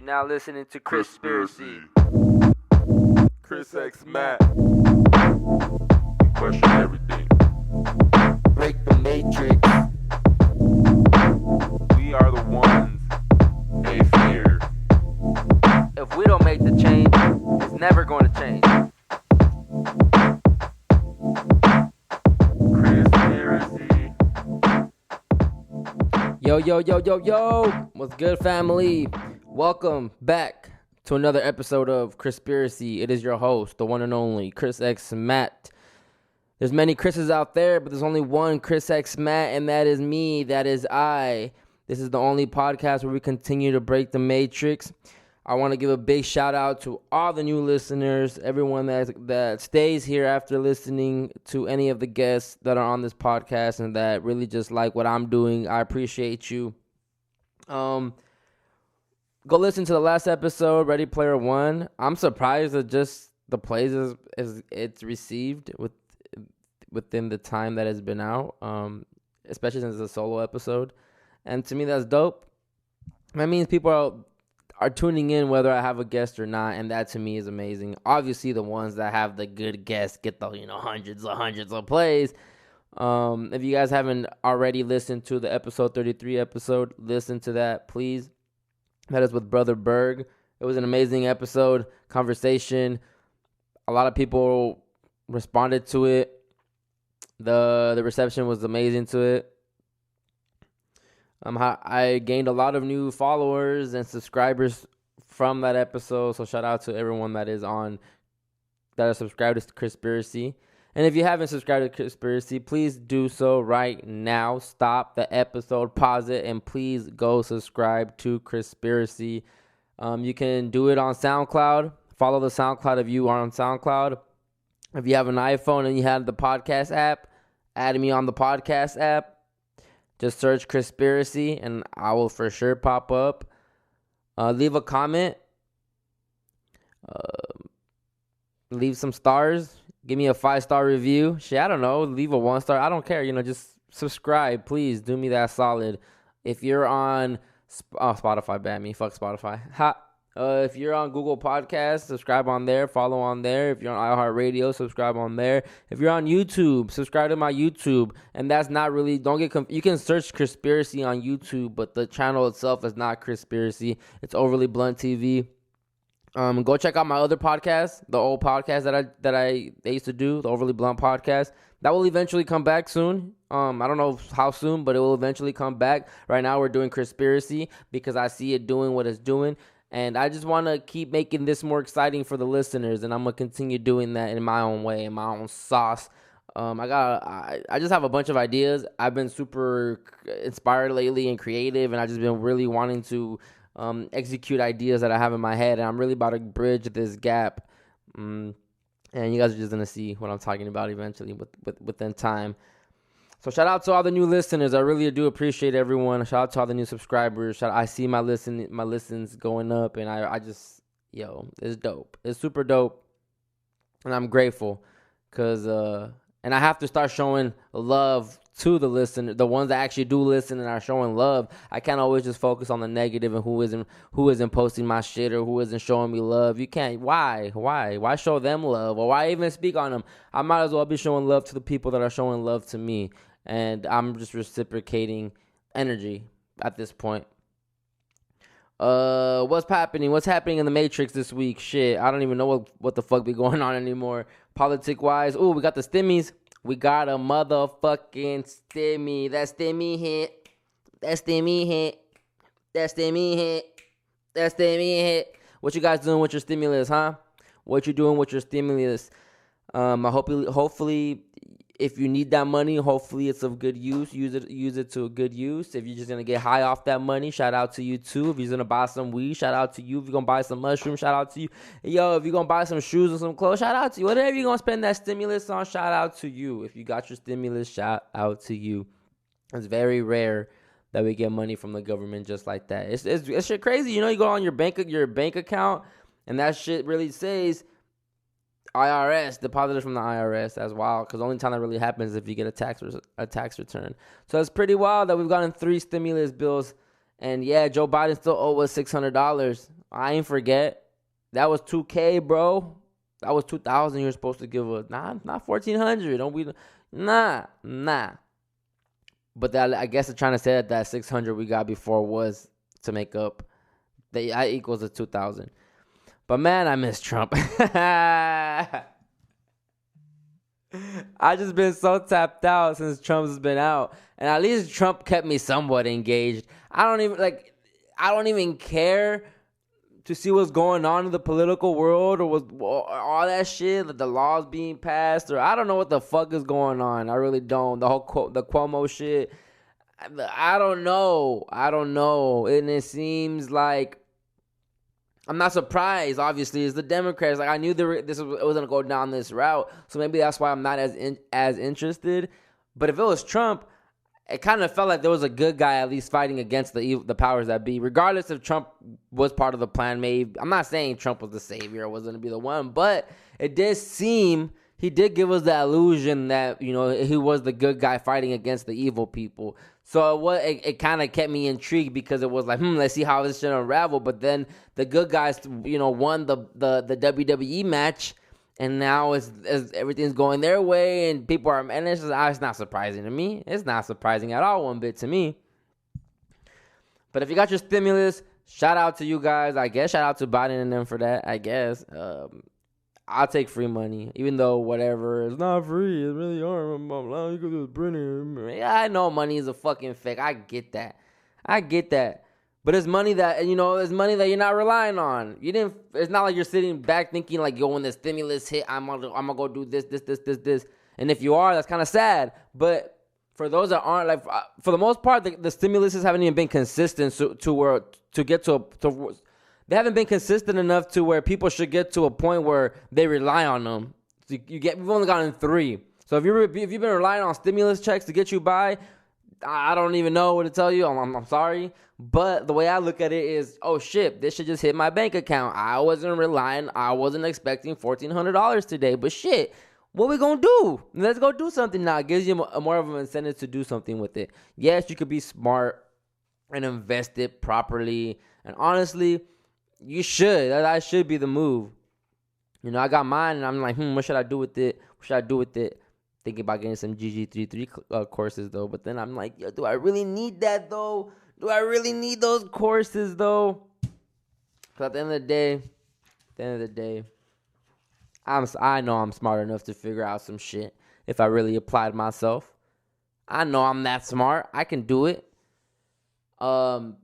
You're now listening to CHRISPIRACY. CHRISXMATT. Question everything. Break the matrix. We are the ones they fear. If we don't make the change, it's never going to change. CHRISPIRACY. Yo. What's good, family? Welcome back to another episode of CHRISPIRACY. It is your host, the one and only CHRISXMATT. There's many Chris's out there, but there's only one CHRISXMATT, and that is me. That is I. This is the only podcast where we continue to break the matrix. I want to give a big shout out to all the new listeners, everyone that stays here after listening to any of the guests that are on this podcast and that really just like what I'm doing. I appreciate you. Go listen to the last episode, Ready Player One. I'm surprised at just the plays it's received within the time that it's been out, especially since it's a solo episode. And to me, that's dope. That means people are tuning in whether I have a guest or not, and that to me is amazing. Obviously, the ones that have the good guests get the hundreds of plays. If you guys haven't already listened to the episode 33 episode, listen to that, please. That is with Brother Berg. It was an amazing episode, conversation. A lot of people responded to it. The reception was amazing to it. I gained a lot of new followers and subscribers from that episode, so shout out to everyone that is subscribed to CHRISPIRACY. And if you haven't subscribed to CHRISPIRACY, please do so right now. Stop the episode, pause it, and please go subscribe to CHRISPIRACY. You can do it on SoundCloud. Follow the SoundCloud if you are on SoundCloud. If you have an iPhone and you have the podcast app, add me on the podcast app. Just search CHRISPIRACY and I will for sure pop up. Leave a comment. Leave some stars. Give me a 5-star review. Shit, I don't know. Leave a 1-star. I don't care. Just subscribe. Please do me that solid. If you're on Spotify, ban me. Fuck Spotify. If you're on Google Podcasts, subscribe on there. Follow on there. If you're on iHeartRadio, subscribe on there. If you're on YouTube, subscribe to my YouTube. And that's not really, don't get confused. You can search CHRISPIRACY on YouTube, but the channel itself is not CHRISPIRACY. It's Overly Blunt TV. Go check out my other podcast, the old podcast that I used to do, the Overly Blunt podcast. That will eventually come back soon. I don't know how soon, but it will eventually come back. Right now we're doing CHRISPIRACY because I see it doing what it's doing. And I just want to keep making this more exciting for the listeners, and I'm going to continue doing that in my own way, in my own sauce. I just have a bunch of ideas. I've been super inspired lately and creative, and I've just been really wanting to execute ideas that I have in my head, and I'm really about to bridge this gap. And you guys are just going to see what I'm talking about eventually within time. So shout out to all the new listeners. I really do appreciate everyone. Shout out to all the new subscribers. I see my listens going up, and I just, it's dope. It's super dope, and I'm grateful because and I have to start showing love to the listener, the ones that actually do listen and are showing love. I can't always just focus on the negative and who isn't posting my shit or who isn't showing me love. You can't. Why show them love, or why even speak on them? I might as well be showing love to the people that are showing love to me. And I'm just reciprocating energy at this point. What's happening? What's happening in the Matrix this week? Shit, I don't even know what the fuck be going on anymore. Politic-wise. Ooh, we got the stimmies. We got a motherfucking stimmy. That stimmy hit. That stimmy hit. That stimmy hit. That stimmy hit. What you guys doing with your stimulus, huh? What you doing with your stimulus? Hopefully, if you need that money, hopefully it's of good use. Use it to a good use. If you're just gonna get high off that money, shout out to you too. If you're gonna buy some weed, shout out to you. If you're gonna buy some mushrooms, shout out to you. Yo, if you're gonna buy some shoes and some clothes, shout out to you. Whatever you're gonna spend that stimulus on, shout out to you. If you got your stimulus, shout out to you. It's very rare that we get money from the government just like that. It's shit crazy. You go on your bank account, and that shit really says IRS, deposited from the IRS. That's wild, because the only time that really happens is if you get a tax return. So it's pretty wild that we've gotten 3 stimulus bills, and yeah, Joe Biden still owes us $600. I ain't forget. That was $2,000, bro. That was $2,000 you were supposed to give us. Nah, not $1,400. Don't be, nah. But that, I guess they're trying to say that $600 we got before was to make up. That equals the $2,000. But man, I miss Trump. I just been so tapped out since Trump's been out, and at least Trump kept me somewhat engaged. I don't even care to see what's going on in the political world or all that shit, like the laws being passed, or I don't know what the fuck is going on. I really don't. The whole the Cuomo shit, I don't know, and it seems like I'm not surprised. Obviously, it's the Democrats. Like I knew it was gonna go down this route, so maybe that's why I'm not as interested. But if it was Trump, it kind of felt like there was a good guy at least fighting against the powers that be. Regardless if Trump was part of the plan, maybe I'm not saying Trump was the savior or was going to be the one, but it did seem he did give us the illusion that he was the good guy fighting against the evil people. So it kind of kept me intrigued because it was like, let's see how this should unravel. But then the good guys, won the WWE match. And now it's everything's going their way, and people are, and it's not surprising to me. It's not surprising at all, one bit to me. But if you got your stimulus, shout out to you guys. I guess shout out to Biden and them for that. I guess I'll take free money, even though whatever it's not free. It's really hard. You can do printing. Yeah, I know money is a fucking fake. I get that. But it's money that, it's money that you're not relying on. It's not like you're sitting back thinking like, yo, when the stimulus hit, I'm gonna go do this. And if you are, that's kind of sad. But for those that aren't, like, for the most part, the stimuluses haven't even been consistent they haven't been consistent enough to where people should get to a point where they rely on them. So we've only gotten 3. So if you've been relying on stimulus checks to get you by, I don't even know what to tell you. I'm sorry. But the way I look at it is, oh shit, this should just hit my bank account. I wasn't expecting $1,400 today. But shit, what we gonna do? Let's go do something now. It gives you more of an incentive to do something with it. Yes, you could be smart and invest it properly. And honestly, you should. That should be the move. I got mine and I'm like, what should I do with it? Thinking about getting some GG33 courses though, but then I'm like, yo, do I really need that though? Do I really need those courses though? Because at the end of the day, I know I'm smart enough to figure out some shit if I really applied myself. I know I'm that smart. I can do it. And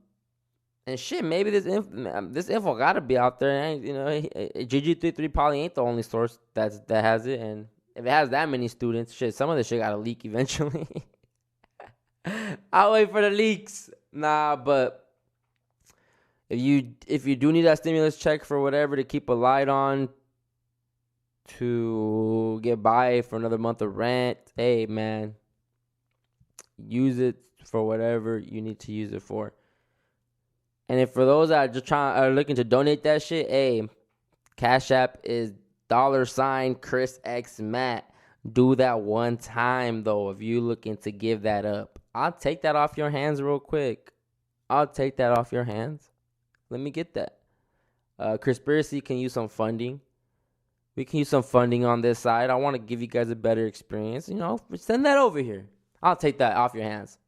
shit, maybe this info gotta be out there. GG33 probably ain't the only source that has it, and if it has that many students, shit, some of this shit gotta leak eventually. I'll wait for the leaks. Nah, but if you do need that stimulus check for whatever to keep a light on, to get by for another month of rent, hey man, use it for whatever you need to use it for. And if for those that are looking to donate that shit, hey, Cash App is $CHRISXMATT. Do that one time though if you looking to give that up. I'll take that off your hands real quick. Let me get that. CHRISPIRACY can use some funding. We can use some funding on this side. I want to give you guys a better experience. Send that over here. I'll take that off your hands.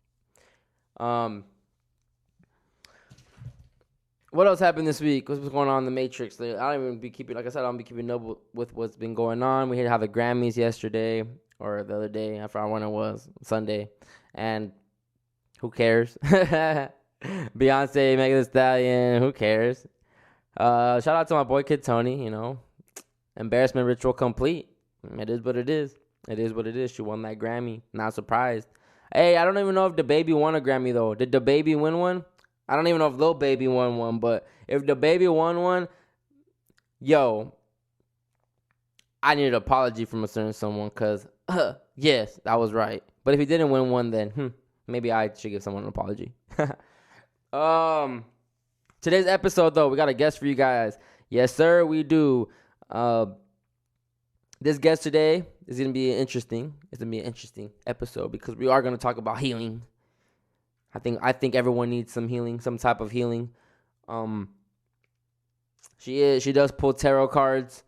What else happened this week? What's going on in the Matrix? I don't even be keeping, like I said, I don't be keeping up with what's been going on. We had to have the Grammys yesterday or the other day. I forgot when it was, Sunday. And who cares? Beyonce, Megan Thee Stallion, who cares? Shout out to my boy Kid Tony, Embarrassment ritual complete. It is what it is. She won that Grammy. Not surprised. Hey, I don't even know if the baby won a Grammy though. Did the baby win one? I don't even know if Lil Baby won one, but if the baby won one, yo, I need an apology from a certain someone because, yes, that was right. But if he didn't win one, then maybe I should give someone an apology. Today's episode, though, we got a guest for you guys. Yes, sir, we do. This guest today is going to be interesting. It's going to be an interesting episode because we are going to talk about healing. I think everyone needs some healing, some type of healing. She does pull tarot cards.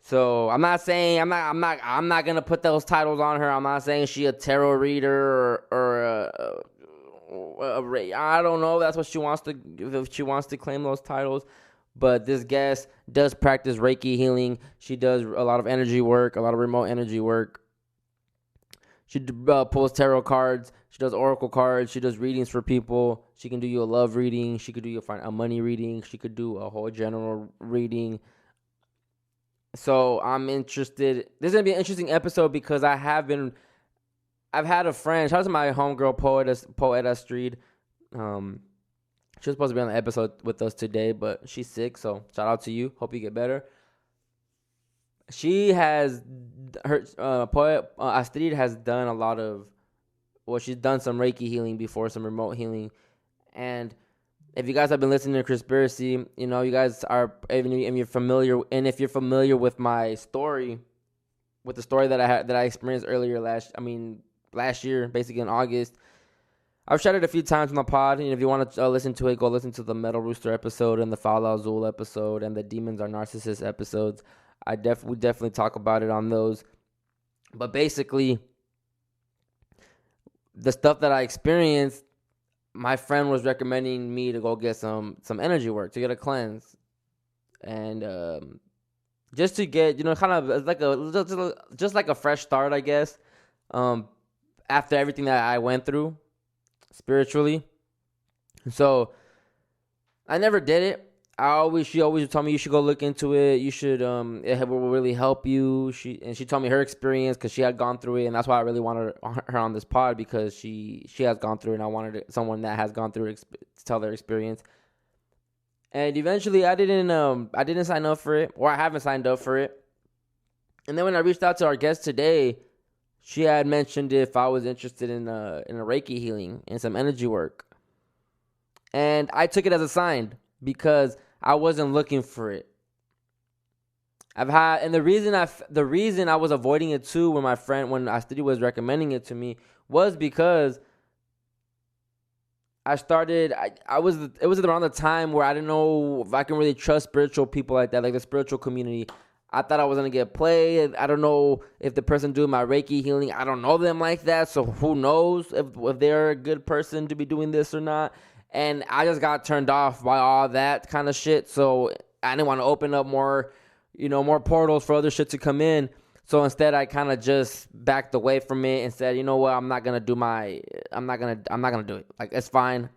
So I'm not gonna put those titles on her. I'm not saying she a tarot reader or I don't know. That's what she wants to, if she wants to claim those titles. But this guest does practice Reiki healing. She does a lot of energy work, a lot of remote energy work. She pulls tarot cards. She does oracle cards. She does readings for people. She can do you a love reading. She could do you a money reading. She could do a whole general reading. So I'm interested. This is going to be an interesting episode because I've had a friend. Shout out to my homegirl, Poet Astrid. She was supposed to be on the episode with us today, but she's sick. So shout out to you. Hope you get better. She has, Poet Astrid has done a lot of, she's done some Reiki healing before, some remote healing. And if you guys have been listening to CHRISPIRACY, you know, you guys are, if you're familiar with my story, with the story that I experienced last year, basically in August. I've shared it a few times on the pod, and if you want to listen to it, go listen to the Metal Rooster episode and the Fala Azul episode and the Demons Are Narcissists episodes. We definitely talk about it on those. But basically, the stuff that I experienced, my friend was recommending me to go get some energy work, to get a cleanse. And just to get, you know, kind of like just like a fresh start, I guess. After everything that I went through spiritually. So I never did it. She always told me you should go look into it. You should, it will really help you. She told me her experience because she had gone through it, and that's why I really wanted her on this pod, because she has gone through it, and I wanted someone that has gone through it to tell their experience. And eventually, I didn't sign up for it, or I haven't signed up for it. And then when I reached out to our guest today, she had mentioned if I was interested in a Reiki healing and some energy work, and I took it as a sign because I wasn't looking for it. The reason I was avoiding it too when Astrid was recommending it to me was because it was around the time where I didn't know if I can really trust spiritual people like that, like the spiritual community. I thought I was going to get played. I don't know if the person doing my Reiki healing, I don't know them like that. So who knows if they're a good person to be doing this or not. And I just got turned off by all that kind of shit. So I didn't want to open up more portals for other shit to come in. So instead, I kind of just backed away from it and said, you know what, I'm not gonna do it. Like, it's fine.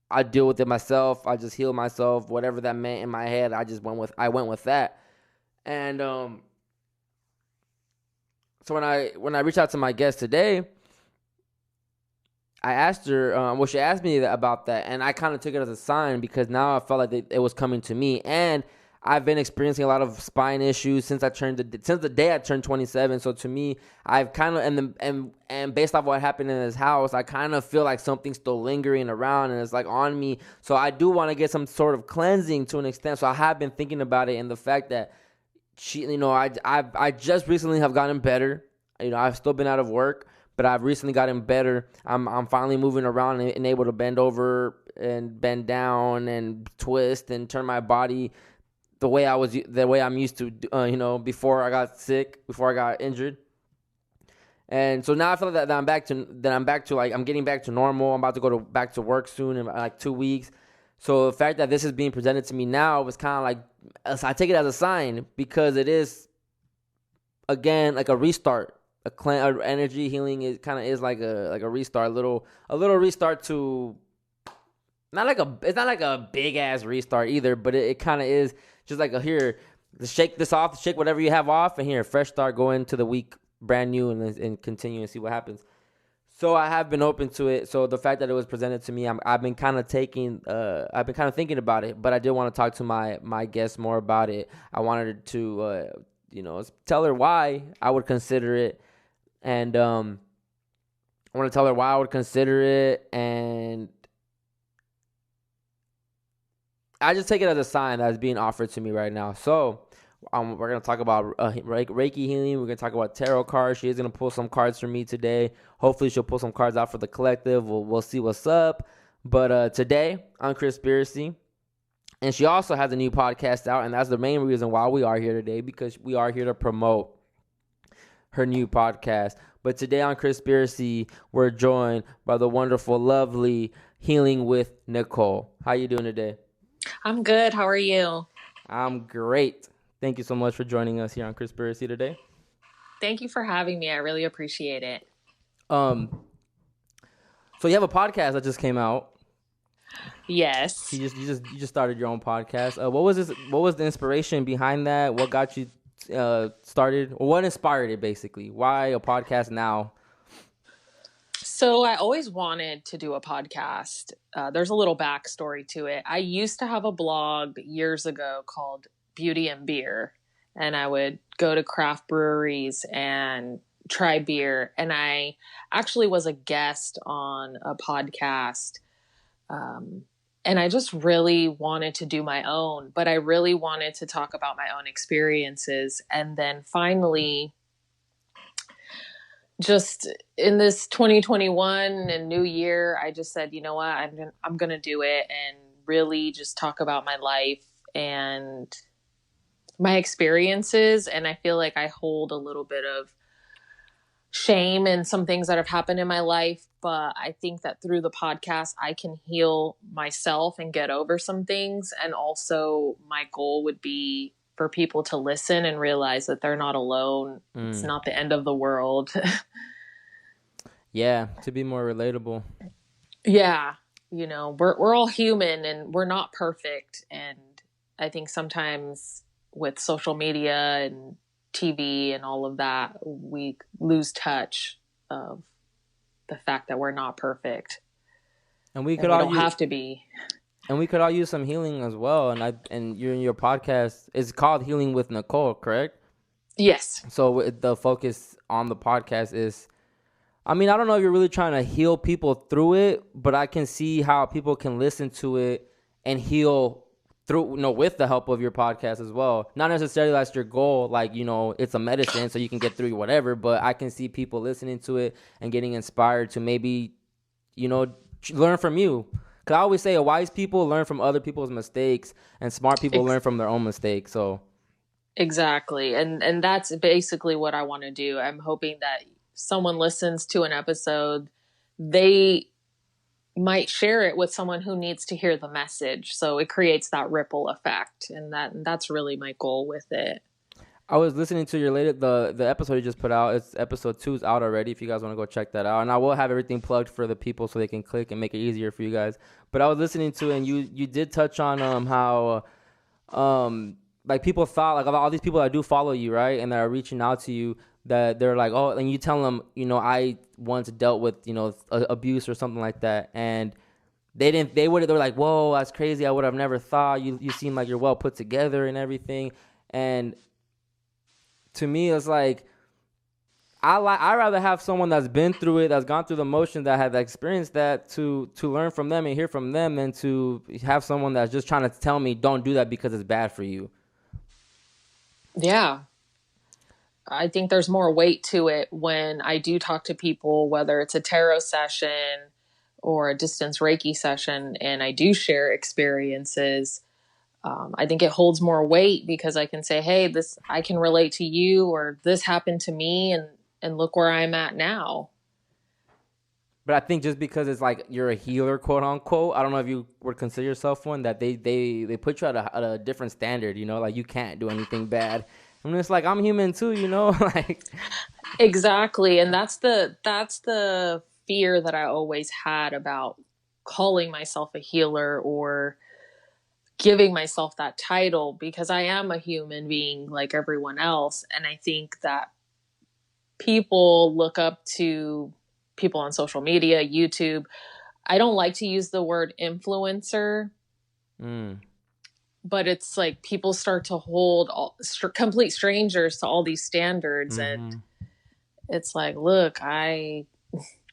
I deal with it myself. I just heal myself. Whatever that meant in my head, I went with that. And so when I reached out to my guest today, I asked her, she asked me about that, and I kind of took it as a sign because now I felt like it was coming to me. And I've been experiencing a lot of spine issues since the day I turned 27. So to me, I've kind of, and based off what happened in this house, I kind of feel like something's still lingering around and it's like on me. So I do want to get some sort of cleansing to an extent. So I have been thinking about it, and the fact that I just recently have gotten better. You know, I've still been out of work, but I've recently gotten better. I'm finally moving around and able to bend over and bend down and twist and turn my body the way I'm used to, before I got sick, before I got injured. And so now I feel that I'm back to like, I'm getting back to normal. I'm about to go back to work soon in like 2 weeks. So the fact that this is being presented to me now was kind of like, I take it as a sign, because it is, again, like a restart. Energy healing is like a restart, a little restart to, it's not like a big ass restart either, but it kind of is just like shake this off, shake whatever you have off, and here, fresh start, go into the week brand new and continue and see what happens. So I have been open to it. So the fact that it was presented to me, I've been kind of thinking about it, but I did want to talk to my guest more about it. I wanted to, tell her why I would consider it. And I want to tell her why I would consider it, and I just take it as a sign that's being offered to me right now. So we're going to talk about Reiki healing. We're going to talk about tarot cards. She is going to pull some cards for me today. Hopefully she'll pull some cards out for the collective. We'll see what's up. But today on CHRISPIRACY, And she also has a new podcast out, and that's the main reason why we are here today, because we are here to promote her new podcast. But today on CHRISPIRACY, we're joined by the wonderful, lovely Healing with Nicole. How you doing today? I'm good. How are you? I'm great. Thank you so much for joining us here on CHRISPIRACY today. Thank you for having me. I really appreciate it. So you have a podcast that just came out. Yes. You just started your own podcast. What was this? What was the inspiration behind that? What got you started? Or what inspired it, basically? Why a podcast now? So I always wanted to do a podcast. There's a little backstory to it. I used to have a blog years ago called Beauty and Beer, and I would go to craft breweries and try beer. And I actually was a guest on a podcast. And I just really wanted to do my own, but I really wanted to talk about my own experiences. And then finally, just in this 2021 and new year, I just said, you know what, I'm going to do it and really just talk about my life and my experiences. And I feel like I hold a little bit of shame and some things that have happened in my life, but I think that through the podcast I can heal myself and get over some things. And also my goal would be for people to listen and realize that they're not alone. It's not the end of the world. Yeah, to be more relatable. Yeah, we're all human and we're not perfect. And I think sometimes with social media and TV and all of that, we lose touch of the fact that we're not perfect, and we don't have to be. And we could all use some healing as well. And you're in your podcast is called Healing with Nicole, correct? Yes. So the focus on the podcast is, I mean, I don't know if you're really trying to heal people through it, but I can see how people can listen to it and heal through, with the help of your podcast as well. Not necessarily that's your goal, like, it's a medicine so you can get through whatever, but I can see people listening to it and getting inspired to maybe, learn from you. Because I always say wise people learn from other people's mistakes and smart people learn from their own mistakes. So exactly. And that's basically what I want to do. I'm hoping that someone listens to an episode, they might share it with someone who needs to hear the message. So it creates that ripple effect. And that's really my goal with it. I was listening to your the episode you just put out. It's episode 2 is out already if you guys want to go check that out. And I will have everything plugged for the people so they can click and make it easier for you guys. But I was listening to it, and you did touch on how like people thought, like all these people that do follow you, right? And that are reaching out to you, that they're like, oh, and you tell them, I once dealt with, abuse or something like that. And they're like, whoa, that's crazy. I would have never thought. You seem like you're well put together and everything. And to me, it's like, I'd rather have someone that's been through it, that's gone through the motion, that has experienced that, to learn from them and hear from them, than to have someone that's just trying to tell me don't do that because it's bad for you. Yeah. I think there's more weight to it when I do talk to people, whether it's a tarot session or a distance Reiki session, and I do share experiences. I think it holds more weight because I can say, hey, I can relate to you, or this happened to me, and look where I'm at now. But I think just because it's like you're a healer, quote unquote, I don't know if you would consider yourself one, that they put you at a different standard, like you can't do anything bad. I mean, it's like, I'm human too, like. Exactly. And that's the fear that I always had about calling myself a healer or giving myself that title, because I am a human being like everyone else. And I think that people look up to people on social media, YouTube. I don't like to use the word influencer. But it's like people start to hold complete strangers to all these standards. And it's like, look, I'm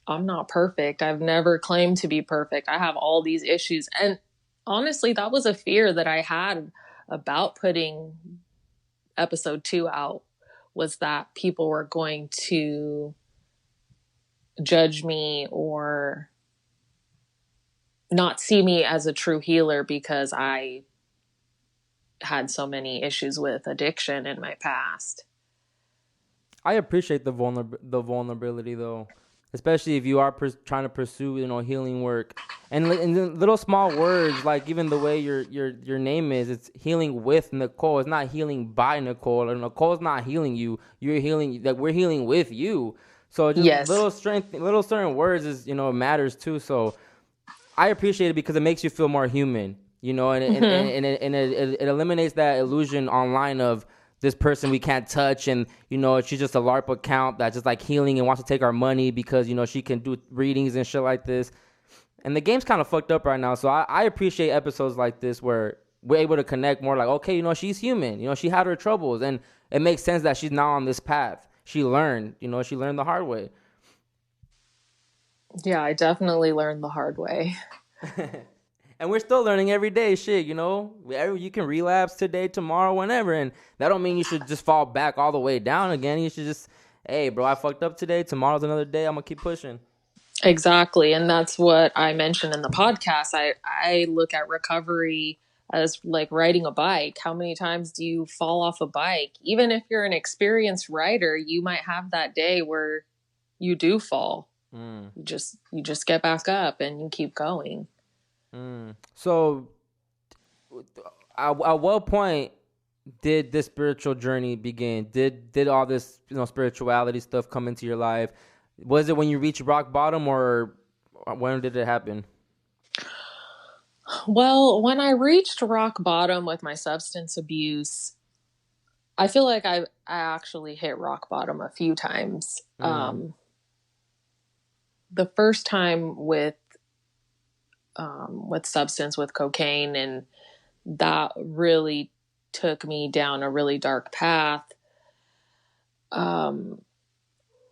not perfect. I've never claimed to be perfect. I have all these issues. And honestly, that was a fear that I had about putting episode 2 out, was that people were going to judge me or not see me as a true healer because I had so many issues with addiction in my past. I appreciate the vulnerability though, especially if you are trying to pursue healing work, and the little small words like even the way your name is, it's healing with Nicole. It's not healing by Nicole, or Nicole's not healing you. You're healing, like we're healing with you. So just Yes. little certain words is it matters too. So I appreciate it because it makes you feel more human, it eliminates that illusion online of this person we can't touch, and she's just a LARP account that's just like healing and wants to take our money because she can do readings and shit like this. And the game's kind of fucked up right now, so I appreciate episodes like this where we're able to connect more. Like, okay, she's human. She had her troubles, and it makes sense that she's now on this path. She learned, she learned the hard way. Yeah, I definitely learned the hard way. And we're still learning every day, shit, you can relapse today, tomorrow, whenever, and that don't mean you should just fall back all the way down again. You should just, hey, bro, I fucked up today. Tomorrow's another day. I'm gonna keep pushing. Exactly. And that's what I mentioned in the podcast. I look at recovery as like riding a bike. How many times do you fall off a bike? Even if you're an experienced rider, you might have that day where you do fall. You just get back up and you keep going. So at what point did this spiritual journey begin? Did all this spirituality stuff come into your life? Was it when you reached rock bottom, or when did it happen? Well, when I reached rock bottom with my substance abuse, I feel like I actually hit rock bottom a few times. The first time with substance, with cocaine, and that really took me down a really dark path.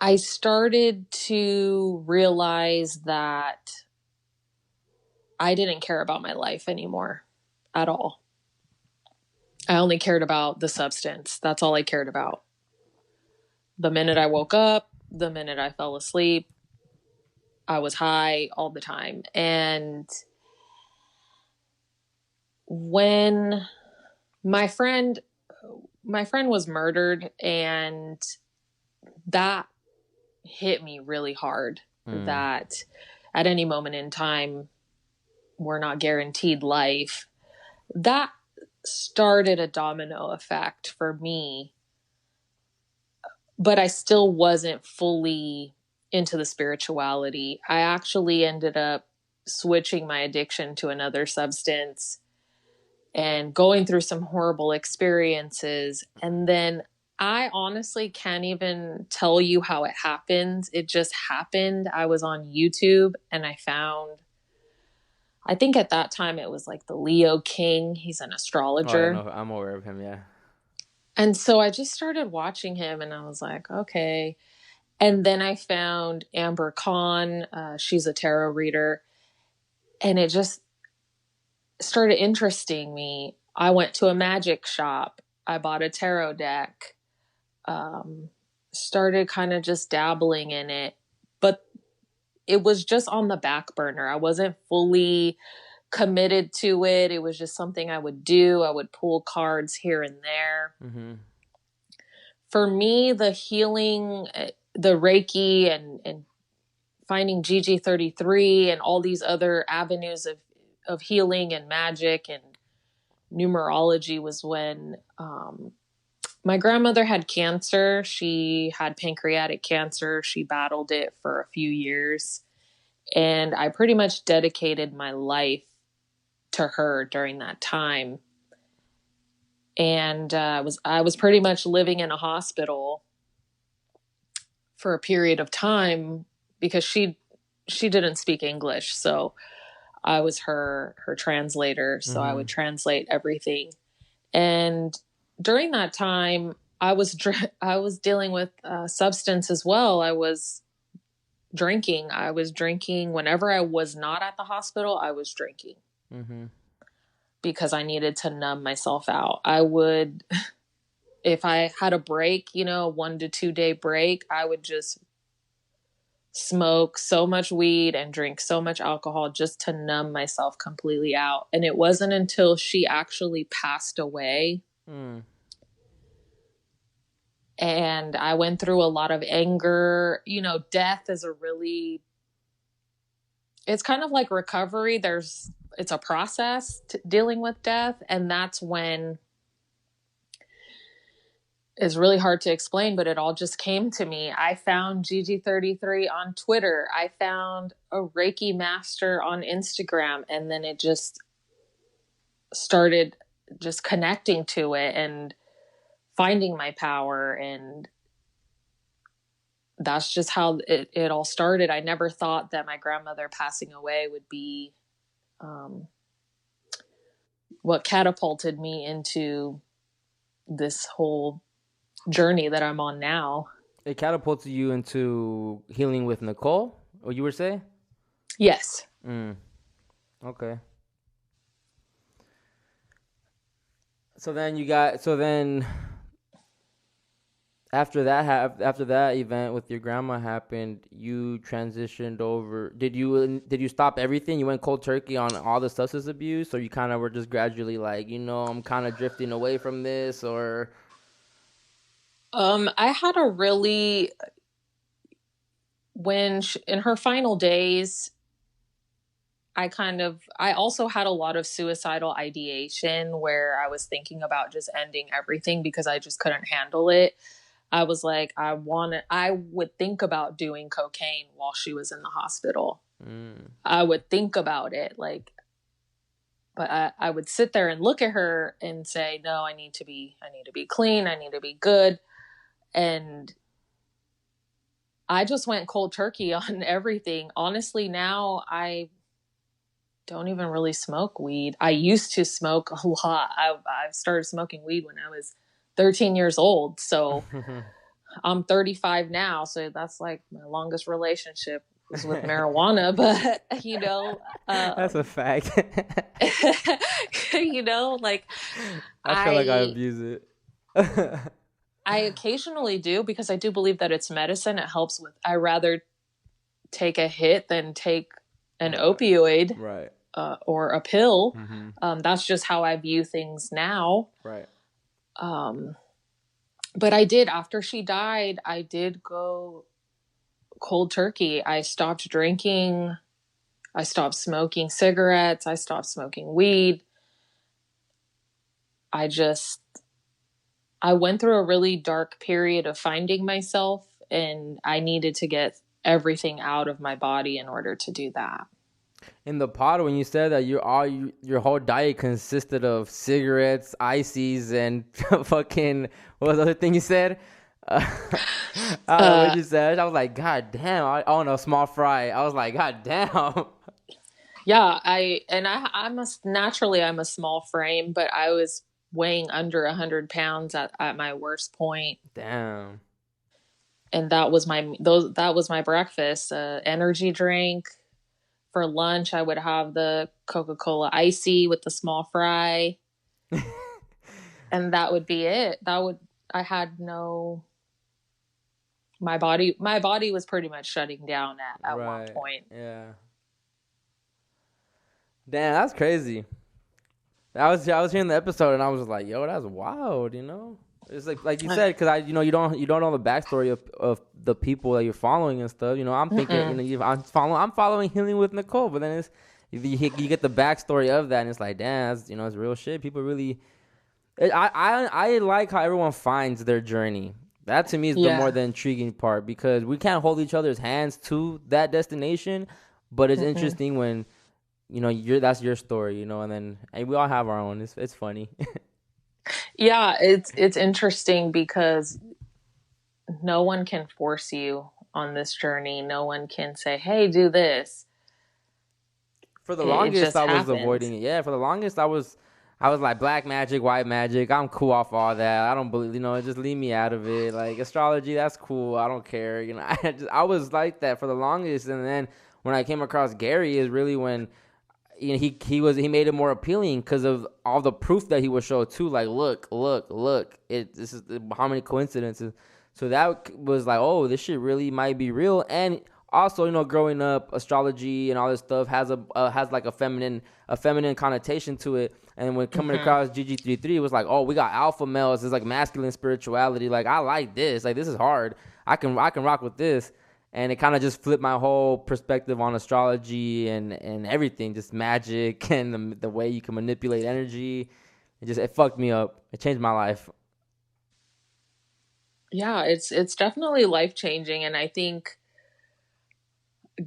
I started to realize that I didn't care about my life anymore at all. I only cared about the substance. That's all I cared about. The minute I woke up, the minute I fell asleep, I was high all the time. And when my friend was murdered, and that hit me really hard, that at any moment in time, we're not guaranteed life. That started a domino effect for me, but I still wasn't fully into the spirituality. I actually ended up switching my addiction to another substance and going through some horrible experiences. And then I honestly can't even tell you how it happened. It just happened. I was on YouTube and I found, I think at that time it was like the Leo King. He's an astrologer. Oh, I'm aware of him, yeah. And so I just started watching him and I was like, okay. And then I found Amber Khan. She's a tarot reader. And it just started interesting me. I went to a magic shop. I bought a tarot deck. Started kind of just dabbling in it. But it was just on the back burner. I wasn't fully committed to it. It was just something I would do. I would pull cards here and there. For me, the healing, the Reiki and finding GG33 and all these other avenues of healing and magic and numerology was when my grandmother had cancer. She had pancreatic cancer. She battled it for a few years. And I pretty much dedicated my life to her during that time. And I was pretty much living in a hospital for a period of time because she didn't speak English. So I was her translator. So I would translate everything. And during that time, I was dealing with substance as well. I was drinking. Whenever I was not at the hospital, I was drinking. Because I needed to numb myself out. I would, if I had a break, 1 to 2 day break, I would just smoke so much weed and drink so much alcohol just to numb myself completely out. And it wasn't until she actually passed away and I went through a lot of anger. You know, death is it's kind of like recovery. It's a process dealing with death. And that's when it's really hard to explain, but it all just came to me. I found Gigi33 on Twitter. I found a Reiki master on Instagram. And then it just started just connecting to it and finding my power. And that's just how it all started. I never thought that my grandmother passing away would be what catapulted me into this whole journey that I'm on now. It catapulted you into Healing with Nicole, what you were saying? Yes. Okay. So then after that event with your grandma happened, you transitioned over. Did you stop everything? You went cold turkey on all the substance abuse, or you kind of were just gradually like, I'm kind of drifting away from this, or? I had a really, in her final days, I also had a lot of suicidal ideation where I was thinking about just ending everything because I just couldn't handle it. I was like, I would think about doing cocaine while she was in the hospital. I would think about it, but I would sit there and look at her and say, no, I need to be clean. I need to be good. And I just went cold turkey on everything. Honestly, now I don't even really smoke weed. I used to smoke a lot. I started smoking weed when I was 13 years old. So I'm 35 now. So that's like my longest relationship was with marijuana. But, that's a fact. I feel like I abuse it. I occasionally do because I do believe that it's medicine. It helps with, I rather take a hit than take an opioid, right, or a pill. Mm-hmm. That's just how I view things now. Right. But after she died, I did go cold turkey. I stopped drinking. I stopped smoking cigarettes. I stopped smoking weed. I went through a really dark period of finding myself, and I needed to get everything out of my body in order to do that. In the pod, when you said that your whole diet consisted of cigarettes, ices, and fucking, what was the other thing you said? I don't know what you said. I was like, God damn. No, small fry. I was like, God damn. Yeah, I'm a small frame, but I was weighing under 100 pounds at my worst point. Damn. And that was my breakfast, energy drink. For lunch, I would have the Coca-Cola Icy with the small fry. And that would be it. My body was pretty much shutting down at one point. Yeah. Damn, that's crazy. I was hearing the episode and I was like, yo, that's wild, It's like you said, because you don't know the backstory of the people that you're following and stuff. I'm thinking, I'm following Healing with Nicole, but then you get the backstory of that, and it's like, damn, it's real shit. People really, I like how everyone finds their journey. That to me is the more the intriguing part, because we can't hold each other's hands to that destination, but it's interesting when that's your story, and we all have our own. It's funny. Yeah, it's interesting because no one can force you on this journey. No one can say, hey, do this. For the longest, I was avoiding it. Yeah, for the longest, I was like, black magic, white magic. I'm cool off all that. I don't believe, just leave me out of it. Like, astrology, that's cool. I don't care. I was like that for the longest. And then when I came across Gary is really when he made it more appealing because of all the proof that he would show too. Like, look, this is how many coincidences. So that was like, oh, this shit really might be real. And also, growing up, astrology and all this stuff has like a feminine connotation to it. And when coming across GG33, it was like, oh, we got alpha males. It's like masculine spirituality. Like, I like this. Like, this is hard. I can rock with this. And it kind of just flipped my whole perspective on astrology and everything, just magic and the way you can manipulate energy. It fucked me up. It changed my life. Yeah, it's definitely life-changing, and I think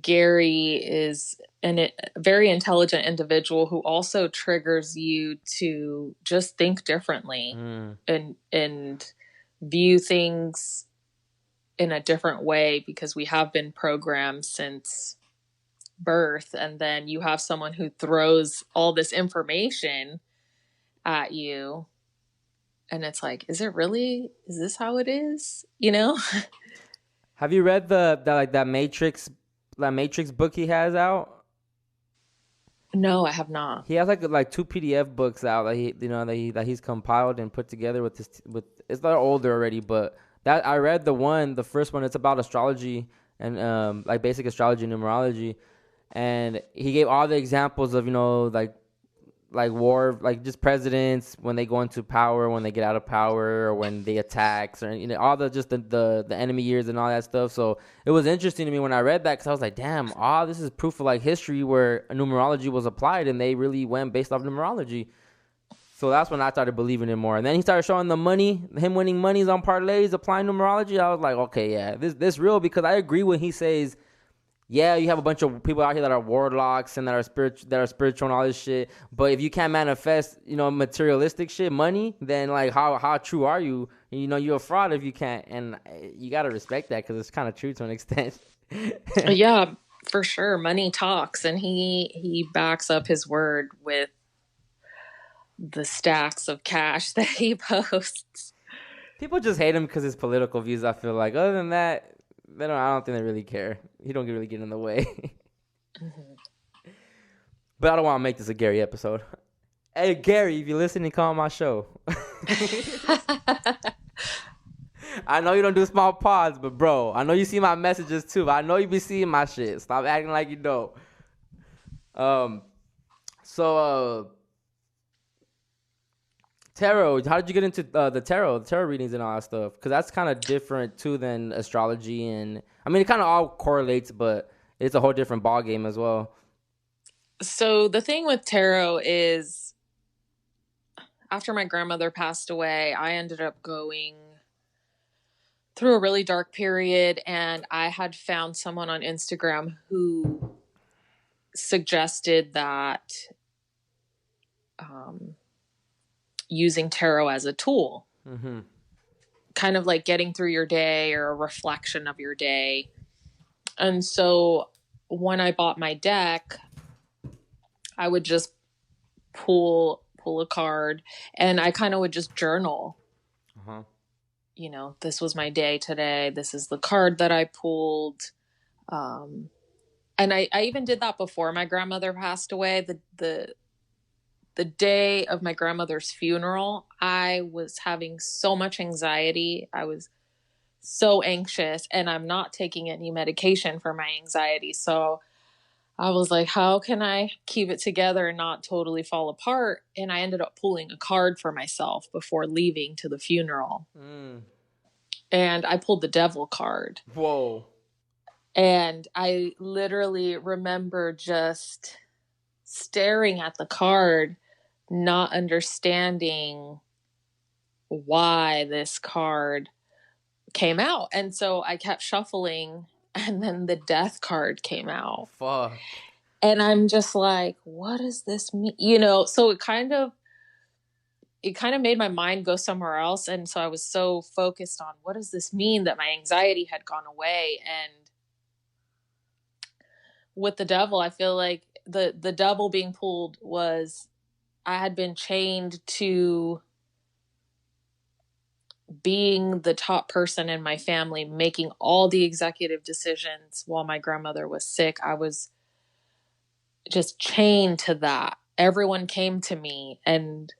Gary is a very intelligent individual who also triggers you to just think differently and view things in a different way, because we have been programmed since birth, and then you have someone who throws all this information at you, and it's like, is this how it is? Have you read that Matrix book he has out? No, I have not. He has like 2 PDF books out that he's compiled and put together with it's not older already, but that I read the first one. It's about astrology and like basic astrology and numerology, and he gave all the examples of like war, like just presidents when they go into power, when they get out of power, or when they attacks, or all the enemy years and all that stuff. So it was interesting to me when I read that, because I was like, damn, this is proof of like history where numerology was applied, and they really went based off numerology. So that's when I started believing it more. And then he started showing the money, him winning monies on parlays, applying numerology. I was like, okay, yeah, this real, because I agree when he says, yeah, you have a bunch of people out here that are warlocks and that are spiritual and all this shit. But if you can't manifest, materialistic shit, money, then like how true are you? You're a fraud if you can't, and you gotta respect that, because it's kind of true to an extent. Yeah, for sure. Money talks, and he backs up his word with the stacks of cash that he posts. People just hate him because his political views, I feel like. Other than that, I don't think they really care. He don't really get in the way. But I don't want to make this a Gary episode. Hey, Gary, if you're listening, come on my show. I know you don't do small pods, but bro, I know you see my messages too. I know you be seeing my shit. Stop acting like you don't. Tarot. How did you get into the tarot readings and all that stuff? Because that's kind of different too than astrology, and I mean it kind of all correlates, but it's a whole different ball game as well. So the thing with tarot is, after my grandmother passed away, I ended up going through a really dark period, and I had found someone on Instagram who suggested that using tarot as a tool, kind of like getting through your day or a reflection of your day. And so when I bought my deck, I would just pull a card, and I kind of would just journal. This was my day today. This is the card that I pulled. And I even did that before my grandmother passed away. The day of my grandmother's funeral, I was having so much anxiety. I was so anxious, and I'm not taking any medication for my anxiety. So I was like, how can I keep it together and not totally fall apart? And I ended up pulling a card for myself before leaving to the funeral. And I pulled the devil card. Whoa. And I literally remember just staring at the card, not understanding why this card came out. And so I kept shuffling, and then the death card came out. Fuck. And I'm just like, what does this mean? So it kind of made my mind go somewhere else. And so I was so focused on, what does this mean, that my anxiety had gone away. And with the devil, I feel like the devil being pulled was, I had been chained to being the top person in my family, making all the executive decisions while my grandmother was sick. I was just chained to that. Everyone came to me, and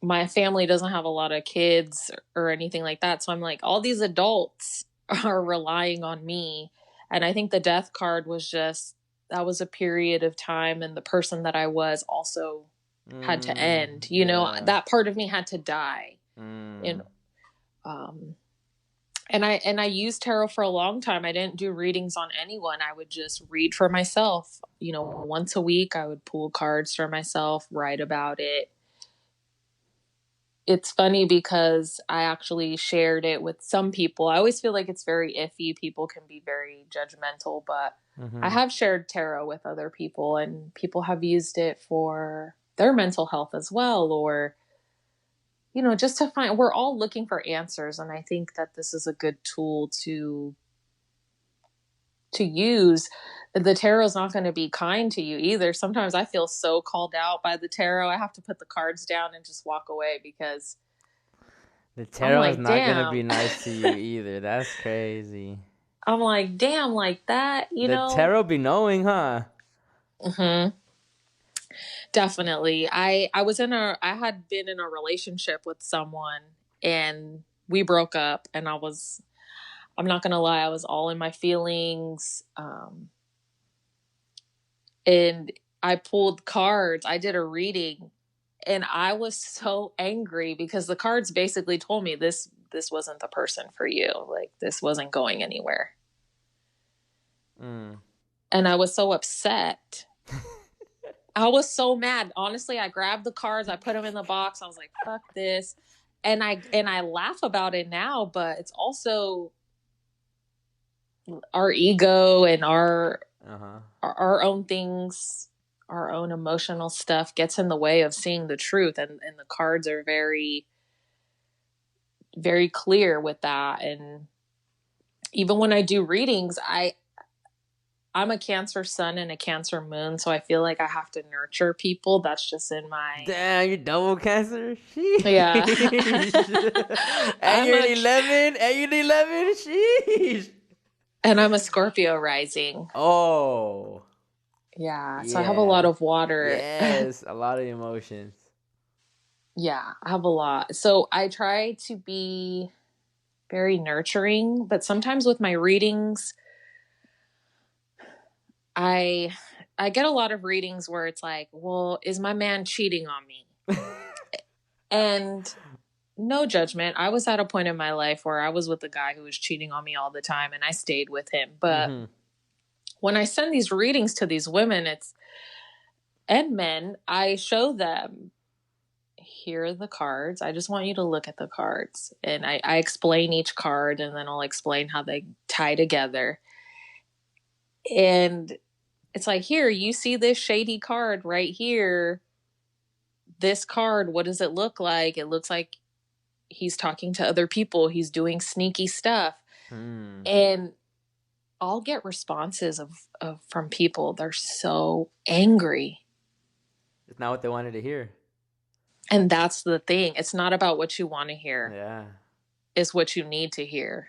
my family doesn't have a lot of kids or anything like that. So I'm like, all these adults are relying on me. And I think the death card was just, that was a period of time, and the person that I was also had to end. You know, that part of me had to die. And I used tarot for a long time. I didn't do readings on anyone. I would just read for myself. You know, once a week I would pull cards for myself, write about it. It's funny because I actually shared it with some people. I always feel like it's very iffy. People can be very judgmental, but I have shared tarot with other people, and people have used it for their mental health as well, or, you know, just to find, we're all looking for answers. And I think that this is a good tool to use. The tarot is not going to be kind to you either. Sometimes I feel so called out by the tarot. I have to put the cards down and just walk away, because the tarot like, is not going to be nice to you either. That's crazy. I'm like, damn, like that, you know? The tarot be knowing, huh? Definitely. I had been in a relationship with someone, and we broke up, and I'm not going to lie, I was all in my feelings. And I pulled cards. I did a reading, and I was so angry because the cards basically told me this wasn't the person for you. Like, this wasn't going anywhere. And I was so upset. I was so mad. Honestly, I grabbed the cards, I put them in the box. I was like, fuck this. And I laugh about it now, but it's also our ego and our own things, our own emotional stuff gets in the way of seeing the truth. And the cards are very, very clear with that. And even when I do readings, I'm a Cancer sun and a Cancer moon, so I feel like I have to nurture people. That's just in my... Damn, you're double Cancer? Sheesh. Yeah. And you're an 11? And you're an 11? Sheesh. And I'm a Scorpio rising. Oh. Yeah, so I have a lot of water. Yes, a lot of emotions. Yeah, I have a lot. So I try to be very nurturing, but sometimes with my readings, I get a lot of readings where it's like, well, is my man cheating on me? And no judgment. I was at a point in my life where I was with a guy who was cheating on me all the time, and I stayed with him. But when I send these readings to these women, and men, I show them, here are the cards. I just want you to look at the cards. And I explain each card, and then I'll explain how they tie together. And it's like, here, you see this shady card right here. This card, what does it look like? It looks like he's talking to other people. He's doing sneaky stuff. And I'll get responses of from people. They're so angry. It's not what they wanted to hear. And that's the thing. It's not about what you want to hear. Yeah. It's what you need to hear.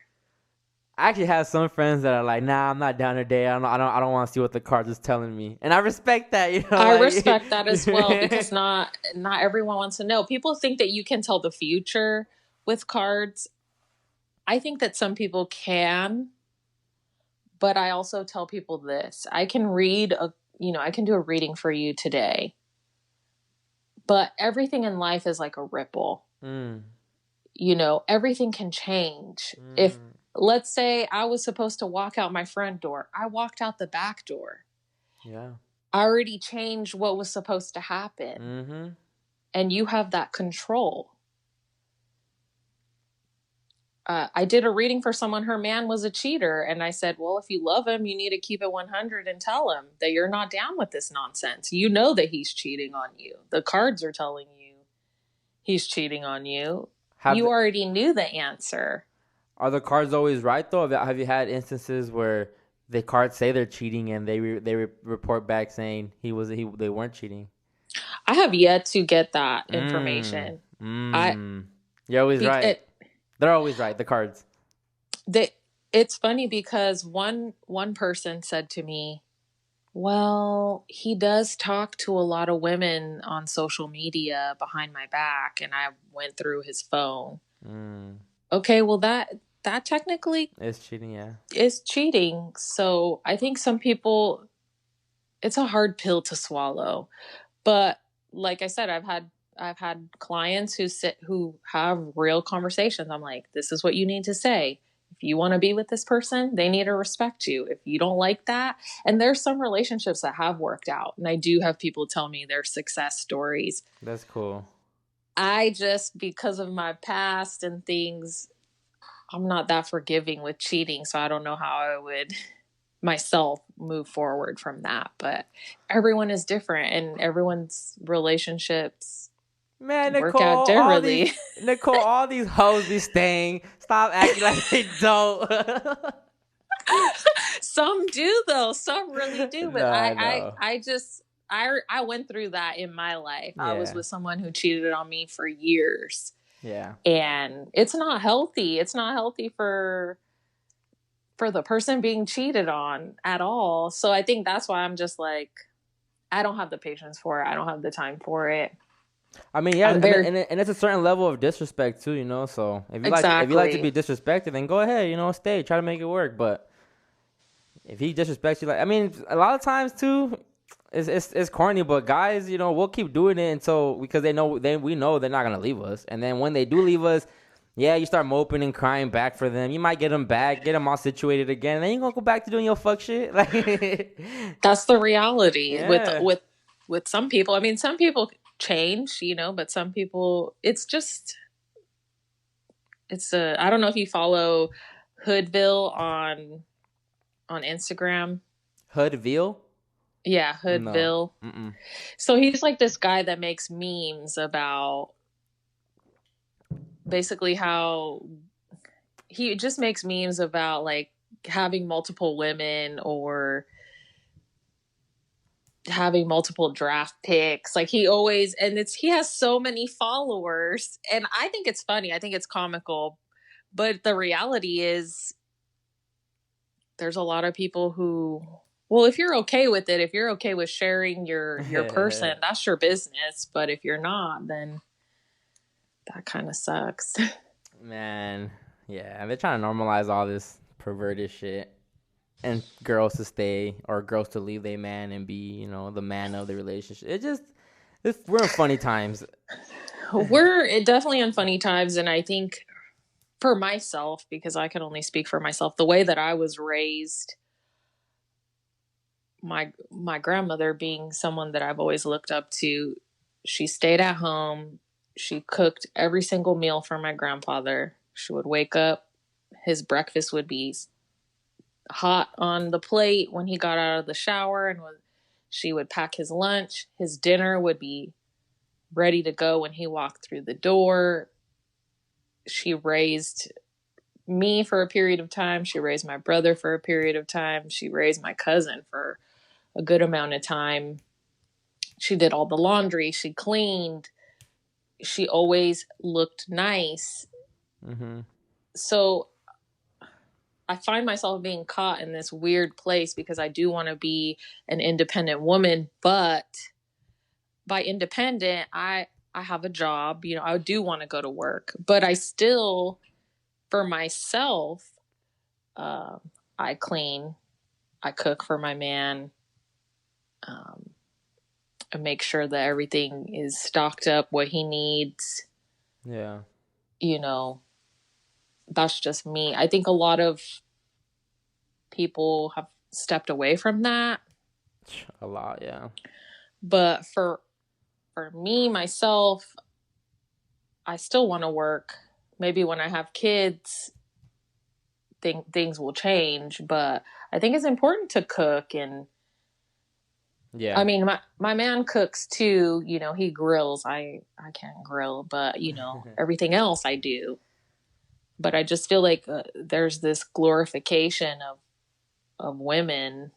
I actually have some friends that are like, nah, I'm not down today. I don't want to see what the cards is telling me. And I respect that, you know. I respect that as well, because not everyone wants to know. People think that you can tell the future with cards. I think that some people can, but I also tell people this. I can I can do a reading for you today. But everything in life is like a ripple. You know, everything can change. If, let's say I was supposed to walk out my front door, I walked out the back door. Yeah. I already changed what was supposed to happen. And you have that control. I did a reading for someone, her man was a cheater. And I said, well, if you love him, you need to keep it 100 and tell him that you're not down with this nonsense. You know that he's cheating on you. The cards are telling you he's cheating on you. You already knew the answer. Are the cards always right, though? Have you had instances where the cards say they're cheating and they report back saying they weren't cheating? I have yet to get that information. You're always right. They're always right, the cards. It's funny because one person said to me, well, he does talk to a lot of women on social media behind my back, and I went through his phone. Okay, well, that that technically It's cheating, yeah. is cheating. So I think some people, it's a hard pill to swallow. But like I said, I've had clients who have real conversations. I'm like, this is what you need to say. If you want to be with this person, they need to respect you. If you don't like that, and there's some relationships that have worked out, and I do have people tell me their success stories. That's cool. I just, because of my past and things, I'm not that forgiving with cheating, so I don't know how I would myself move forward from that. But everyone is different, and everyone's relationships Man, work out differently. Nicole, all these hoes be staying. Stop acting like they don't. Some do though. Some really do. But No, I know. I went through that in my life. I was Yeah. with someone who cheated on me for years. Yeah. And it's not healthy. It's not healthy for the person being cheated on at all. So I think that's why I'm just like, I don't have the patience for it. I don't have the time for it. I mean, yeah, I'm and, very- and it's a certain level of disrespect too, you know. So if you like to be disrespected, then go ahead, you know, stay, try to make it work. But if he disrespects you, like, I mean, a lot of times too, it's corny, but guys, you know, we'll keep doing it until, because we know they're not gonna leave us, and then when they do leave us, yeah, you start moping and crying back for them. You might get them back, get them all situated again, and then you're gonna go back to doing your fuck shit. Like, that's the reality Yeah. with some people. I mean, some people change, you know, but some people, I don't know if you follow Hoodville on Instagram. Hoodville? Yeah, Hoodville. No. Mm-mm. So he's like this guy that makes memes about basically how he just makes memes about like having multiple women or having multiple draft picks. Like he has so many followers, and I think it's funny. I think it's comical, but the reality is there's a lot of people who, well, if you're okay with it, if you're okay with sharing your person, that's your business. But if you're not, then that kind of sucks. Man, yeah, they're trying to normalize all this perverted shit, and girls to stay or girls to leave their man and be, you know, the man of the relationship. We're in funny times. We're definitely in funny times, and I think for myself, because I can only speak for myself, the way that I was raised, my grandmother being someone that I've always looked up to, she stayed at home. She cooked every single meal for my grandfather. She would wake up, his breakfast would be hot on the plate when he got out of the shower, and she would pack his lunch. His dinner would be ready to go when he walked through the door. She raised me for a period of time. She raised my brother for a period of time. She raised my cousin for a good amount of time. She did all the laundry. She cleaned. She always looked nice. Mm-hmm. So I find myself being caught in this weird place because I do want to be an independent woman, but by independent, I have a job, you know, I do want to go to work, but I still, for myself, I clean, I cook for my man, I make sure that everything is stocked up, what he needs. Yeah. You know, that's just me. I think a lot of people have stepped away from that. A lot, yeah. But for me, myself, I still want to work. Maybe when I have kids, things will change. But I think it's important to cook. And yeah, I mean, my man cooks too. You know, he grills. I can't grill, but you know, everything else I do. But I just feel like there's this glorification of women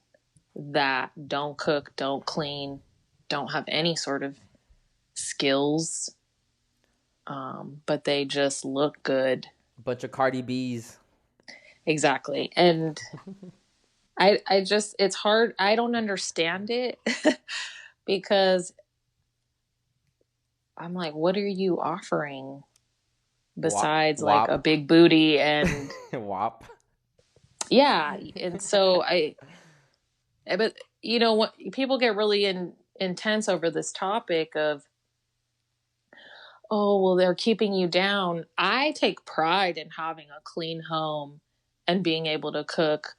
that don't cook, don't clean, don't have any sort of skills, but they just look good. Bunch of Cardi B's. Exactly. And I just, it's hard. I don't understand it because I'm like, what are you offering besides like a Wop. big booty and Wop. yeah. And so but you know what, people get really intense over this topic of, oh, well, they're keeping you down. I take pride in having a clean home and being able to cook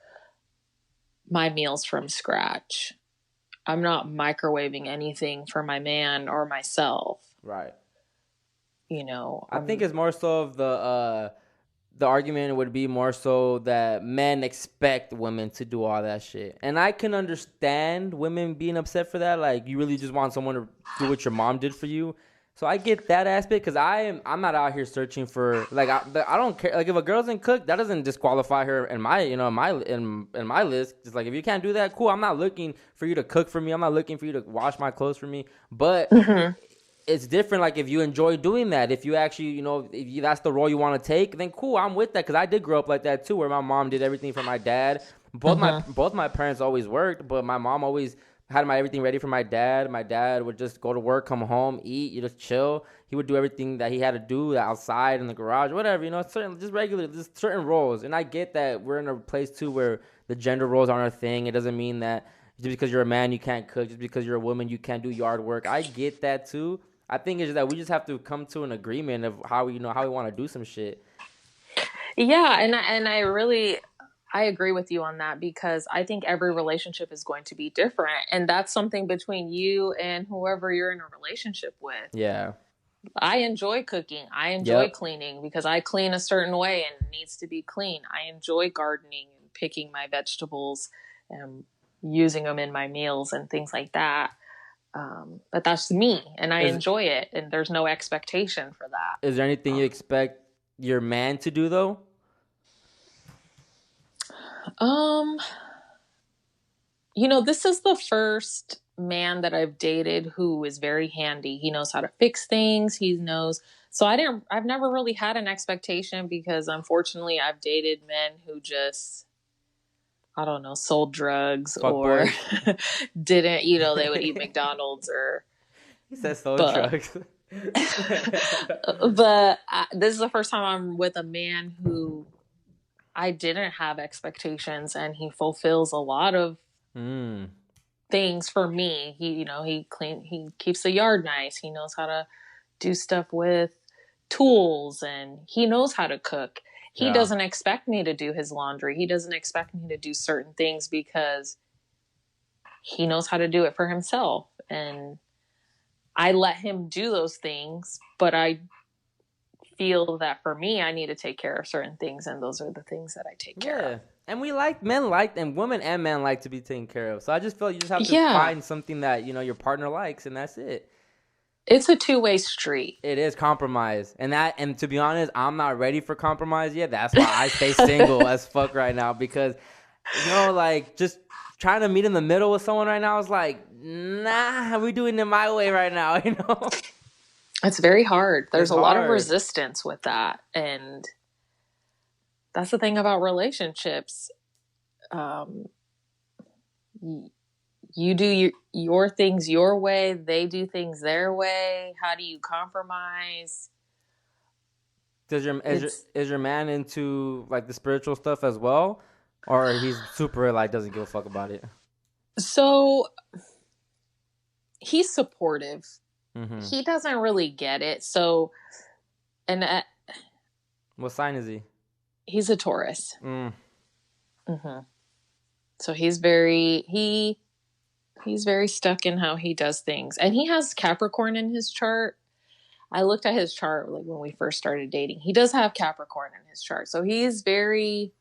my meals from scratch. I'm not microwaving anything for my man or myself. Right. You know, I think it's more so of the argument would be more so that men expect women to do all that shit. And I can understand women being upset for that. Like, you really just want someone to do what your mom did for you. So I get that aspect, because I'm not out here searching for, like, I don't care. Like, if a girl doesn't cook, that doesn't disqualify her in my, you know, in my list. Just like, if you can't do that, cool. I'm not looking for you to cook for me. I'm not looking for you to wash my clothes for me. But it's different. Like, if you enjoy doing that, if you actually, you know, that's the role you want to take, then cool, I'm with that. Because I did grow up like that too, where my mom did everything for my dad. Both my parents always worked, but my mom always had everything ready for my dad. My dad would just go to work, come home, eat, you just chill. He would do everything that he had to do outside in the garage, whatever, you know, just certain roles. And I get that we're in a place too where the gender roles aren't a thing. It doesn't mean that just because you're a man you can't cook, just because you're a woman you can't do yard work. I get that too. I think it's just that we just have to come to an agreement of how we want to do some shit. Yeah, and I agree with you on that, because I think every relationship is going to be different, and that's something between you and whoever you're in a relationship with. Yeah. I enjoy cooking. I enjoy cleaning, because I clean a certain way and it needs to be clean. I enjoy gardening and picking my vegetables and using them in my meals and things like that. But that's me, and I enjoy it, and there's no expectation for that. Is there anything you expect your man to do though? You know, this is the first man that I've dated who is very handy. He knows how to fix things. He knows. So I've never really had an expectation, because unfortunately I've dated men who just, I don't know, sold drugs or didn't, you know, they would eat McDonald's or. He says sold drugs. But this is the first time I'm with a man who I didn't have expectations, and he fulfills a lot of things for me. He keeps the yard nice. He knows how to do stuff with tools, and he knows how to cook. He doesn't expect me to do his laundry. He doesn't expect me to do certain things, because he knows how to do it for himself. And I let him do those things, but I feel that for me, I need to take care of certain things, and those are the things that I take care of. And and women and men like to be taken care of. So I just feel you just have to find something that, you know, your partner likes, and that's it. It's a two-way street. It is compromise. And to be honest, I'm not ready for compromise yet. That's why I stay single as fuck right now, because, you know, like, just trying to meet in the middle with someone right now is like, nah, we're doing it my way right now, you know? It's very hard. There's a lot of resistance with that. And that's the thing about relationships. You do your things your way. They do things their way. How do you compromise? Is your man into, like, the spiritual stuff as well? Or he's super, like, doesn't give a fuck about it? So he's supportive. He doesn't really get it. So, and what sign is he? He's a Taurus. So he's very stuck in how he does things, and he has Capricorn in his chart. I looked at his chart like when we first started dating. He does have Capricorn in his chart, so he's very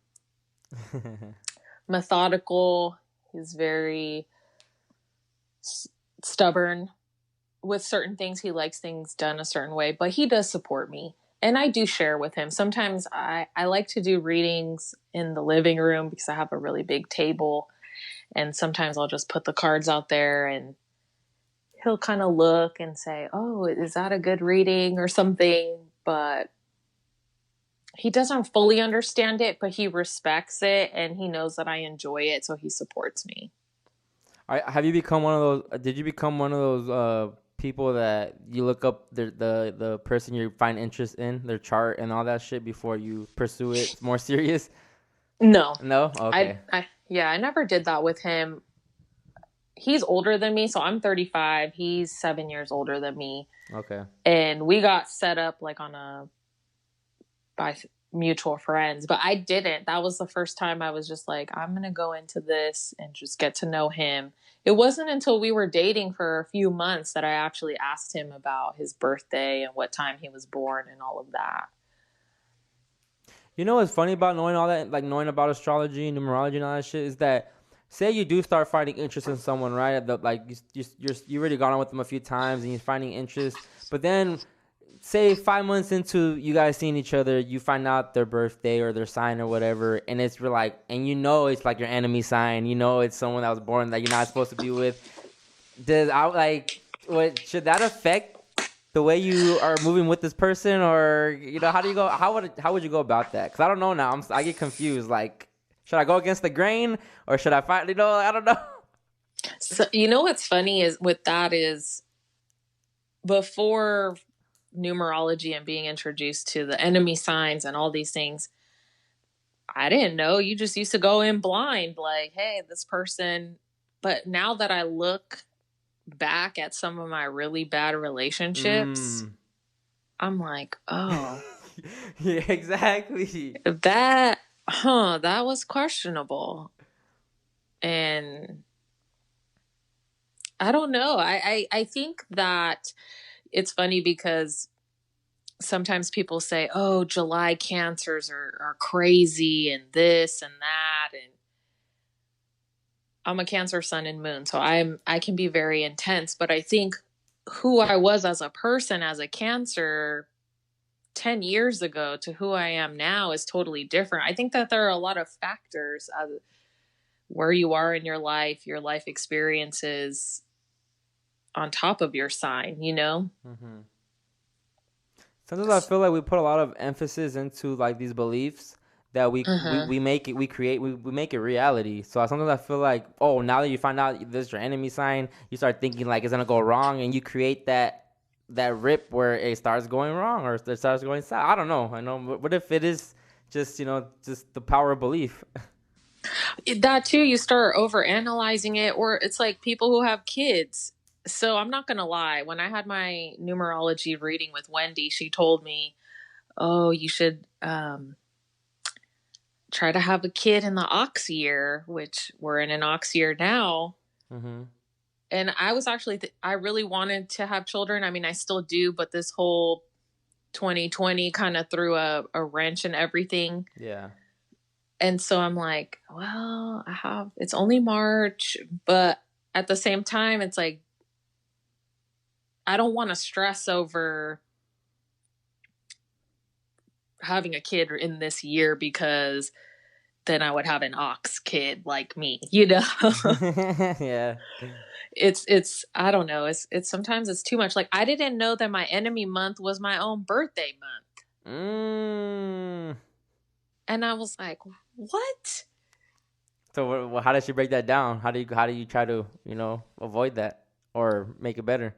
methodical. He's very stubborn with certain things. He likes things done a certain way, but he does support me. And I do share with him. Sometimes I like to do readings in the living room, because I have a really big table. And sometimes I'll just put the cards out there, and he'll kind of look and say, oh, is that a good reading or something? But he doesn't fully understand it, but he respects it, and he knows that I enjoy it. So he supports me. Have you become one of those? Did you become one of those people that you look up the person you find interest in, their chart and all that shit before you pursue it more serious? No, No? Okay. I never did that with him. He's older than me, so I'm 35. He's 7 years older than me. Okay. And we got set up like by mutual friends, but I didn't. That was the first time I was just like, I'm going to go into this and just get to know him. It wasn't until we were dating for a few months that I actually asked him about his birthday and what time he was born and all of that. You know what's funny about knowing all that, like knowing about astrology and numerology and all that shit, is that say you do start finding interest in someone, right? Like you already gone on with them a few times and you're finding interest, but then say 5 months into you guys seeing each other, you find out their birthday or their sign or whatever, and it's like, and you know it's like your enemy sign, you know it's someone that was born that you're not supposed to be with. What should that affect the way you are moving with this person, or how do you go? How would you go about that? Because I don't know now. I get confused. Like, should I go against the grain or should I find? I don't know. So what's funny is with that is before numerology and being introduced to the enemy signs and all these things, I didn't know. You just used to go in blind, like, hey, this person. But now that I look back at some of my really bad relationships, I'm like, oh. Yeah, exactly. That was questionable. And I don't know. I think that it's funny because sometimes people say, oh, July cancers are crazy and this and that. And I'm a Cancer sun and moon, so I can be very intense. But I think who I was as a person, as a Cancer 10 years ago to who I am now is totally different. I think that there are a lot of factors of where you are in your life experiences on top of your sign, Mm-hmm. Sometimes I feel like we put a lot of emphasis into like these beliefs that we make it, we make it reality. So sometimes I feel like, oh, now that you find out this is your enemy sign, you start thinking like it's gonna go wrong, and you create that rip where it starts going wrong or it starts going south. I don't know. I know. What if it is just just the power of belief? That too, you start over analyzing it, or it's like people who have kids. So I'm not gonna lie. When I had my numerology reading with Wendy, she told me, "Oh, you should try to have a kid in the ox year," which we're in an ox year now. Mm-hmm. And I was actually, I really wanted to have children. I mean, I still do, but this whole 2020 kind of threw a wrench in everything. Yeah. And so I'm like, well, it's only March, but at the same time, it's like, I don't want to stress over having a kid in this year because then I would have an ox kid like me, Yeah. It's I don't know. It's sometimes it's too much. Like, I didn't know that my enemy month was my own birthday month. And I was like, what? So how does she break that down? How do you try to, avoid that or make it better?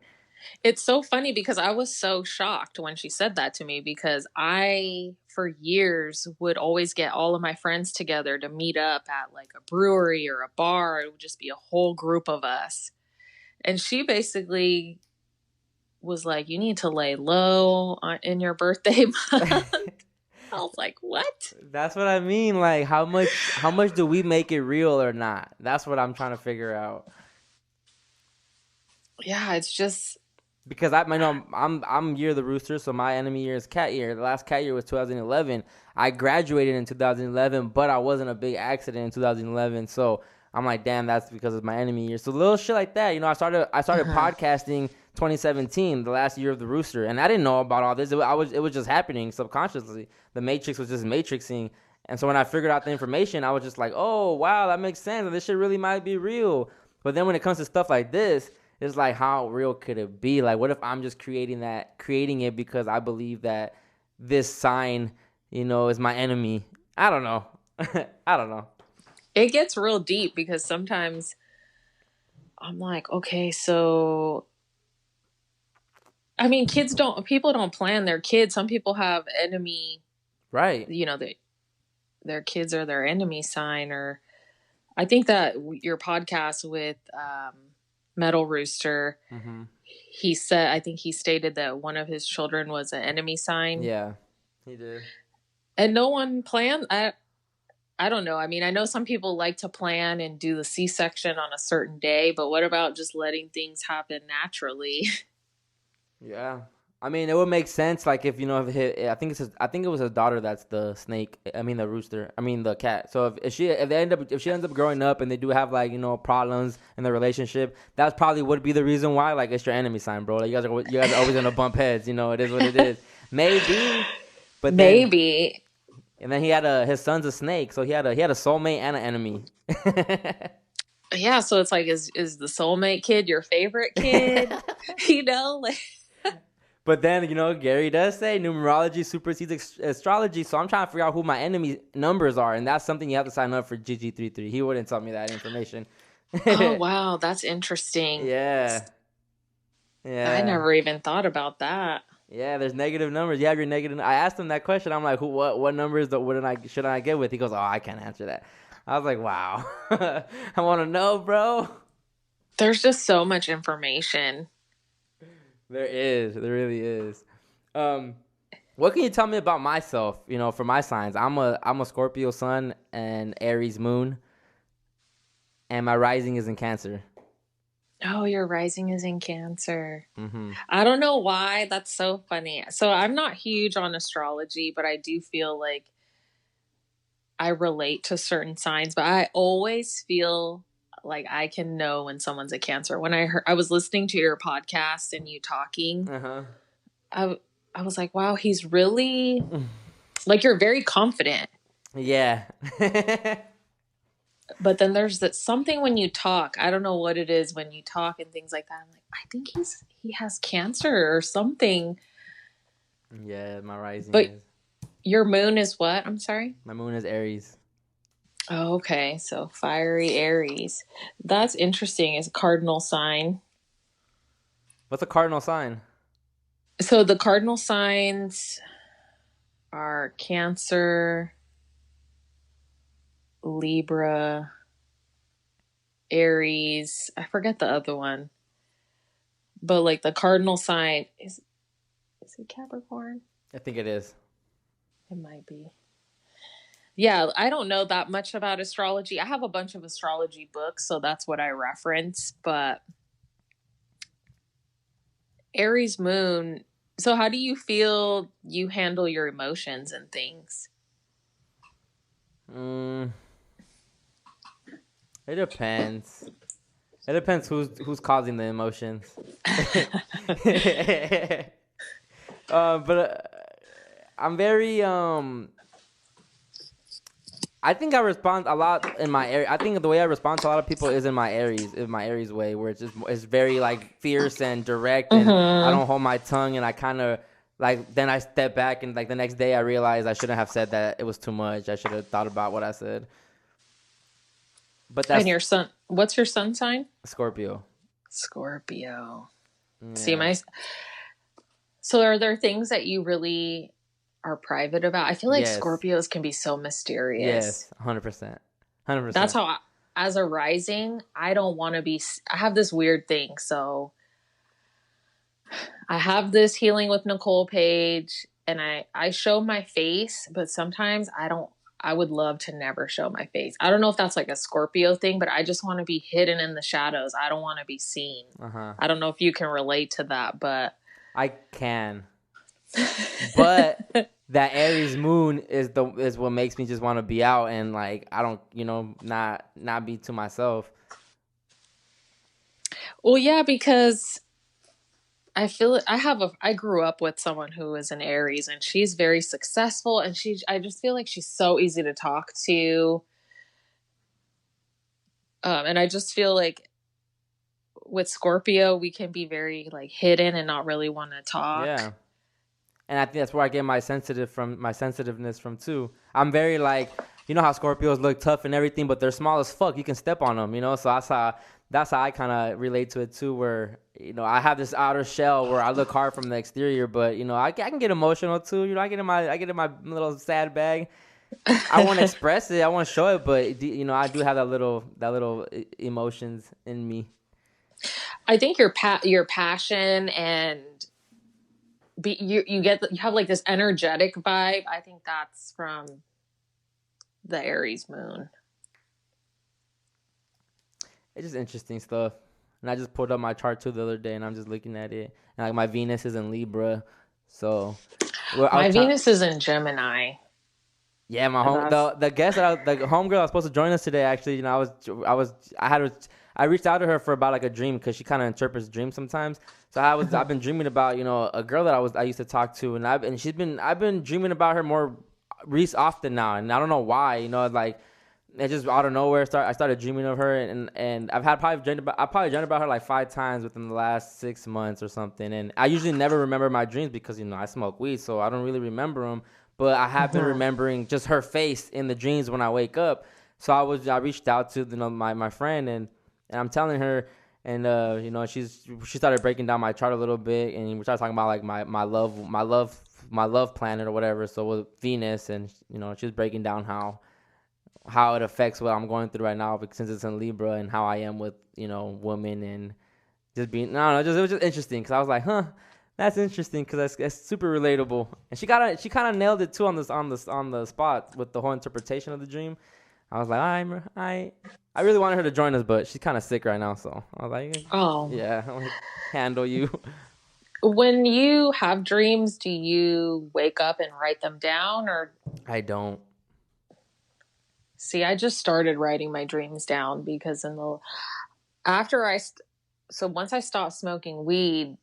It's so funny because I was so shocked when she said that to me, because I, for years, would always get all of my friends together to meet up at like a brewery or a bar. It would just be a whole group of us. And she basically was like, you need to lay low in your birthday month. I was like, what? That's what I mean. Like, how much do we make it real or not? That's what I'm trying to figure out. Yeah, it's just because I'm year of the rooster, so my enemy year is cat year. The last cat year was 2011. I graduated in 2011, but I wasn't a big accident in 2011. So I'm like, damn, that's because of my enemy year. So little shit like that, I started podcasting 2017, the last year of the rooster, and I didn't know about all this. It was just happening subconsciously. The matrix was just matrixing, and so when I figured out the information, I was just like, oh wow, that makes sense. This shit really might be real. But then when it comes to stuff like this, it's like, how real could it be? Like, what if I'm just creating it because I believe that this sign, is my enemy? I don't know. I don't know. It gets real deep because sometimes I'm like, okay, so I mean, people don't plan their kids. Some people have enemy, Right. you know, their kids are their enemy sign. Or I think that your podcast with Metal Rooster, Mm-hmm. I think he stated that one of his children was an enemy sign. Yeah, he did. And no one planned. I don't know. I mean, I know some people like to plan and do the C-section on a certain day, but what about just letting things happen naturally? Yeah. I mean, it would make sense, like, if, I think it was his daughter that's the snake. I mean, the rooster. I mean, the cat. So if she ends up growing up and they do have, like, problems in the relationship, that probably would be the reason why. Like, it's your enemy sign, bro. Like, you guys are always gonna bump heads. It is what it is. Maybe, but Maybe. And then his son's a snake, so he had a soulmate and an enemy. Yeah, so it's like, is the soulmate kid your favorite kid? Like. But then, Gary does say numerology supersedes astrology, so I'm trying to figure out who my enemy numbers are, and that's something you have to sign up for GG33. He wouldn't tell me that information. Oh, wow, that's interesting. Yeah. I never even thought about that. Yeah, there's negative numbers. You have your negative. I asked him that question. I'm like, what numbers should I get with? He goes, oh, I can't answer that. I was like, wow. I want to know, bro. There's just so much information. There really is. What can you tell me about myself? For my signs, I'm a Scorpio sun and Aries moon, and my rising is in Cancer. Oh, your rising is in Cancer. Mm-hmm. I don't know why. That's so funny. So I'm not huge on astrology, but I do feel like I relate to certain signs. But I always feel like I can know when someone's a Cancer. When I was listening to your podcast and you talking, I was like, wow, he's really like, you're very confident. Yeah. But then there's something when you talk. I don't know what it is when you talk and things like that. I'm like, I think he has Cancer or something. Yeah, my rising but is. Your moon is what? I'm sorry? My moon is Aries. Oh, okay. So fiery Aries. That's interesting. It's a cardinal sign. What's a cardinal sign? So the cardinal signs are Cancer, Libra, Aries. I forget the other one. But like the cardinal sign is it Capricorn? I think it is. It might be. Yeah, I don't know that much about astrology. I have a bunch of astrology books, so that's what I reference. But Aries moon. So how do you feel you handle your emotions and things? It depends. It depends who's causing the emotions. But I'm very I think I respond a lot in my Aries. I think the way I respond to a lot of people is in my Aries way, where it's very like fierce and direct, and I don't hold my tongue, and I kind of like, then I step back, and like the next day I realize I shouldn't have said that. It was too much. I should have thought about what I said. But that's. And your sun, what's your sun sign? Scorpio. Scorpio. Yeah. See, so are there things that you really are private about? I feel like Scorpios can be so mysterious. Yes, 100%. 100%. That's how, as a rising, I don't want to be, I have this weird thing. So I have this Healing with Nicole page, and I show my face, but sometimes I would love to never show my face. I don't know if that's like a Scorpio thing, but I just want to be hidden in the shadows. I don't want to be seen. I don't know if you can relate to that, but I can. But that Aries moon is what makes me just want to be out, and like I don't, not be to myself. Well, yeah, because I feel I grew up with someone who is an Aries, and she's very successful, and I just feel like she's so easy to talk to. And I just feel like with Scorpio, we can be very like hidden and not really want to talk. Yeah. And I think that's where I get my sensitiveness from too. I'm very like, how Scorpios look tough and everything, but they're small as fuck. You can step on them, So that's how I kind of relate to it too, where, I have this outer shell where I look hard from the exterior, but, I can get emotional too. I get in my little sad bag. I want to express it. I want to show it, but I do have that little emotions in me. I think your passion and you have like this energetic vibe. I think that's from the Aries moon. It's just interesting stuff. And I just pulled up my chart too the other day, and I'm just looking at it. And like my Venus is in Libra, so my Venus is in Gemini. Yeah, the guest the homegirl that was supposed to join us today. Actually, I reached out to her for about like a dream, because she kind of interprets dreams sometimes. So I've been dreaming about a girl that I used to talk to, and I've been dreaming about her more often now, and I don't know why. Like, it just out of nowhere I started dreaming of her, and I probably dreamed about her like 5 times within the last 6 months or something. And I usually never remember my dreams because I smoke weed, so I don't really remember them. But I have been remembering just her face in the dreams when I wake up. So I reached out to my friend, and I'm telling her, and she started breaking down my chart a little bit, and we started talking about like my love planet or whatever. So with Venus, and she's breaking down how it affects what I'm going through right now, because since it's in Libra, and how I am with women, and just being it was just interesting, because I was like, that's interesting, because that's super relatable. And she kind of nailed it too on the spot with the whole interpretation of the dream. I was like, I really wanted her to join us, but she's kind of sick right now, so I was like, oh yeah, I'll handle you. When you have dreams, do you wake up and write them down, or? I don't. See, I just started writing my dreams down, because once I stopped smoking weed,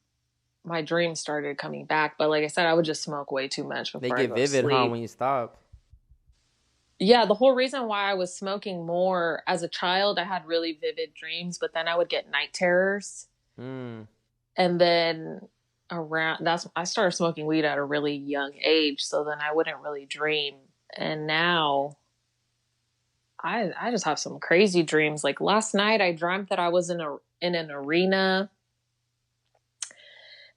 my dreams started coming back. But like I said, I would just smoke way too much before they get vivid, huh, when you stop. Yeah, the whole reason why I was smoking more as a child, I had really vivid dreams, but then I would get night terrors. And then I started smoking weed at a really young age, so then I wouldn't really dream. And now I just have some crazy dreams. Like last night, I dreamt that I was in an arena,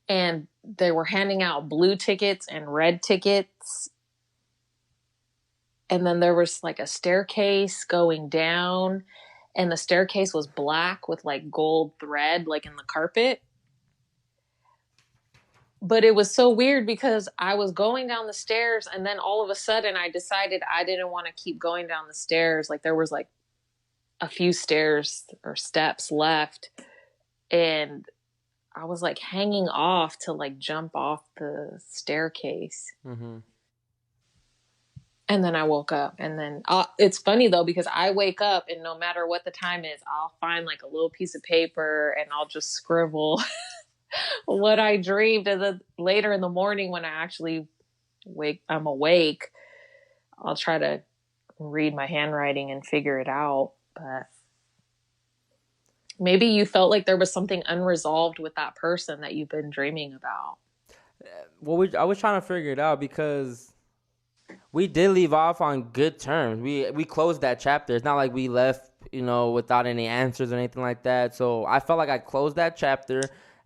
and they were handing out blue tickets and red tickets. And then there was like a staircase going down, and the staircase was black with like gold thread, like in the carpet. But it was so weird, because I was going down the stairs, and then all of a sudden I decided I didn't want to keep going down the stairs. Like there was like a few stairs or steps left, and I was like hanging off to like jump off the staircase. And then I woke up, and then it's funny though, because I wake up, and no matter what the time is, I'll find like a little piece of paper, and I'll just scribble what I dreamed. And then later in the morning, when I actually I'm awake, I'll try to read my handwriting and figure it out. But maybe you felt like there was something unresolved with that person that you've been dreaming about. Well, I was trying to figure it out, because we did leave off on good terms. We closed that chapter. It's not like we left, without any answers or anything like that. So I felt like I closed that chapter,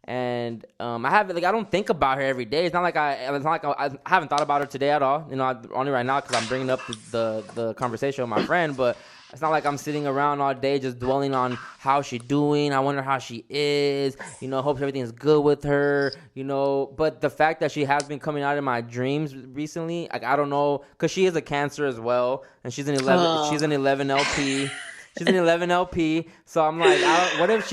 and I don't think about her every day. It's not like I haven't thought about her today at all. Only right now, because I'm bringing up the conversation with my friend. But it's not like I'm sitting around all day just dwelling on how she's doing. I wonder how she is. Hope everything's good with her. But the fact that she has been coming out in my dreams recently, like, I don't know, because she is a Cancer as well, and she's an 11. She's an 11 LP. She's an 11 LP. So I'm like, what if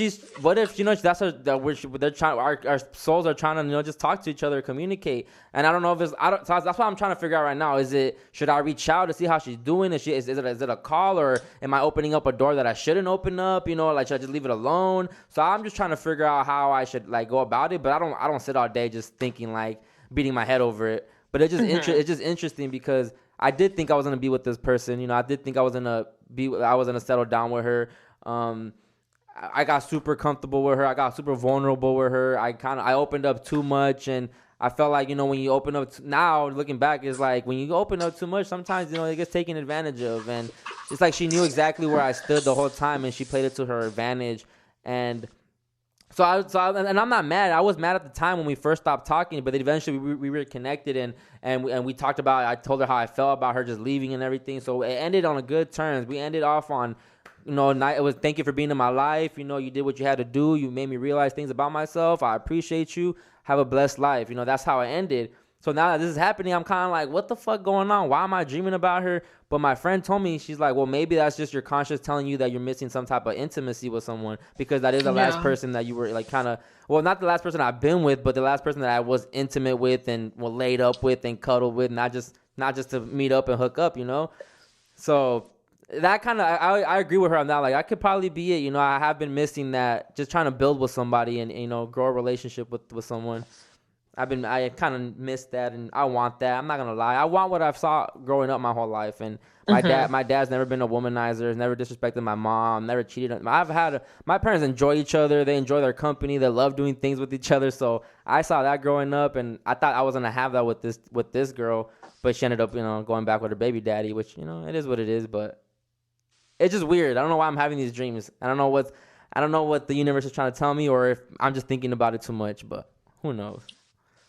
that's they're trying. Our souls are trying to just talk to each other, communicate. And I don't know if it's so that's what I'm trying to figure out right now. Should I reach out to see how she's doing? Is it a call, or am I opening up a door that I shouldn't open up? Like, should I just leave it alone? So I'm just trying to figure out how I should like go about it. But I don't sit all day just thinking, like, beating my head over it. But it's just interesting, because I did think I was gonna be with this person. I did think I was gonna settle down with her. I got super comfortable with her. I got super vulnerable with her. I opened up too much, and I felt like, when you open up now, looking back, is like when you open up too much, sometimes, it gets taken advantage of. And it's like she knew exactly where I stood the whole time, and she played it to her advantage. And and I'm not mad. I was mad at the time when we first stopped talking, but then eventually we reconnected, and we talked about. I told her how I felt about her just leaving and everything. So it ended on a good terms. We ended off on, it was thank you for being in my life. You did what you had to do. You made me realize things about myself. I appreciate you. Have a blessed life. That's how it ended. So now that this is happening, I'm kind of like, what the fuck going on? Why am I dreaming about her? But my friend told me, she's like, well, maybe that's just your conscience telling you that you're missing some type of intimacy with someone, because that is the last person that you were like kind of, well, not the last person I've been with, but the last person that I was intimate with and laid up with and cuddled with, not just to meet up and hook up, So that kind of, I agree with her on that. Like, I could probably be it. I have been missing that, just trying to build with somebody and grow a relationship with someone. I kind of missed that, and I want that. I'm not gonna lie. I want what I've saw growing up my whole life, and my dad's never been a womanizer, never disrespected my mom, never cheated on. My parents enjoy each other. They enjoy their company. They love doing things with each other. So I saw that growing up, and I thought I was gonna have that with this girl, but she ended up going back with her baby daddy, which it is what it is. But it's just weird. I don't know why I'm having these dreams. I don't know what the universe is trying to tell me, or if I'm just thinking about it too much. But who knows?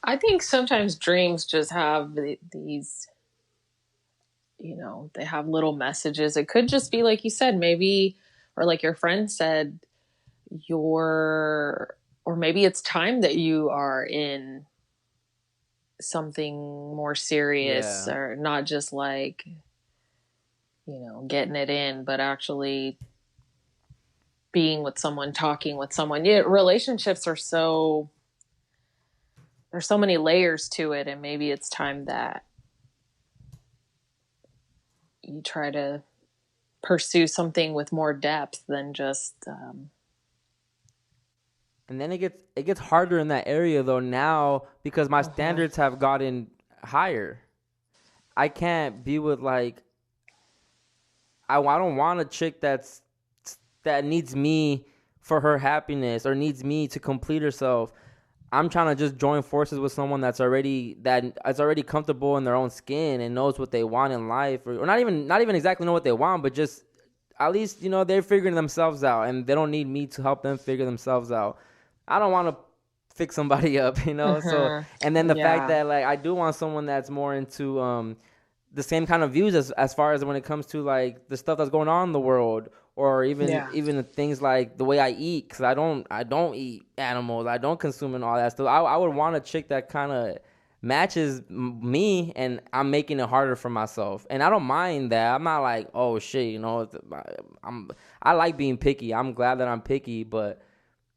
I think sometimes dreams just have these, they have little messages. It could just be like you said, maybe, or like your friend said, or maybe it's time that you are in something more serious, or not just like, getting it in, but actually being with someone, talking with someone. Yeah, relationships are there's so many layers to it, and maybe it's time that you try to pursue something with more depth than just. And then it gets harder in that area though now, because my standards have gotten higher. I can't be with I don't want a chick that needs me for her happiness or needs me to complete herself. I'm trying to just join forces with someone that's already comfortable in their own skin and knows what they want in life, or not even exactly know what they want, but just at least they're figuring themselves out and they don't need me to help them figure themselves out. I don't want to fix somebody up, So, and then the fact that I do want someone that's more into the same kind of views as far as when it comes to the stuff that's going on in the world. Or even things like the way I eat, because I don't eat animals, I don't consume and all that stuff. I would want a chick that kind of matches me, and I'm making it harder for myself. And I don't mind that. I'm not like, oh shit, I like being picky. I'm glad that I'm picky, but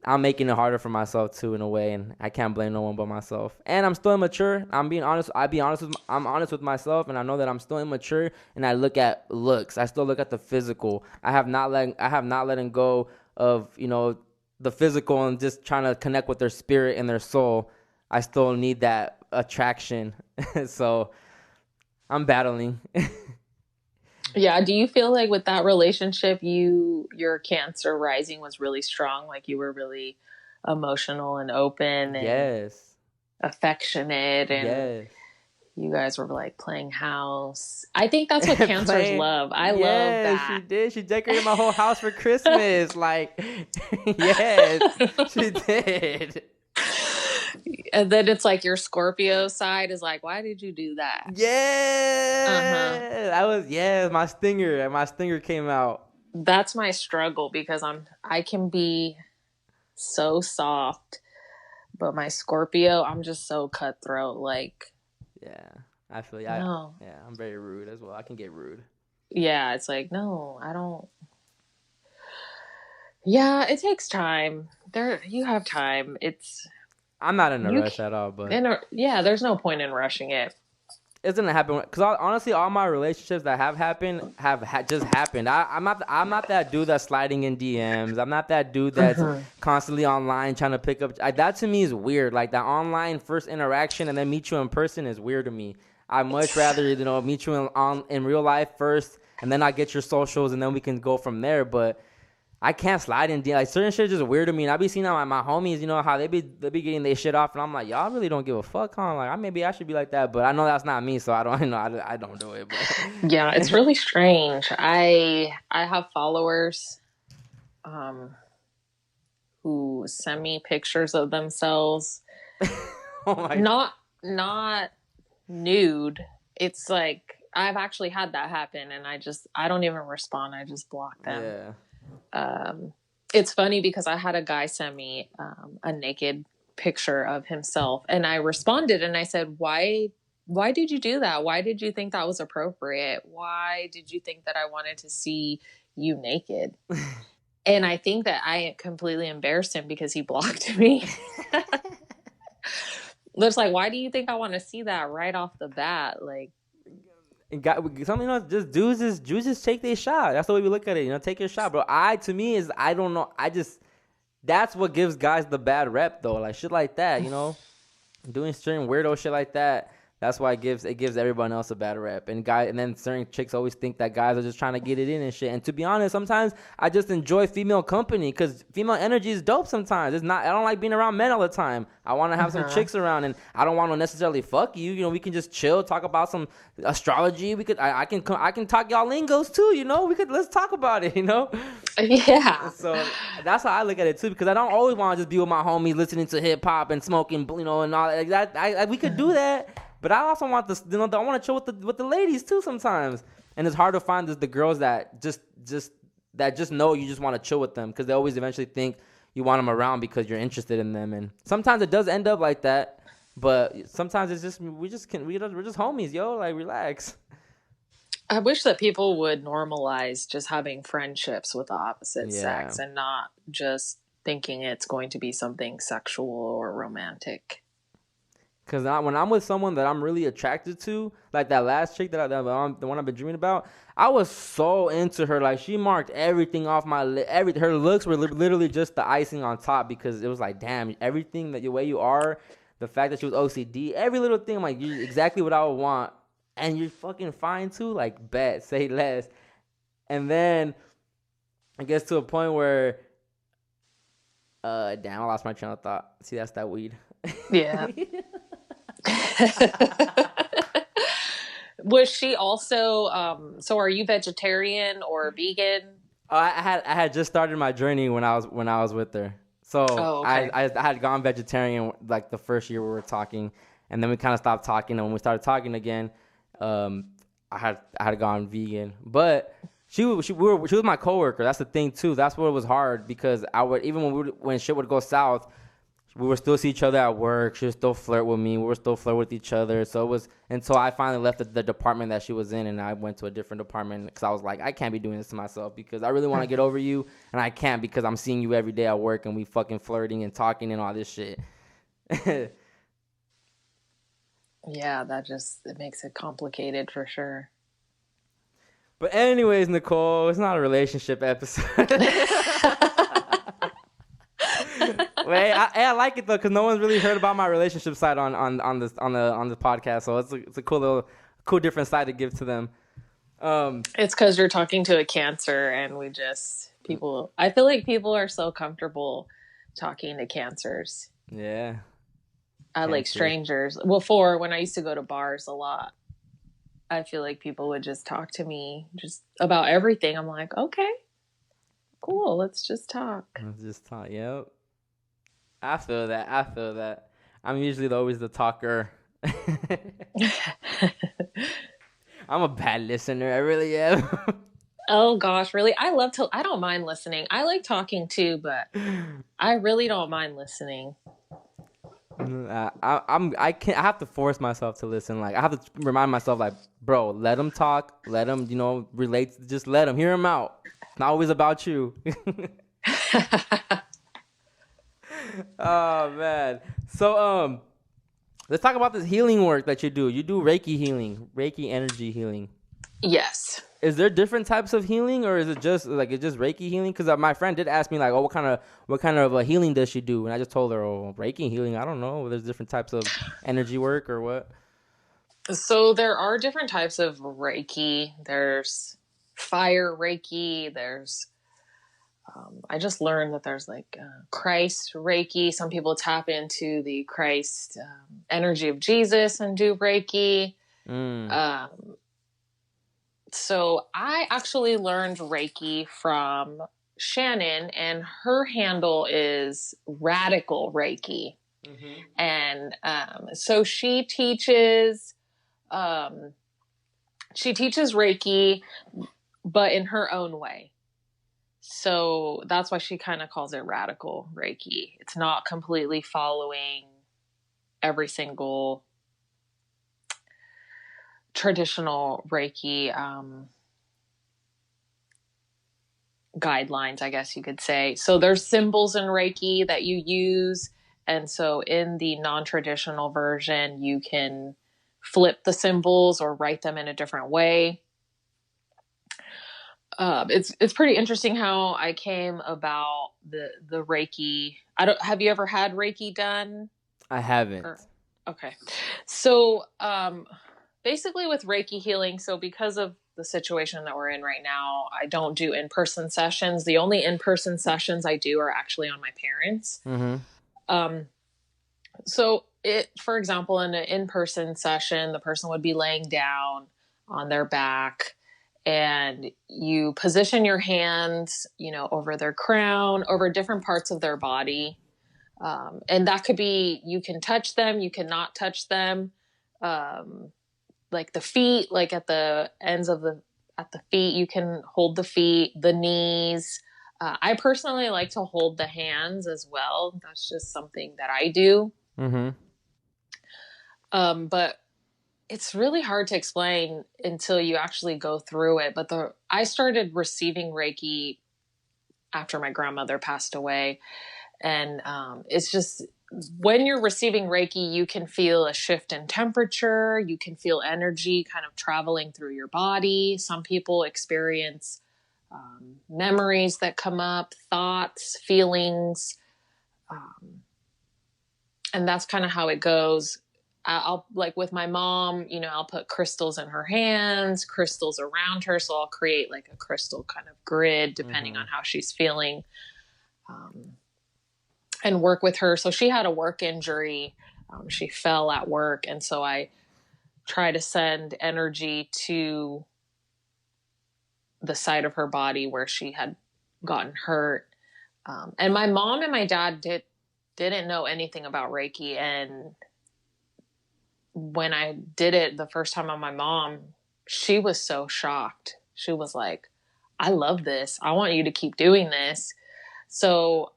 I'm making it harder for myself too in a way, and I can't blame no one but myself. And I'm still immature. I'm honest with myself, and I know that I'm still immature. And I look at looks. I still look at the physical. I have not letting go of the physical and just trying to connect with their spirit and their soul. I still need that attraction. So I'm battling. Yeah. Do you feel like with that relationship, your Cancer rising was really strong? Like you were really emotional and open and affectionate, and you guys were like playing house. I think that's what Cancers love. I love that. She did. She decorated my whole house for Christmas. Yes, she did. And then it's like your Scorpio side is like, why did you do that? Yeah. My stinger came out. That's my struggle, because I can be so soft, but my Scorpio, I'm just so cutthroat. Yeah, I feel you. No. I'm very rude as well. I can get rude. Yeah, it's like, no, I don't. Yeah, it takes time. You have time. I'm not in a rush at all, but there's no point in rushing it. It's gonna happen because honestly, all my relationships that have happened just happened. I'm not that dude that's sliding in DMs. I'm not that dude that's constantly online trying to pick up. That to me is weird. Like that online first interaction and then meet you in person is weird to me. I much rather meet you in real life first, and then I get your socials, and then we can go from there. But I can't slide in DMs. Certain shit is just weird to me. And I be seeing how my homies, how they be getting their shit off, and I'm like, y'all really don't give a fuck, huh? Like, maybe I should be like that, but I know that's not me, so I don't do it. But. Yeah, it's really strange. I have followers, who send me pictures of themselves. Oh my. Not nude. It's like I've actually had that happen, and I don't even respond. I just block them. Yeah. It's funny because I had a guy send me a naked picture of himself, and I responded and I said, why did you do that? Why did you think that was appropriate? Why did you think that I wanted to see you naked? And I think that I completely embarrassed him because he blocked me. It's like, why do you think I want to see that right off the bat? Like, something else, just dudes just take their shot. That's the way we look at it. Take your shot, bro. To me is, I don't know. That's what gives guys the bad rep, though. Like shit like that, doing certain weirdo shit like that. That's why it gives everyone else a bad rep. And then certain chicks always think that guys are just trying to get it in and shit. And to be honest, sometimes I just enjoy female company because female energy is dope sometimes. I don't like being around men all the time. I want to have some chicks around, and I don't want to necessarily fuck you. We can just chill, talk about some astrology. I can talk y'all lingos too, let's talk about it, Yeah. So that's how I look at it too, because I don't always want to just be with my homies listening to hip hop and smoking, and all like that. We could do that. But I also want this, I want to chill with the ladies too sometimes. And it's hard to find the girls that just know you just want to chill with them, because they always eventually think you want them around because you're interested in them. And sometimes it does end up like that, but sometimes it's just we're just homies, yo. Like, relax. I wish that people would normalize just having friendships with the opposite sex and not just thinking it's going to be something sexual or romantic. Because when I'm with someone that I'm really attracted to, like that last chick the one I've been dreaming about, I was so into her. Like, she marked everything off my list. Her looks were literally just the icing on top, because it was like, damn, everything, the way you are, the fact that she was OCD, every little thing, I'm like, you're exactly what I would want. And you're fucking fine too. Like, bet, say less. And then it gets to a point where, damn, I lost my train of thought. See, that's that weed. Yeah. Was she also so are you vegetarian or vegan? I had just started my journey when I was with her. So okay. I had gone vegetarian like the first year we were talking, and then we kind of stopped talking, and when we started talking again, I had gone vegan. But she was my coworker. That's the thing too. That's what was hard, because I would, even when shit would go south, we would still see each other at work. She would still flirt with me. We were still flirt with each other. So it was until I finally left the department that she was in, and I went to a different department, because I was like, I can't be doing this to myself, because I really want to get over you, and I can't, because I'm seeing you every day at work, and we fucking flirting and talking and all this shit. Yeah, it makes it complicated for sure. But anyways, Nicole, it's not a relationship episode. Wait, I like it though, because no one's really heard about my relationship side on the podcast, so it's a cool different side to give to them. It's because you're talking to a Cancer, and I feel like people are so comfortable talking to Cancers. Yeah, I like strangers. Well, when I used to go to bars a lot, I feel like people would just talk to me just about everything. I'm like, okay, cool, let's just talk. Yep. I feel that. I'm usually always the talker. I'm a bad listener. I really am. Oh gosh, really? I don't mind listening. I like talking too, but I really don't mind listening. I have to force myself to listen. Like, I have to remind myself, like, bro, let them talk. Let them, relate. Just let them. Hear them out. It's not always about you. Oh man. So let's talk about this healing work that you do. You do Reiki healing, Reiki energy healing. Yes. Is there different types of healing, or is it just Reiki healing? Because my friend did ask me, like, oh, what kind of healing does she do? And I just told her, oh, Reiki healing. I don't know. There's different types of energy work, or what? So there are different types of Reiki. There's fire Reiki. There's I just learned that there's like Christ Reiki. Some people tap into the Christ energy of Jesus and do Reiki. So I actually learned Reiki from Shannon, and her handle is Radical Reiki. And so she teaches Reiki, but in her own way. So that's why she kind of calls it Radical Reiki. It's not completely following every single traditional Reiki guidelines, I guess you could say. So there's symbols in Reiki that you use. And so in the non-traditional version, you can flip the symbols or write them in a different way. It's pretty interesting how I came about the Reiki. Have you ever had Reiki done? I haven't. Okay. So, basically with Reiki healing, so because of the situation that we're in right now, I don't do in-person sessions. The only in-person sessions I do are actually on my parents. So for example, in an in-person session, the person would be laying down on their back, and you position your hands, over their crown, over different parts of their body. And that could be, you can touch them, you cannot touch them. Like the feet, like at the ends of at the feet, you can hold the feet, the knees. I personally like to hold the hands as well. That's just something that I do. But it's really hard to explain until you actually go through it. But I started receiving Reiki after my grandmother passed away. And it's just, when you're receiving Reiki, you can feel a shift in temperature. You can feel energy kind of traveling through your body. Some people experience memories that come up, thoughts, feelings. And that's kind of how it goes. I'll, like with my mom, I'll put crystals in her hands, crystals around her. So I'll create like a crystal kind of grid depending on how she's feeling. And work with her. So she had a work injury. She fell at work. And so I try to send energy to the side of her body where she had gotten hurt. And my mom and my dad didn't know anything about Reiki. And when I did it the first time on my mom, she was so shocked. She was like, I love this. I want you to keep doing this. So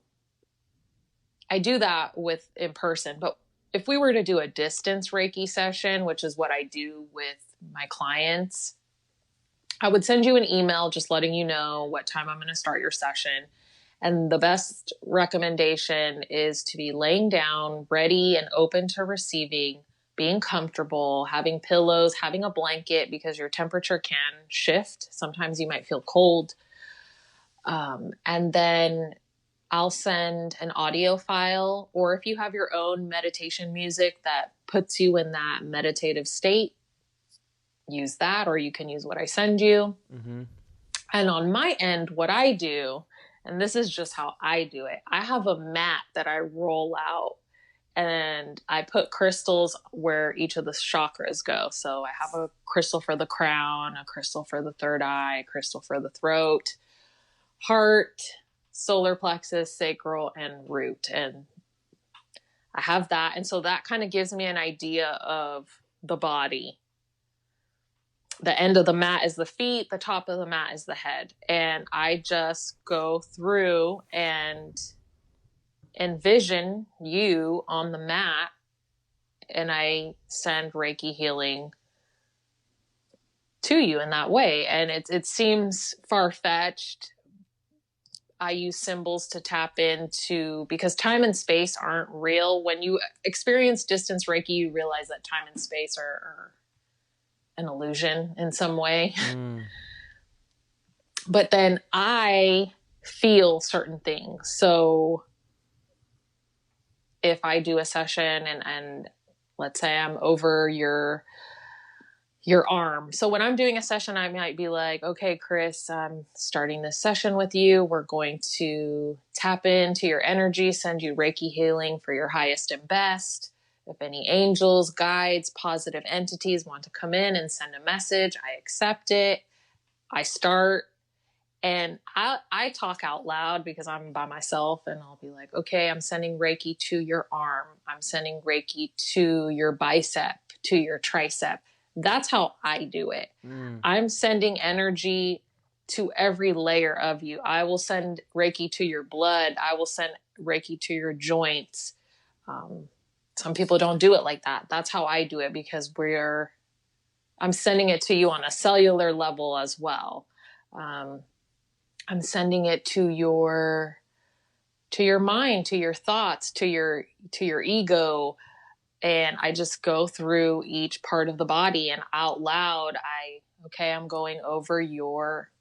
I do that in person, but if we were to do a distance Reiki session, which is what I do with my clients, I would send you an email just letting you know what time I'm going to start your session. And the best recommendation is to be laying down, ready and open to receiving, being comfortable, having pillows, having a blanket, because your temperature can shift. Sometimes you might feel cold. And then I'll send an audio file, or if you have your own meditation music that puts you in that meditative state, use that, or you can use what I send you. And on my end, what I do, and this is just how I do it, I have a mat that I roll out, and I put crystals where each of the chakras go. So I have a crystal for the crown, a crystal for the third eye, a crystal for the throat, heart, solar plexus, sacral, and root. And I have that. And so that kind of gives me an idea of the body. The end of the mat is the feet. The top of the mat is the head. And I just go through and envision you on the mat, and I send Reiki healing to you in that way. And it seems far-fetched. I use symbols to tap into, because time and space aren't real. When you experience distance Reiki, you realize that time and space are an illusion in some way. But then I feel certain things. So if I do a session and let's say I'm over your arm. So when I'm doing a session, I might be like, okay, Chris, I'm starting this session with you. We're going to tap into your energy, send you Reiki healing for your highest and best. If any angels, guides, positive entities want to come in and send a message, I accept it. I start, And I talk out loud because I'm by myself, and I'll be like, okay, I'm sending Reiki to your arm. I'm sending Reiki to your bicep, to your tricep. That's how I do it. I'm sending energy to every layer of you. I will send Reiki to your blood. I will send Reiki to your joints. Some people don't do it like that. That's how I do it, because I'm sending it to you on a cellular level as well. I'm sending it to your mind, to your thoughts, to your ego. And I just go through each part of the body, and out loud, I'm going over your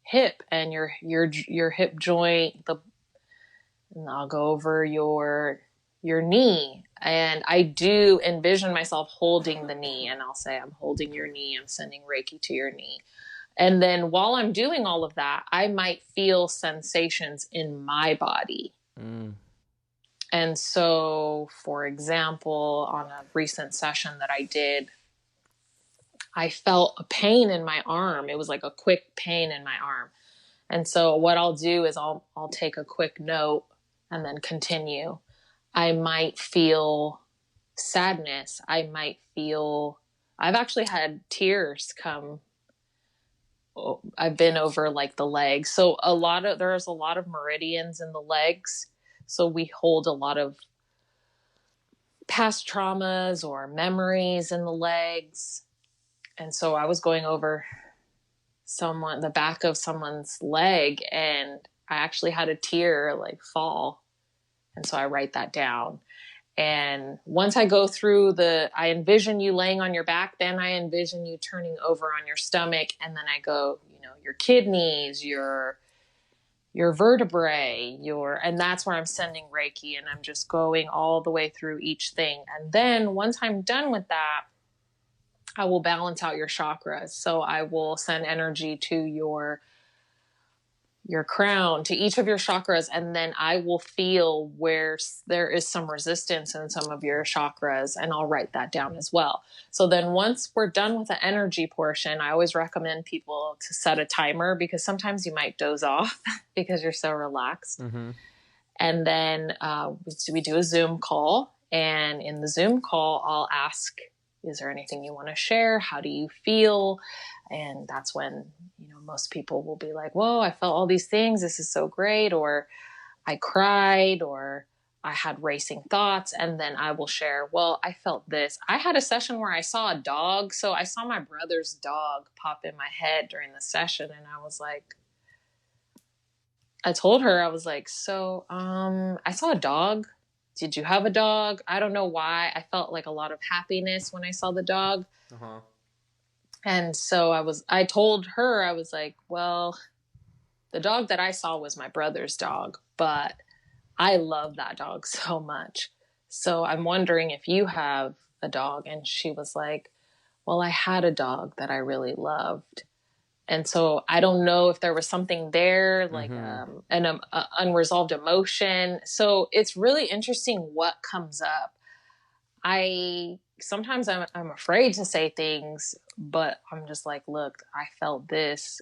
hip and your hip joint, and I'll go over your knee. And I do envision myself holding the knee, and I'll say, I'm holding your knee. I'm sending Reiki to your knee. And then while I'm doing all of that, I might feel sensations in my body. And so, for example, on a recent session that I did, I felt a pain in my arm. It was like a quick pain in my arm. And so what I'll do is I'll take a quick note and then continue. I might feel sadness. I've actually had tears come. I've been over like the legs. So there's a lot of meridians in the legs. So we hold a lot of past traumas or memories in the legs. And so I was going over the back of someone's leg, and I actually had a tear like fall. And so I write that down. And once I go through I envision you laying on your back, then I envision you turning over on your stomach. And then I go, your kidneys, your vertebrae, and that's where I'm sending Reiki, and I'm just going all the way through each thing. And then once I'm done with that, I will balance out your chakras. So I will send energy to your crown, to each of your chakras, and then I will feel where there is some resistance in some of your chakras, and I'll write that down as well. So then once we're done with the energy portion, I always recommend people to set a timer, because sometimes you might doze off because you're so relaxed. And then we do a Zoom call, and in the Zoom call, I'll ask, is there anything you want to share? How do you feel? And that's when, most people will be like, whoa, I felt all these things. This is so great. Or I cried, or I had racing thoughts. And then I will share, well, I felt this. I had a session where I saw a dog. So I saw my brother's dog pop in my head during the session. And I was like, I told her, I was like, so I saw a dog. Did you have a dog? I don't know why. I felt like a lot of happiness when I saw the dog. And so I told her, I was like, well, the dog that I saw was my brother's dog, but I love that dog so much. So I'm wondering if you have a dog. And she was like, well, I had a dog that I really loved. And so I don't know if there was something there, like an unresolved emotion. So it's really interesting what comes up. Sometimes I'm afraid to say things, but I'm just like, look, I felt this.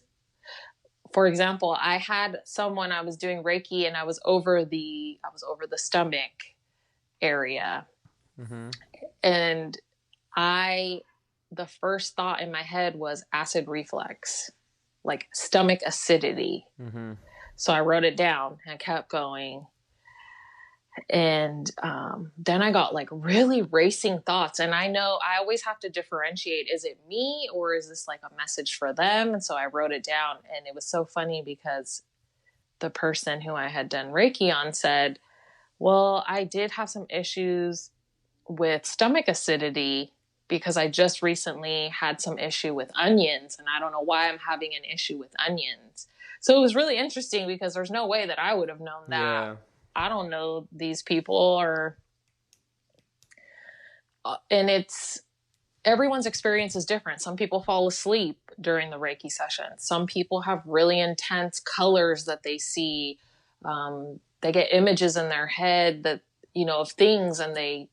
For example, I had someone, I was doing Reiki, and I was over the stomach area. And the first thought in my head was acid reflux, like stomach acidity. So I wrote it down and kept going. And then I got like really racing thoughts. And I know I always have to differentiate, is it me or is this like a message for them? And so I wrote it down. And it was so funny because the person who I had done Reiki on said, well, I did have some issues with stomach acidity because I just recently had some issue with onions. And I don't know why I'm having an issue with onions. So it was really interesting because there's no way that I would have known that. Yeah. I don't know these people, and everyone's experience is different. Some people fall asleep during the Reiki session. Some people have really intense colors that they see. They get images in their head that, of things, and they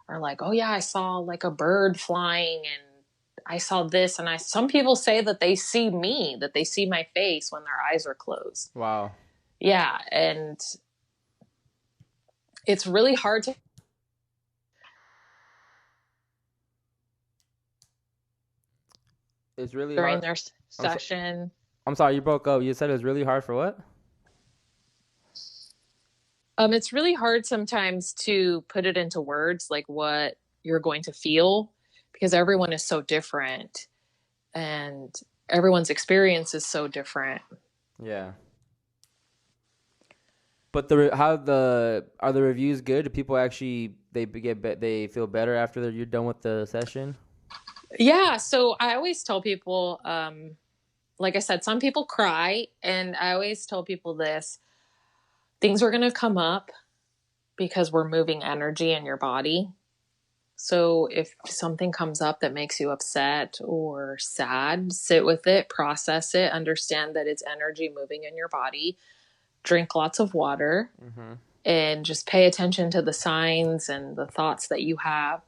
are like, oh yeah, I saw like a bird flying, and I saw this, and some people say that they see me, that they see my face when their eyes are closed. Wow. Yeah. And it's really hard to, It's really during hard. their session. I'm sorry, you broke up. You said it was really hard for what? It's really hard sometimes to put it into words, like what you're going to feel, because everyone is so different and everyone's experience is so different. Yeah. But are the reviews good? Do people actually they feel better after you're done with the session? Yeah. So I always tell people, like I said, some people cry, and I always tell people this: things are going to come up because we're moving energy in your body. So if something comes up that makes you upset or sad, sit with it, process it, understand that it's energy moving in your body, drink lots of water, and just pay attention to the signs and the thoughts that you have.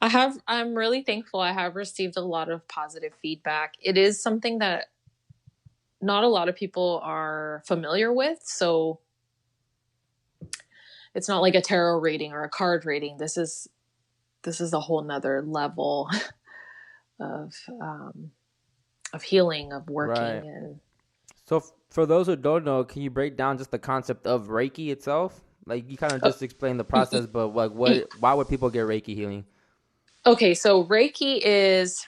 I'm really thankful. I have received a lot of positive feedback. It is something that not a lot of people are familiar with. So it's not like a tarot reading or a card reading. This is a whole nother level of healing, of working. Right. And So for those who don't know, can you break down just the concept of Reiki itself? Like you kind of just explained the process, but like why would people get Reiki healing? Okay, so Reiki is,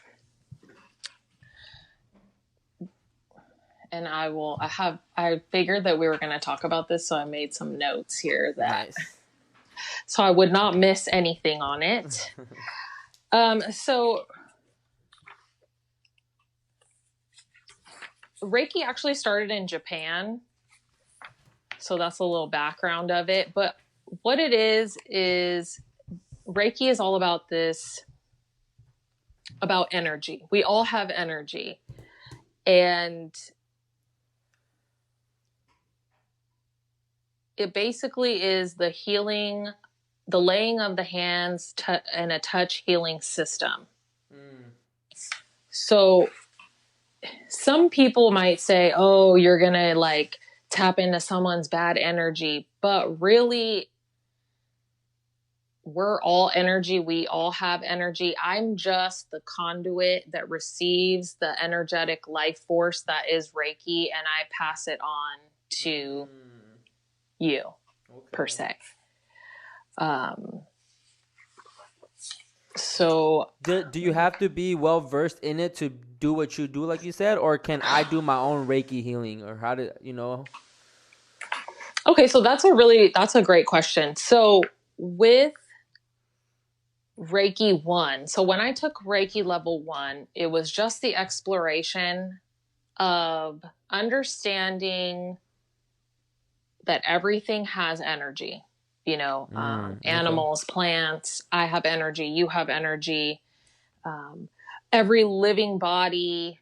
and I figured that we were going to talk about this, so I made some notes here Nice. so I would not miss anything on it. So Reiki actually started in Japan. So that's a little background of it. But what it is Reiki is all about about energy. We all have energy. And it basically is the healing, the laying of the hands and a touch healing system. So some people might say, oh, you're going to like tap into someone's bad energy. But really, we're all energy. We all have energy. I'm just the conduit that receives the energetic life force that is Reiki, and I pass it on to you, per se. So Do you have to be well versed in it to do what you do, like you said, or can I do my own Reiki healing, or how do you know? Okay, so that's a great question. So with Reiki 1, so when I took Reiki level 1, it was just the exploration of understanding that everything has energy. You know, animals, plants, I have energy, you have energy. Every living body,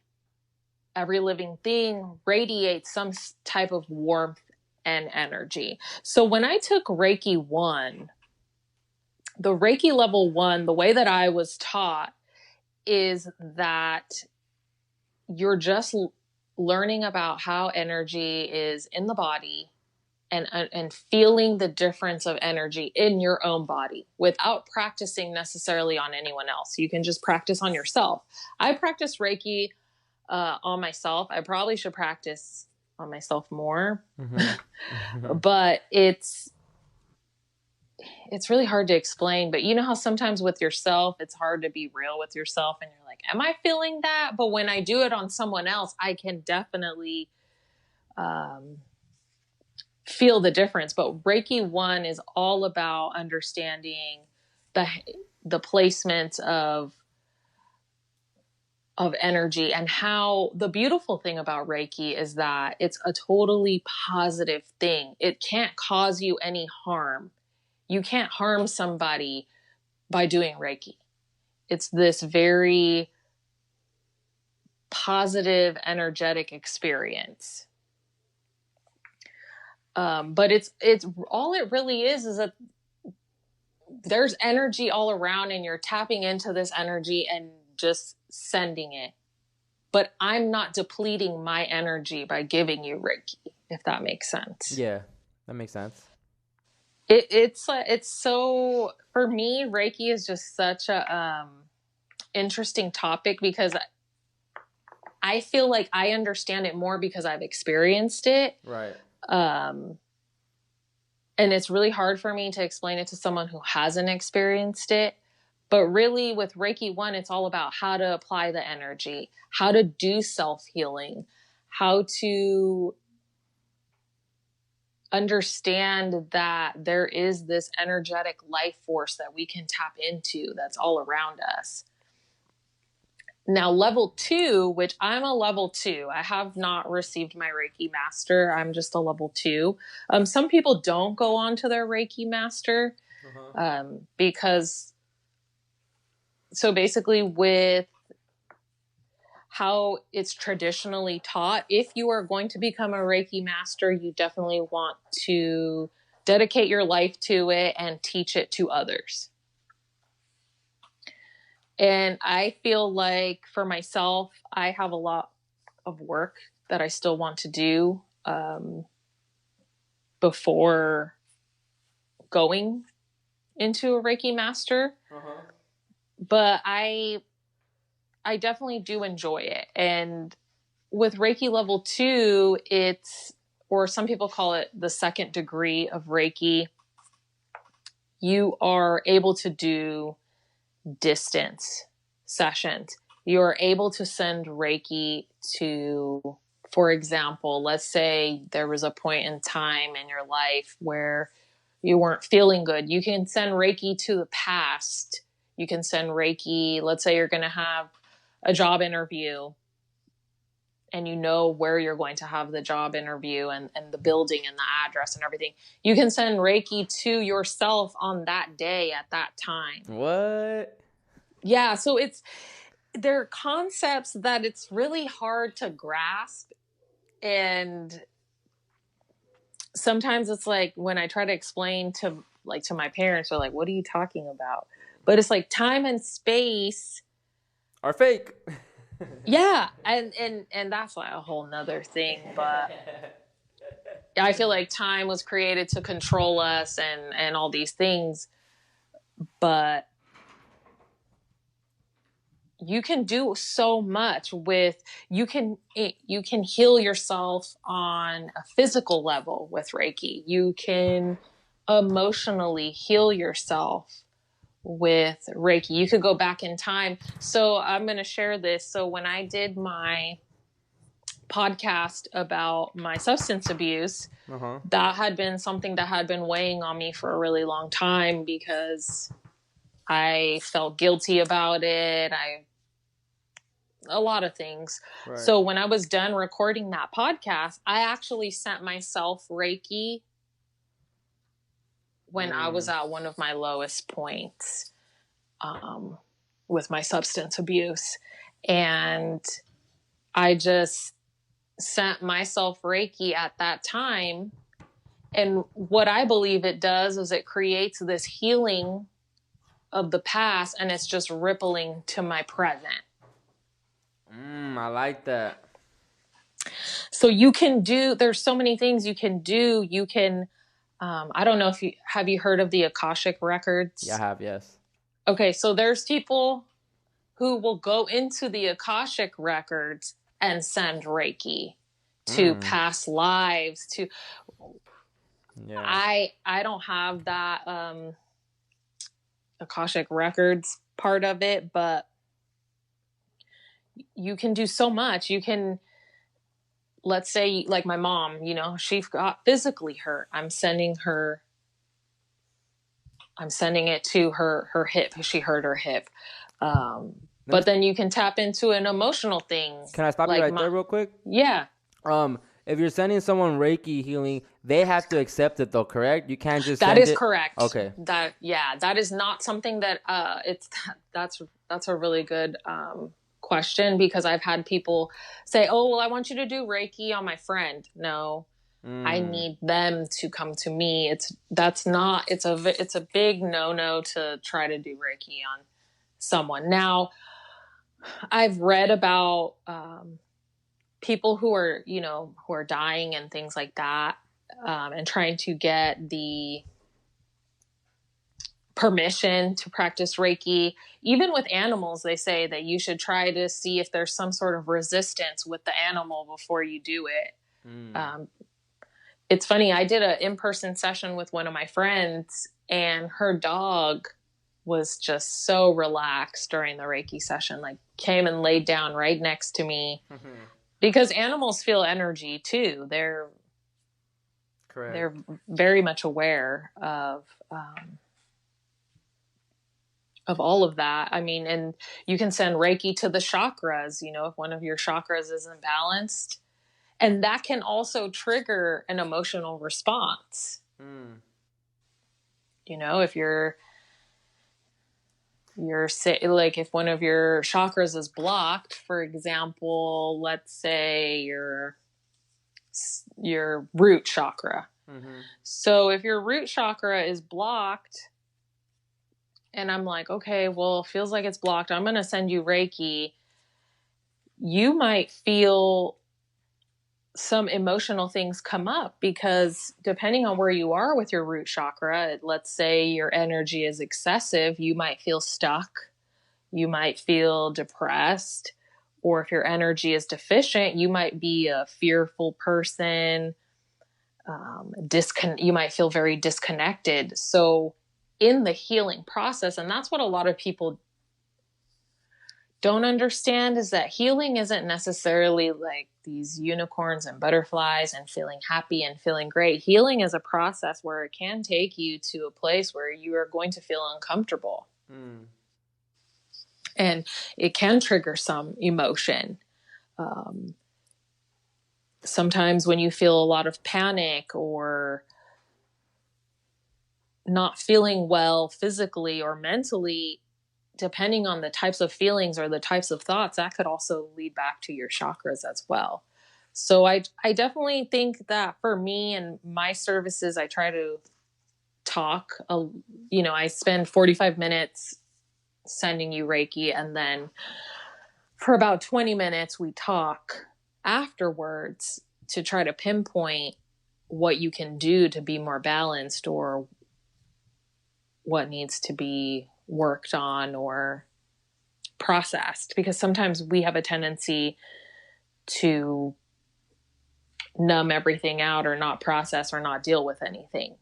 every living thing radiates some type of warmth and energy. So when I took Reiki 1, the Reiki level 1, the way that I was taught is that you're just learning about how energy is in the body and feeling the difference of energy in your own body without practicing necessarily on anyone else. You can just practice on yourself. I practice Reiki on myself. I probably should practice on myself more, but it's really hard to explain. But you know how sometimes with yourself, it's hard to be real with yourself, and you're like, am I feeling that? But when I do it on someone else, I can definitely feel the difference. But Reiki 1 is all about understanding the placement of energy, and how the beautiful thing about Reiki is that it's a totally positive thing. It can't cause you any harm. You can't harm somebody by doing Reiki. It's this very positive, energetic experience. But it's all it really is that there's energy all around, and you're tapping into this energy and just sending it. But I'm not depleting my energy by giving you Reiki, if that makes sense. Yeah, that makes sense. It's so, for me, Reiki is just such a interesting topic because I feel like I understand it more because I've experienced it. Right. And it's really hard for me to explain it to someone who hasn't experienced it. But really with Reiki 1, it's all about how to apply the energy, how to do self-healing, how to understand that there is this energetic life force that we can tap into that's all around us. Now, level 2, which I'm a level 2, I have not received my Reiki master. I'm just a level 2. Some people don't go on to their Reiki master because, so basically with how it's traditionally taught, if you are going to become a Reiki master, you definitely want to dedicate your life to it and teach it to others. And I feel like for myself, I have a lot of work that I still want to do before going into a Reiki master. But I definitely do enjoy it. And with Reiki level 2, it's, or some people call it the second degree of Reiki, you are able to do distance sessions. You're able to send Reiki to, for example, let's say there was a point in time in your life where you weren't feeling good. You can send Reiki to the past. You can send Reiki, let's say you're going to have a job interview and you know where you're going to have the job interview and the building and the address and everything. You can send Reiki to yourself on that day at that time. What? Yeah, so they're concepts that it's really hard to grasp. And sometimes it's like when I try to explain to my parents, they're like, what are you talking about? But it's like time and space Are fake. Yeah, and that's like a whole nother thing, but I feel like time was created to control us and all these things, but you can do so much with, you can heal yourself on a physical level with Reiki. You can emotionally heal yourself with Reiki. You could go back in time. So I'm going to share this. So when I did my podcast about my substance abuse, that had been something that had been weighing on me for a really long time because I felt guilty about it. A lot of things. Right. So when I was done recording that podcast, I actually sent myself Reiki when I was at one of my lowest points with my substance abuse. And I just sent myself Reiki at that time. And what I believe it does is it creates this healing of the past, and it's just rippling to my present. I like that. So you can do, there's so many things you can do. You can, I don't know if have you heard of the Akashic records? Yeah, I have, yes. Okay, so there's people who will go into the Akashic records and send Reiki to past lives, to, I don't have that Akashic records part of it, but you can do so much. You can, let's say, like my mom, she got physically hurt. I'm sending it to her hip. She hurt her hip. But then you can tap into an emotional thing. Can I stop you right there real quick? Yeah. If you're sending someone Reiki healing, they have to accept it though, correct? You can't just That send is it? correct. Okay. That is not something that that's a really good question, because I've had people say, "Oh, well, I want you to do Reiki on my friend." No. I need them to come to me. It's a big no-no to try to do Reiki on someone. Now, I've read about people who are, who are dying and things like that, and trying to get the permission to practice Reiki. Even with animals, they say that you should try to see if there's some sort of resistance with the animal before you do it. It's funny, I did an in-person session with one of my friends, and her dog was just so relaxed during the Reiki session, like came and laid down right next to me. Because animals feel energy too. They're very much aware of all of that. I mean, and you can send Reiki to the chakras, if one of your chakras isn't balanced. And that can also trigger an emotional response. If you're like, if one of your chakras is blocked, for example, let's say your root chakra. So if your root chakra is blocked, and I'm like, okay, well, it feels like it's blocked, I'm going to send you Reiki. You might feel some emotional things come up, because depending on where you are with your root chakra, let's say your energy is excessive, you might feel stuck, you might feel depressed, or if your energy is deficient, you might be a fearful person, you might feel very disconnected. So in the healing process, and that's what a lot of people don't understand, is that healing isn't necessarily like these unicorns and butterflies and feeling happy and feeling great. Healing is a process where it can take you to a place where you are going to feel uncomfortable. And it can trigger some emotion. Sometimes when you feel a lot of panic or not feeling well physically or mentally, depending on the types of feelings or the types of thoughts, that could also lead back to your chakras as well. So I definitely think that for me and my services, I try to talk, I spend 45 minutes sending you Reiki, and then for about 20 minutes, we talk afterwards to try to pinpoint what you can do to be more balanced, or what needs to be worked on or processed, because sometimes we have a tendency to numb everything out or not process or not deal with anything.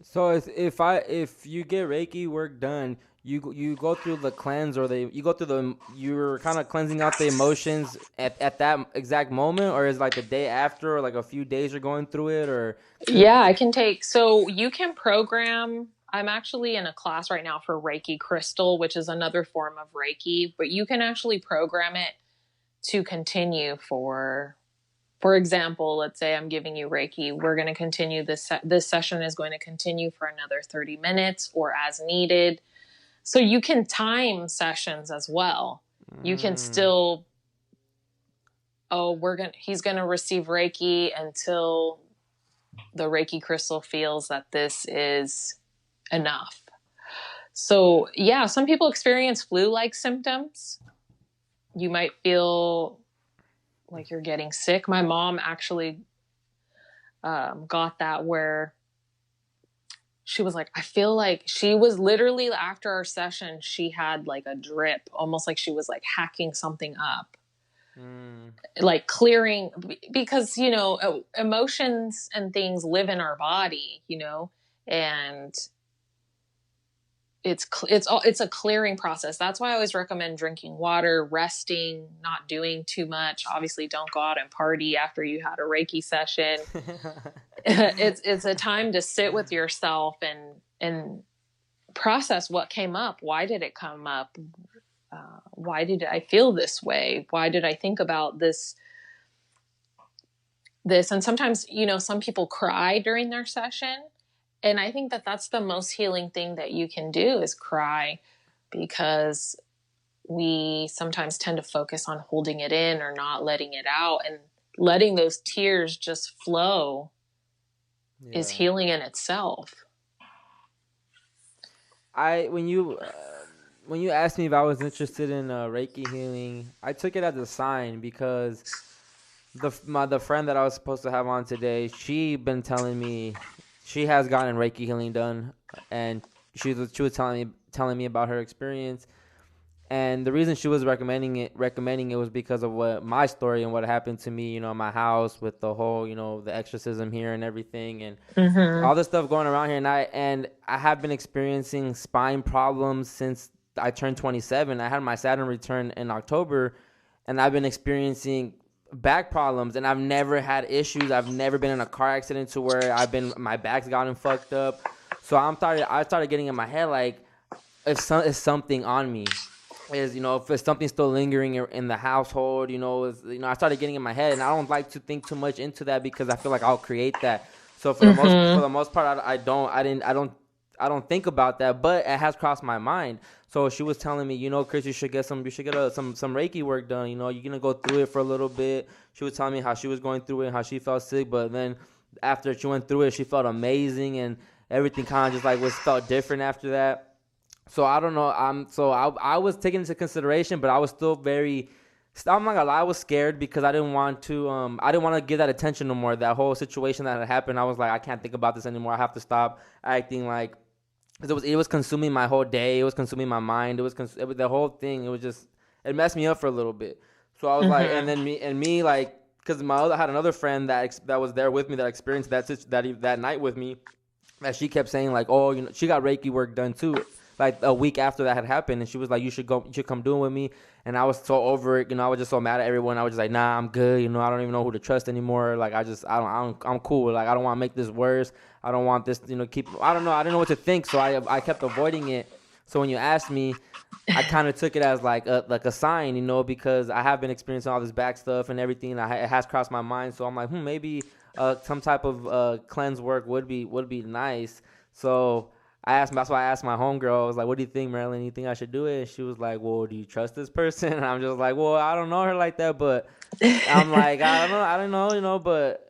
So if you get Reiki work done, you go through the cleanse, or you're kind of cleansing out the emotions at that exact moment, or is it like the day after, or like a few days you're going through it, or? Yeah, so you can program. I'm actually in a class right now for Reiki crystal, which is another form of Reiki, but you can actually program it to continue for example, let's say I'm giving you Reiki. We're going to continue this session is going to continue for another 30 minutes or as needed. So you can time sessions as well. You can still, he's going to receive Reiki until the Reiki crystal feels that this is enough. So yeah, some people experience flu-like symptoms. You might feel like you're getting sick. My mom actually got that, where she was like, I feel like, she was literally, after our session, she had like a drip, almost like she was like hacking something up. Like clearing, because, emotions and things live in our body, and it's a clearing process. That's why I always recommend drinking water, resting, not doing too much. Obviously, don't go out and party after you had a Reiki session. It's a time to sit with yourself and process what came up. Why did it come up? Why did I feel this way? Why did I think about this? And sometimes, some people cry during their session. And I think that that's the most healing thing that you can do, is cry, because we sometimes tend to focus on holding it in or not letting it out, and letting those tears just flow is healing in itself. When you when you asked me if I was interested in Reiki healing, I took it as a sign because the friend that I was supposed to have on today, she been telling me she has gotten Reiki healing done, and she was telling me about her experience. And the reason she was recommending it was because of what my story and what happened to me, in my house with the whole, the exorcism here and everything, and Mm-hmm. all this stuff going around here. And I have been experiencing spine problems since I turned 27. I had my Saturn return in October, and I've been experiencing back problems, and I've never had issues. I've never been in a car accident to where my back's gotten fucked up. So I started getting in my head like, if something on me, if it's something still lingering in the household, I started getting in my head, and I don't like to think too much into that because I feel like I'll create that. So for the most part, I don't think about that, but it has crossed my mind. So she was telling me, Chris, you should get some Reiki work done. You're gonna go through it for a little bit. She was telling me how she was going through it and how she felt sick, but then after she went through it, she felt amazing, and everything kind of just like felt different after that. So I don't know. I was taking into consideration, but I was still very. I'm not gonna lie. I was scared because I didn't want to. I didn't want to give that attention no more. That whole situation that had happened, I was like, I can't think about this anymore. I have to stop acting like. Because it was consuming my whole day. It was consuming my mind. It was the whole thing. It messed me up for a little bit. So I was like, and then me like, because I had another friend that was there with me that experienced that night with me, that she kept saying like, oh, she got Reiki work done too, like a week after that had happened, and she was like, you should come do it with me. And I was so over it, I was just so mad at everyone. I was just like, nah, I'm good, I don't even know who to trust anymore. Like I'm cool. Like I don't want to make this worse. I don't want this, I don't know. I didn't know what to think, so I kept avoiding it. So when you asked me, I kind of took it as like a sign, because I have been experiencing all this back stuff and everything. And it has crossed my mind, so I'm like, maybe some type of cleanse work would be nice. So that's why I asked my homegirl. I was like, "What do you think, Marilyn? You think I should do it?" And she was like, "Well, do you trust this person?" And I'm just like, "Well, I don't know her like that, but I'm like, I don't know, but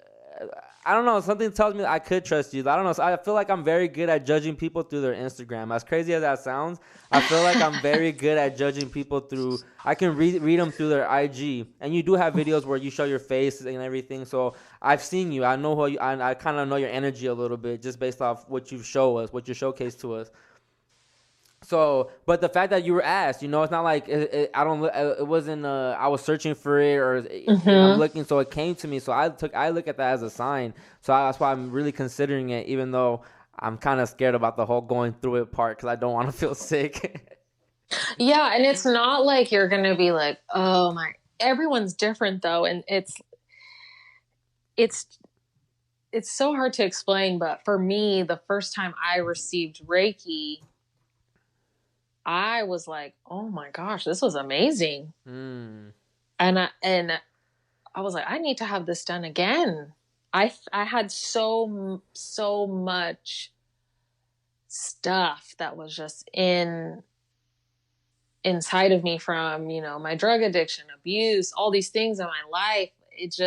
I don't know. Something tells me I could trust you. I don't know. So I feel like I'm very good at judging people through their Instagram. As crazy as that sounds, I feel like I'm very good at judging people through. I can read them through their IG, and you do have videos where you show your face and everything. So I've seen you. I know I kind of know your energy a little bit just based off what you show us, what you showcase to us. So, but the fact that you were asked, it's not like I don't. It wasn't. I was searching for it, or I'm looking, so it came to me. So I look at that as a sign. So that's why I'm really considering it, even though I'm kind of scared about the whole going through it part because I don't want to feel sick. Yeah, and it's not like you're gonna be like, oh my. Everyone's different though, and it's so hard to explain. But for me, the first time I received Reiki, I was like, "Oh my gosh, this was amazing!" And I was like, "I need to have this done again." I had so much stuff that was just inside of me from my drug addiction, abuse, all these things in my life. It's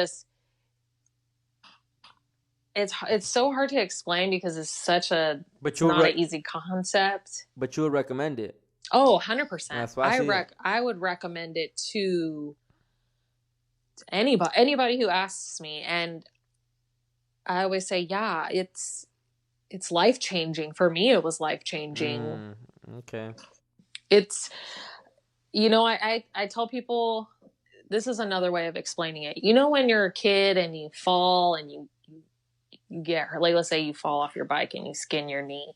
so hard to explain because it's not an easy concept. But you would recommend it. Oh, 100%. That's why I would recommend it to anybody who asks me. And I always say, yeah, it's life-changing. For me, it was life-changing. Okay. It's, I tell people, this is another way of explaining it. When you're a kid and you fall and you get hurt, like let's say you fall off your bike and you skin your knee,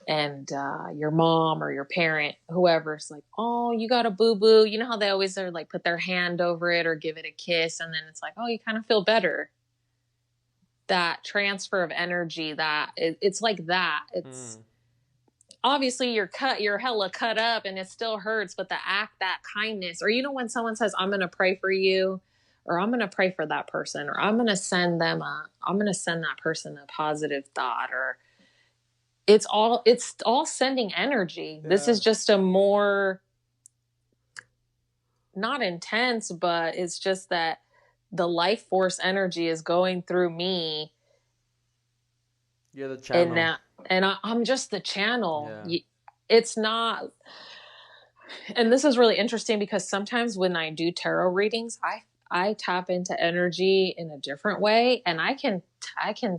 and your mom or your parent, whoever's like, oh, you got a boo-boo. You know how they always are like put their hand over it or give it a kiss, and then it's like, oh, you kind of feel better. That transfer of energy, it's like that. It's obviously you're hella cut up and it still hurts, but that kindness, or when someone says, I'm going to pray for you, or I'm going to pray for that person, or I'm going to send that person a positive thought, or it's all sending energy. Yeah. This is just a more, not intense, but it's just that the life force energy is going through me. You're the channel. And I'm just the channel. Yeah. It's not, And this is really interesting because sometimes when I do tarot readings, I tap into energy in a different way, and I can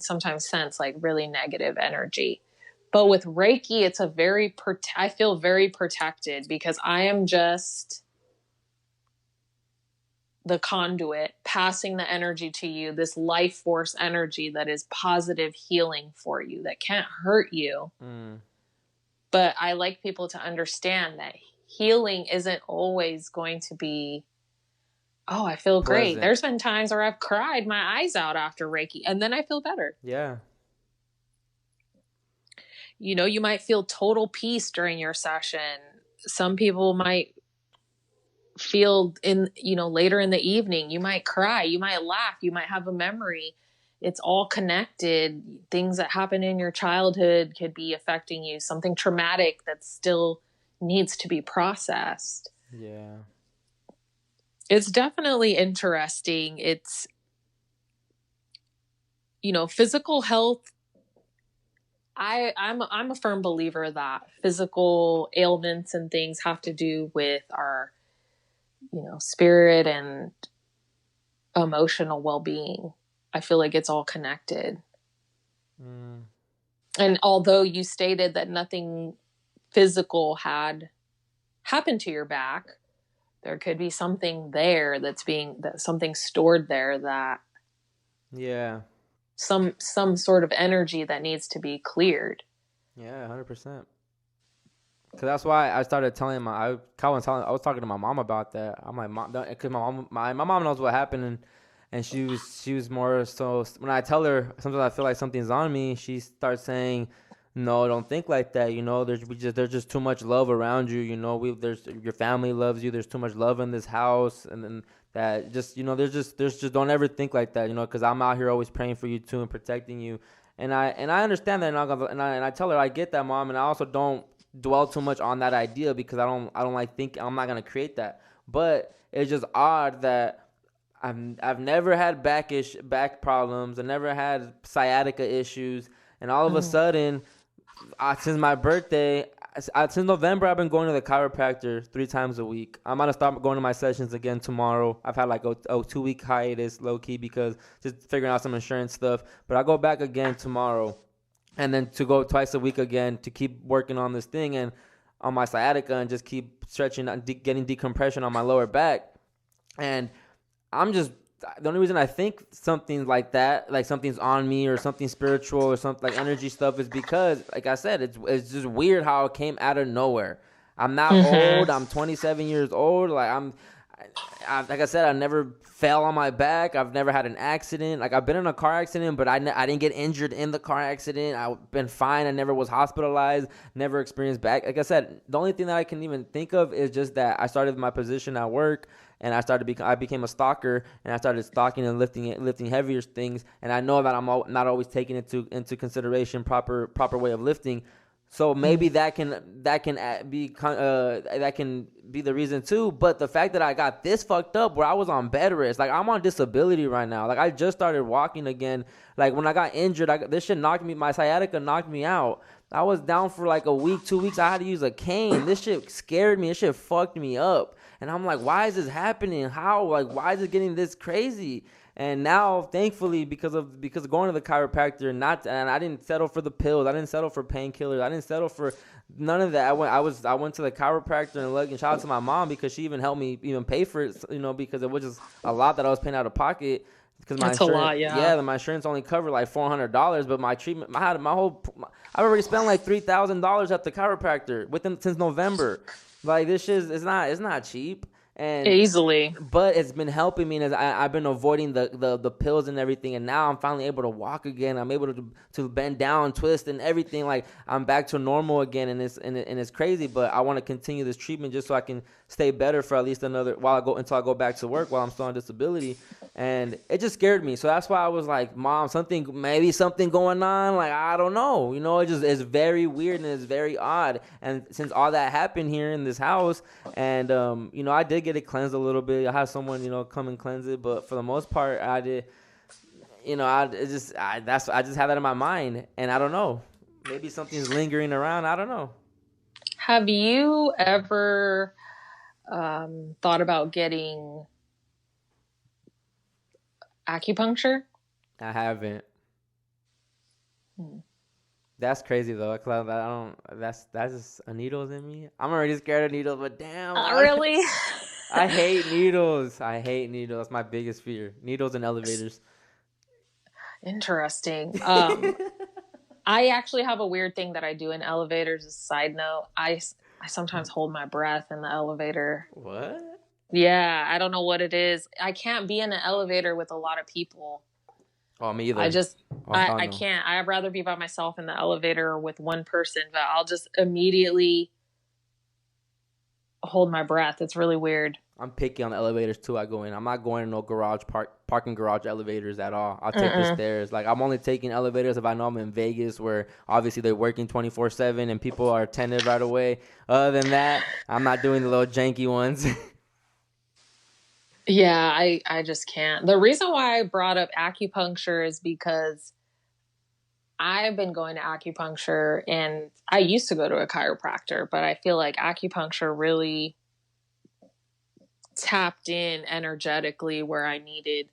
sometimes sense like really negative energy. But with Reiki, it's I feel very protected because I am just the conduit passing the energy to you, this life force energy that is positive healing for you, that can't hurt you. But I like people to understand that healing isn't always going to be, oh, I feel great. Pleasant. There's been times where I've cried my eyes out after Reiki, and then I feel better. Yeah. You know, you might feel total peace during your session. Some people might feel later in the evening, you might cry, you might laugh, you might have a memory. It's all connected. Things that happen in your childhood could be affecting you, something traumatic that still needs to be processed. Yeah. It's definitely interesting. It's, physical health. I'm a firm believer that physical ailments and things have to do with our, spirit and emotional well-being. I feel like it's all connected. And although you stated that nothing physical had happened to your back, there could be something there something stored there that, yeah, some sort of energy that needs to be cleared. Yeah, 100%. Cause that's why I started telling I was talking to my mom about that. I'm like, Mom, because my mom knows what happened, and she was more so. When I tell her sometimes I feel like something's on me, she starts saying, "No, don't think like that. There's just too much love around you. There's your family loves you. There's too much love in this house, and then that there's just don't ever think like that. Because I'm out here always praying for you too and protecting you, and I understand that, and I tell her I get that, Mom, and I also don't dwell too much on that idea because I don't like think I'm not gonna create that. But it's just odd that I've never had back problems. I never had sciatica issues, and all of a sudden, since my birthday, since November, I've been going to the chiropractor 3 times a week. I'm gonna start going to my sessions again tomorrow. I've had like a 2-week hiatus, low key, because just figuring out some insurance stuff. But I go back again tomorrow. And then to go twice a week again to keep working on this thing and on my sciatica and just keep stretching, getting decompression on my lower back. And the only reason I think something like that, like something's on me or something spiritual or something like energy stuff, is because, like I said, it's just weird how it came out of nowhere. I'm not old. I'm 27 years old. Like like I said, I never fell on my back. I've never had an accident. Like, I've been in a car accident, but I didn't get injured in the car accident. I've been fine. I never was hospitalized, never experienced back. Like I said, the only thing that I can even think of is just that I started my position at work, and I became a stalker, and I started stalking and lifting heavier things. And I know that I'm not always taking into consideration proper way of lifting. So maybe that can be the reason too. But the fact that I got this fucked up where I was on bed rest, like I'm on disability right now. Like I just started walking again. Like when I got injured, this shit knocked me. My sciatica knocked me out. I was down for like a week, 2 weeks. I had to use a cane. This shit scared me. This shit fucked me up. And I'm like, why is this happening? How? Like, why is it getting this crazy? And now, thankfully, because of going to the chiropractor, and I didn't settle for the pills, I didn't settle for painkillers, I didn't settle for none of that. I went to the chiropractor, and shout out to my mom because she even helped me even pay for it, because it was just a lot that I was paying out of pocket. Because my insurance, a lot, yeah. My insurance only covered like $400, but my treatment, I've already spent like $3,000 at the chiropractor since November. Like this shit it's not cheap. And easily, but it's been helping me as I've been avoiding the pills and everything, and now I'm finally able to walk again. I'm able to bend down, twist, and everything. Like I'm back to normal again, and it's crazy. But I want to continue this treatment just so I can stay better for at least until I go back to work while I'm still on disability. And it just scared me, so that's why I was like, Mom, maybe something going on. Like I don't know, it's very weird and it's very odd. And since all that happened here in this house, and I did get it cleansed a little bit. I had someone come and cleanse it, but for the most part, I did. I just have that in my mind, and I don't know. Maybe something's lingering around. I don't know. Have you ever thought about getting acupuncture? I haven't. Hmm. That's crazy though. 'Cause I don't. That's just a needles in me. I'm already scared of needles, but damn, Really? I hate needles. I hate needles. That's my biggest fear. Needles and elevators. Interesting. I actually have a weird thing that I do in elevators. As a side note, I sometimes hold my breath in the elevator. What? Yeah, I don't know what it is. I can't be in an elevator with a lot of people. Oh, me either. I just Oh, hell I no. can't. I'd rather be by myself in the elevator or with one person, but I'll just immediately hold my breath. It's really weird. I'm picky on the elevators too. I go in. I'm not going to no parking garage elevators at all. I'll take the Mm-mm. stairs. Like I'm only taking elevators if I know I'm in Vegas, where obviously they're working 24/7 and people are attentive right away. Other than that, I'm not doing the little janky ones. Yeah, I just can't. The reason why I brought up acupuncture is because I've been going to acupuncture and I used to go to a chiropractor, but I feel like acupuncture really tapped in energetically where I needed.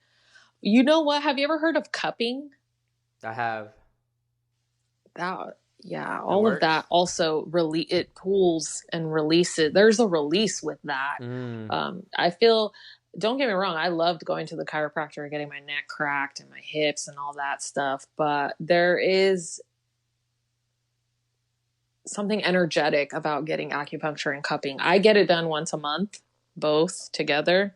You know what? Have you ever heard of cupping? I have. That yeah, It all of works. that also it pulls and releases. There's a release with that. Mm. I feel, don't get me wrong, I loved going to the chiropractor and getting my neck cracked and my hips and all that stuff, but there is something energetic about getting acupuncture and cupping. I get it done once a month, both together.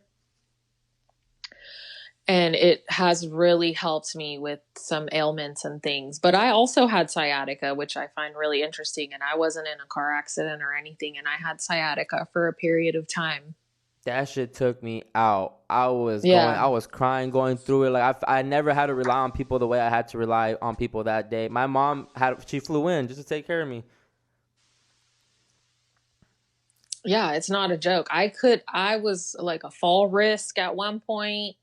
And it has really helped me with some ailments and things. But I also had sciatica, which I find really interesting. And I wasn't in a car accident or anything. And I had sciatica for a period of time. That shit took me out. I Yeah. was crying going through it. Like I never had to rely on people the way I had to rely on people that day. My mom she flew in just to take care of me. Yeah, it's not a joke. I was like a fall risk at one point.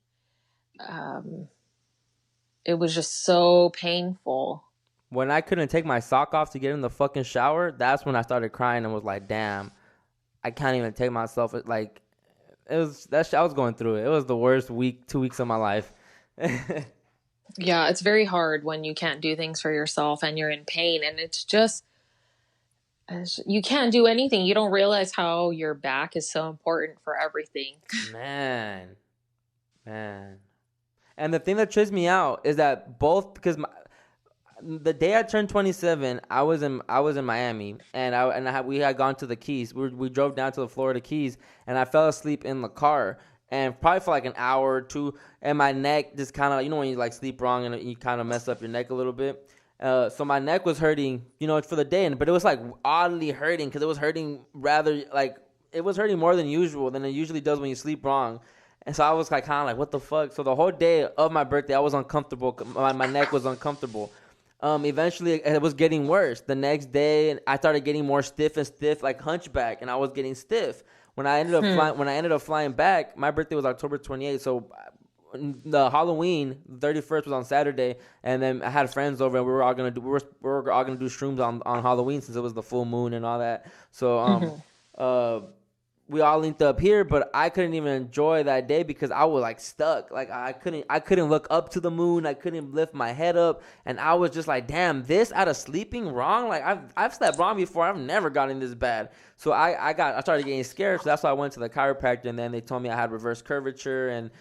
Um, it was just so painful. When I couldn't take my sock off to get in the fucking shower, that's when I started crying and was like, damn, I can't even take myself. Like, it was I was going through it. It was the worst 2 weeks of my life. Yeah, it's very hard when you can't do things for yourself and you're in pain. And you can't do anything. You don't realize how your back is so important for everything. Man. And the thing that trips me out is that because the day I turned 27, I was in Miami, and we had gone to the Keys. We drove down to the Florida Keys, and I fell asleep in the car, and probably for like an hour or two, and my neck just kind of, when you like sleep wrong and you kind of mess up your neck a little bit. So my neck was hurting, for the day, but it was like oddly hurting because it was hurting it was hurting more than usual than it usually does when you sleep wrong. And so I was like kind of like, what the fuck? So the whole day of my birthday, I was uncomfortable. My neck was uncomfortable. Eventually, it was getting worse. The next day, I started getting more stiff, like hunchback, and I was getting stiff. When I ended up flying back, my birthday was October 28th. So the Halloween, 31st was on Saturday, and then I had friends over, and we were all gonna do shrooms on Halloween since it was the full moon and all that. So we all linked up here, but I couldn't even enjoy that day because I was like stuck. Like I couldn't look up to the moon. I couldn't lift my head up, and I was just like, damn, this out of sleeping wrong. Like I've slept wrong before. I've never gotten this bad. So I started getting scared. So that's why I went to the chiropractor, and then they told me I had reverse curvature, and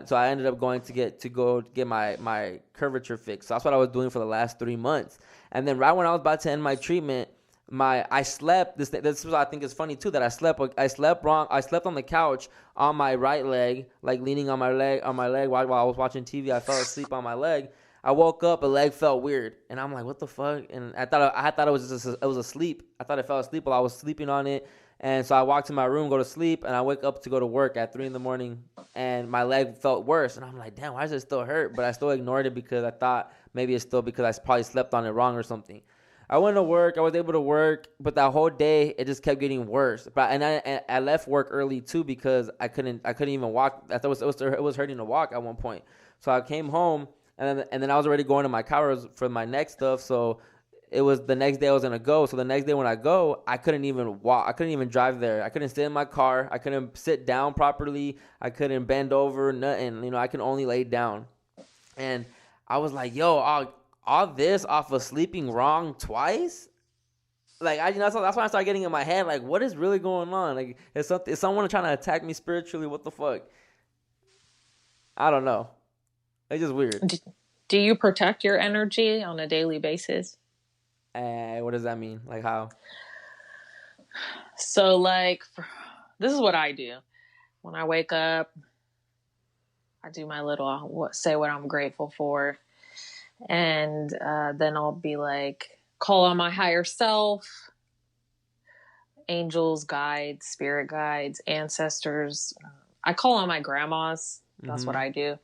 so I ended up going to get my curvature fixed. So that's what I was doing for the last 3 months, and then right when I was about to end my treatment. I slept. This is what I think is funny too. That I slept wrong. I slept on the couch on my right leg, like leaning on my leg while I was watching TV. I fell asleep on my leg. I woke up, a leg felt weird, and I'm like, what the fuck? And I thought it was asleep. I thought I fell asleep while I was sleeping on it. And so I walked to my room, go to sleep, and I wake up to go to work at 3 a.m, and my leg felt worse. And I'm like, damn, why does it still hurt? But I still ignored it because I thought maybe it's still because I probably slept on it wrong or something. I went to work. I was able to work, but that whole day it just kept getting worse. I left work early too because I couldn't even walk. I thought it was hurting to walk at one point. So I came home and then I was already going to my chiros for my neck stuff. So it was the next day I was gonna go. So the next day when I go, I couldn't even walk. I couldn't even drive there. I couldn't sit in my car. I couldn't sit down properly. I couldn't bend over. Nothing. You know, I can only lay down. And I was like, yo, all this off of sleeping wrong twice. Like that's why I started getting in my head. Like, what is really going on? Like, is someone trying to attack me spiritually? What the fuck? I don't know. It's just weird. Do you protect your energy on a daily basis? What does that mean? Like how? So this is what I do. When I wake up, I do my little, say what I'm grateful for. And then I'll be like, call on my higher self, angels, guides, spirit guides, ancestors. I call on my grandmas. That's what I do.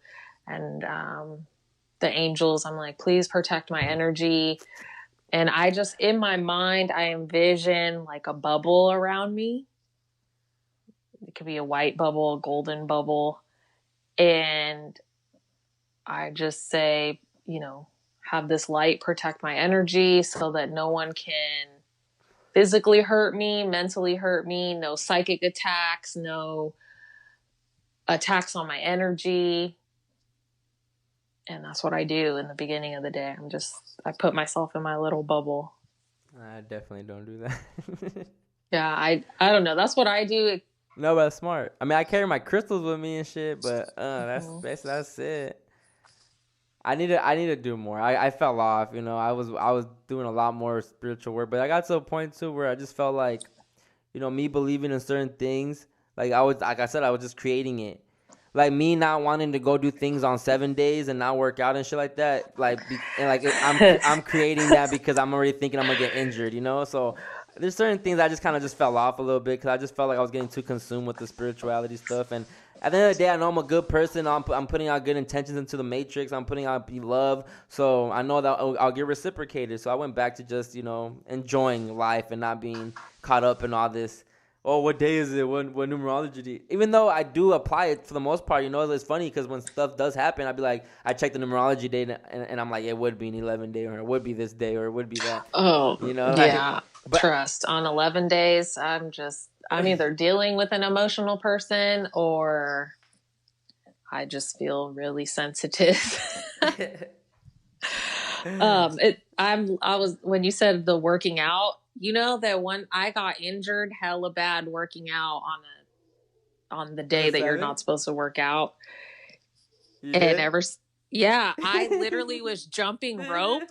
And the angels, I'm like, please protect my energy. And I just, in my mind, I envision like a bubble around me. It could be a white bubble, a golden bubble. And I just say, have this light protect my energy so that no one can physically hurt me, mentally hurt me, no psychic attacks, no attacks on my energy. And that's what I do in the beginning of the day. I put myself in my little bubble. I definitely don't do that. Yeah, I don't know. That's what I do. No, but that's smart. I mean, I carry my crystals with me and shit, but that's it. I need to do more. I fell off, I was doing a lot more spiritual work, but I got to a point too where I just felt like, me believing in certain things, like I was just creating it. Like me not wanting to go do things on 7 days and not work out and shit like that. I'm creating that because I'm already thinking I'm gonna get injured, So there's certain things I just kind of just fell off a little bit because I just felt like I was getting too consumed with the spirituality stuff. And at the end of the day, I know I'm a good person. I'm putting out good intentions into the matrix. I'm putting out love. So I know that I'll get reciprocated. So I went back to just, enjoying life and not being caught up in all this. Oh, what day is it? What numerology do you... Even though I do apply it for the most part, it's funny because when stuff does happen, I'd be like, I check the numerology date and I'm like, it would be an 11 day or it would be this day or it would be that. Oh, yeah. Trust. On 11 days, I'm either dealing with an emotional person or I just feel really sensitive. When you said the working out, that when I got injured hella bad working out on the day that you're not supposed to work out. I literally was jumping rope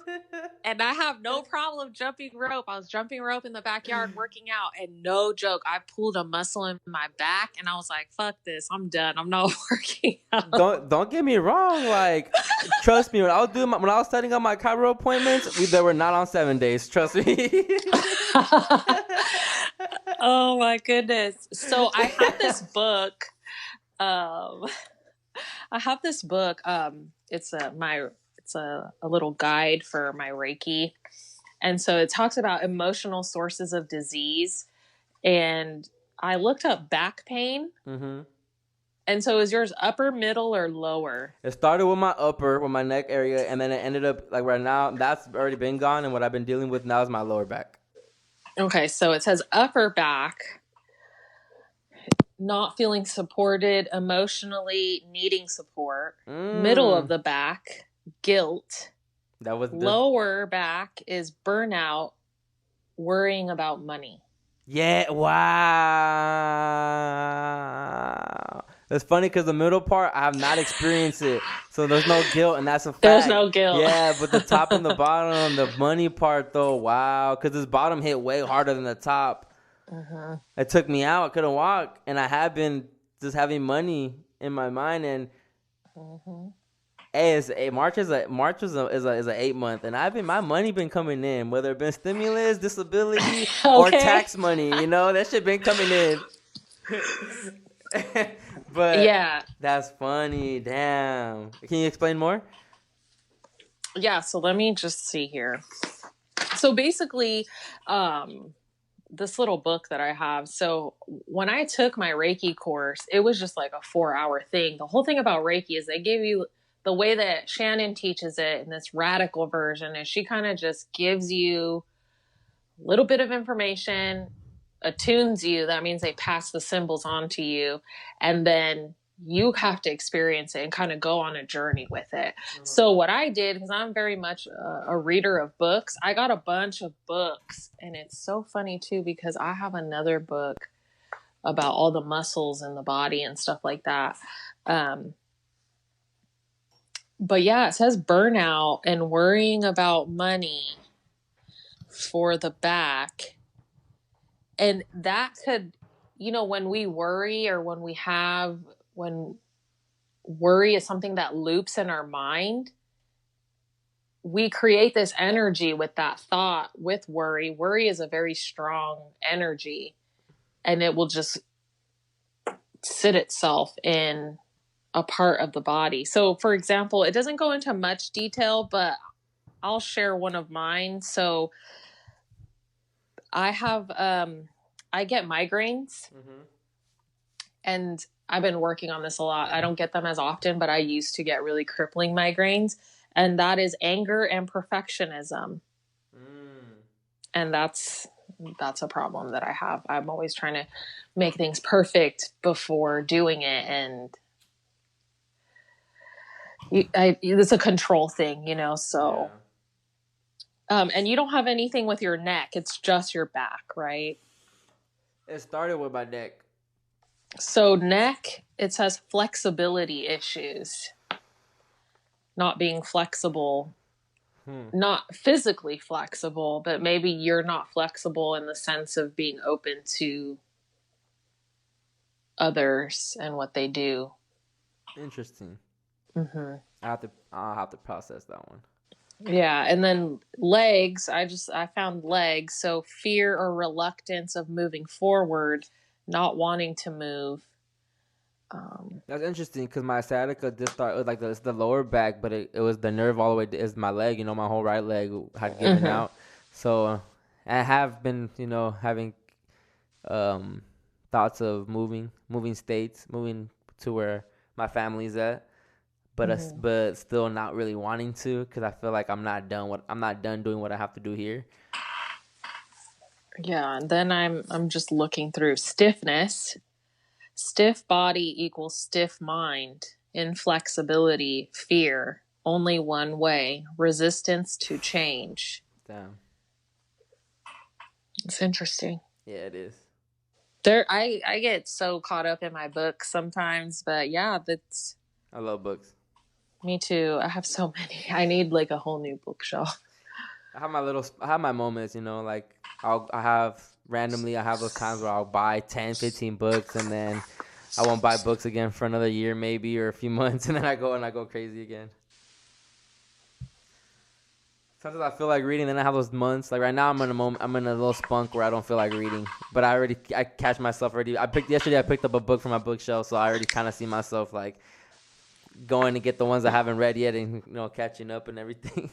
and I have no problem jumping rope. I was jumping rope in the backyard working out and no joke, I pulled a muscle in my back and I was like, fuck this. I'm done. I'm not working out. Don't get me wrong. Like, trust me, when I was setting up my chiro appointments, they were not on 7 days. Trust me. Oh my goodness. So I have this book. It's a little guide for my Reiki. And so it talks about emotional sources of disease. And I looked up back pain. Mm-hmm. And so is yours upper, middle, or lower? It started with my neck area. And then it ended up like right now, that's already been gone. And what I've been dealing with now is my lower back. Okay. So it says upper back, not feeling supported emotionally, needing support. Middle of the back, guilt. Lower back is burnout, worrying about money. Yeah, wow. It's funny because the middle part, I have not experienced it. So there's no guilt, and that's a fact. There's no guilt. Yeah, but the top and the bottom, the money part, though, wow. Because this bottom hit way harder than the top. Uh-huh. It took me out. I couldn't walk. And I have been just having money in my mind. And March is an 8 month. And my money been coming in, whether it been stimulus, disability, or tax money. That shit been coming in. But yeah, that's funny. Damn. Can you explain more? Yeah. So let me just see here. So basically, this little book that I have. So when I took my Reiki course, it was just like a 4-hour thing. The whole thing about Reiki is they give you the way that Shannon teaches it in this radical version is she kind of just gives you a little bit of information, attunes you. That means they pass the symbols on to you, and then you have to experience it and kind of go on a journey with it. So what I did, because I'm very much a reader of books, I got a bunch of books, and it's so funny too because I have another book about all the muscles in the body and stuff like that. But yeah, it says burnout and worrying about money for the back. And that could, when we worry or when worry is something that loops in our mind, we create this energy with that thought, with worry. Worry is a very strong energy, and it will just sit itself in a part of the body. So, for example, it doesn't go into much detail, but I'll share one of mine. So I get migraines, and I've been working on this a lot. I don't get them as often, but I used to get really crippling migraines, and that is anger and perfectionism. And that's a problem that I have. I'm always trying to make things perfect before doing it. And it's a control thing, so, and you don't have anything with your neck. It's just your back, right? It started with my neck. So neck, it says flexibility issues, not being flexible, not physically flexible, but maybe you're not flexible in the sense of being open to others and what they do. Interesting. Mm-hmm. I'll have to process that one. Yeah, and then legs, I found legs, so fear or reluctance of moving forward, not wanting to move. That's interesting because my sciatica did start with like the lower back, but it was the nerve all the way is my leg. My whole right leg had given out. So I have been, having thoughts of moving states, moving to where my family's at, but still not really wanting to because I feel like I'm not done doing what I have to do here. Yeah, and then I'm just looking through stiffness. Stiff body equals stiff mind, inflexibility, fear, only one way, resistance to change. Damn. It's interesting. Yeah, it is. I get so caught up in my books sometimes, but yeah, I love books. Me too. I have so many. I need like a whole new bookshelf. I have my moments, like I have those times where I'll buy 10, 15 books and then I won't buy books again for another year maybe or a few months and then I go crazy again. Sometimes I feel like reading, then I have those months. Like right now I'm in a little spunk where I don't feel like reading. But I catch myself already. Yesterday I picked up a book from my bookshelf, so I already kind of see myself like going to get the ones I haven't read yet and catching up and everything.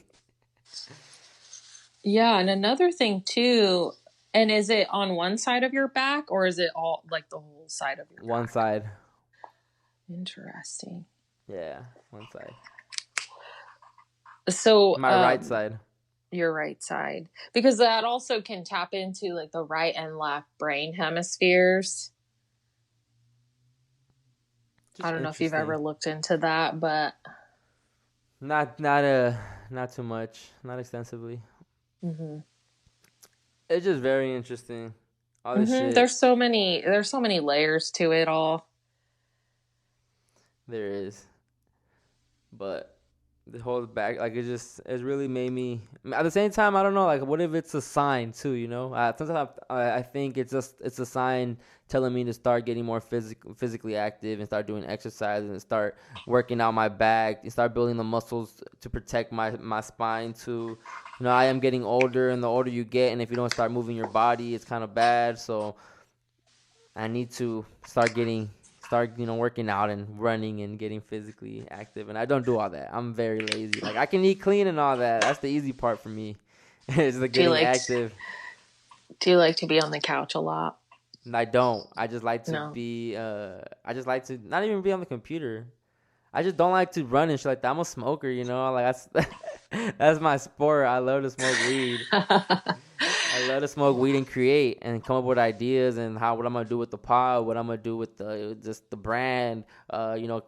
Yeah, and another thing too, and is it on one side of your back or is it all like the whole side of your back? One side. Interesting. Yeah, one side. So my right side. Your right side. Because that also can tap into like the right and left brain hemispheres. I don't know if you've ever looked into that, but not too much, not extensively. It's just very interesting. All this shit. There's so many layers to it all. There is, but the whole back, like it's really made me. At the same time, I don't know. Like, what if it's a sign too? Sometimes I think it's a sign telling me to start getting more physically active and start doing exercises and start working out my back and start building the muscles to protect my spine too. I am getting older, and the older you get, and if you don't start moving your body, it's kind of bad. So I need to start working out and running and getting physically active. And I don't do all that. I'm very lazy. Like, I can eat clean and all that. That's the easy part for me. It's the getting active. Do you like to be on the couch a lot? I don't. I just like to be, I just like to not even be on the computer. I just don't like to run and shit like that. I'm a smoker, you know. Like that's my sport. I love to smoke weed. I love to smoke weed and create and come up with ideas and what I'm gonna do with the pod, what I'm gonna do with the brand. You know,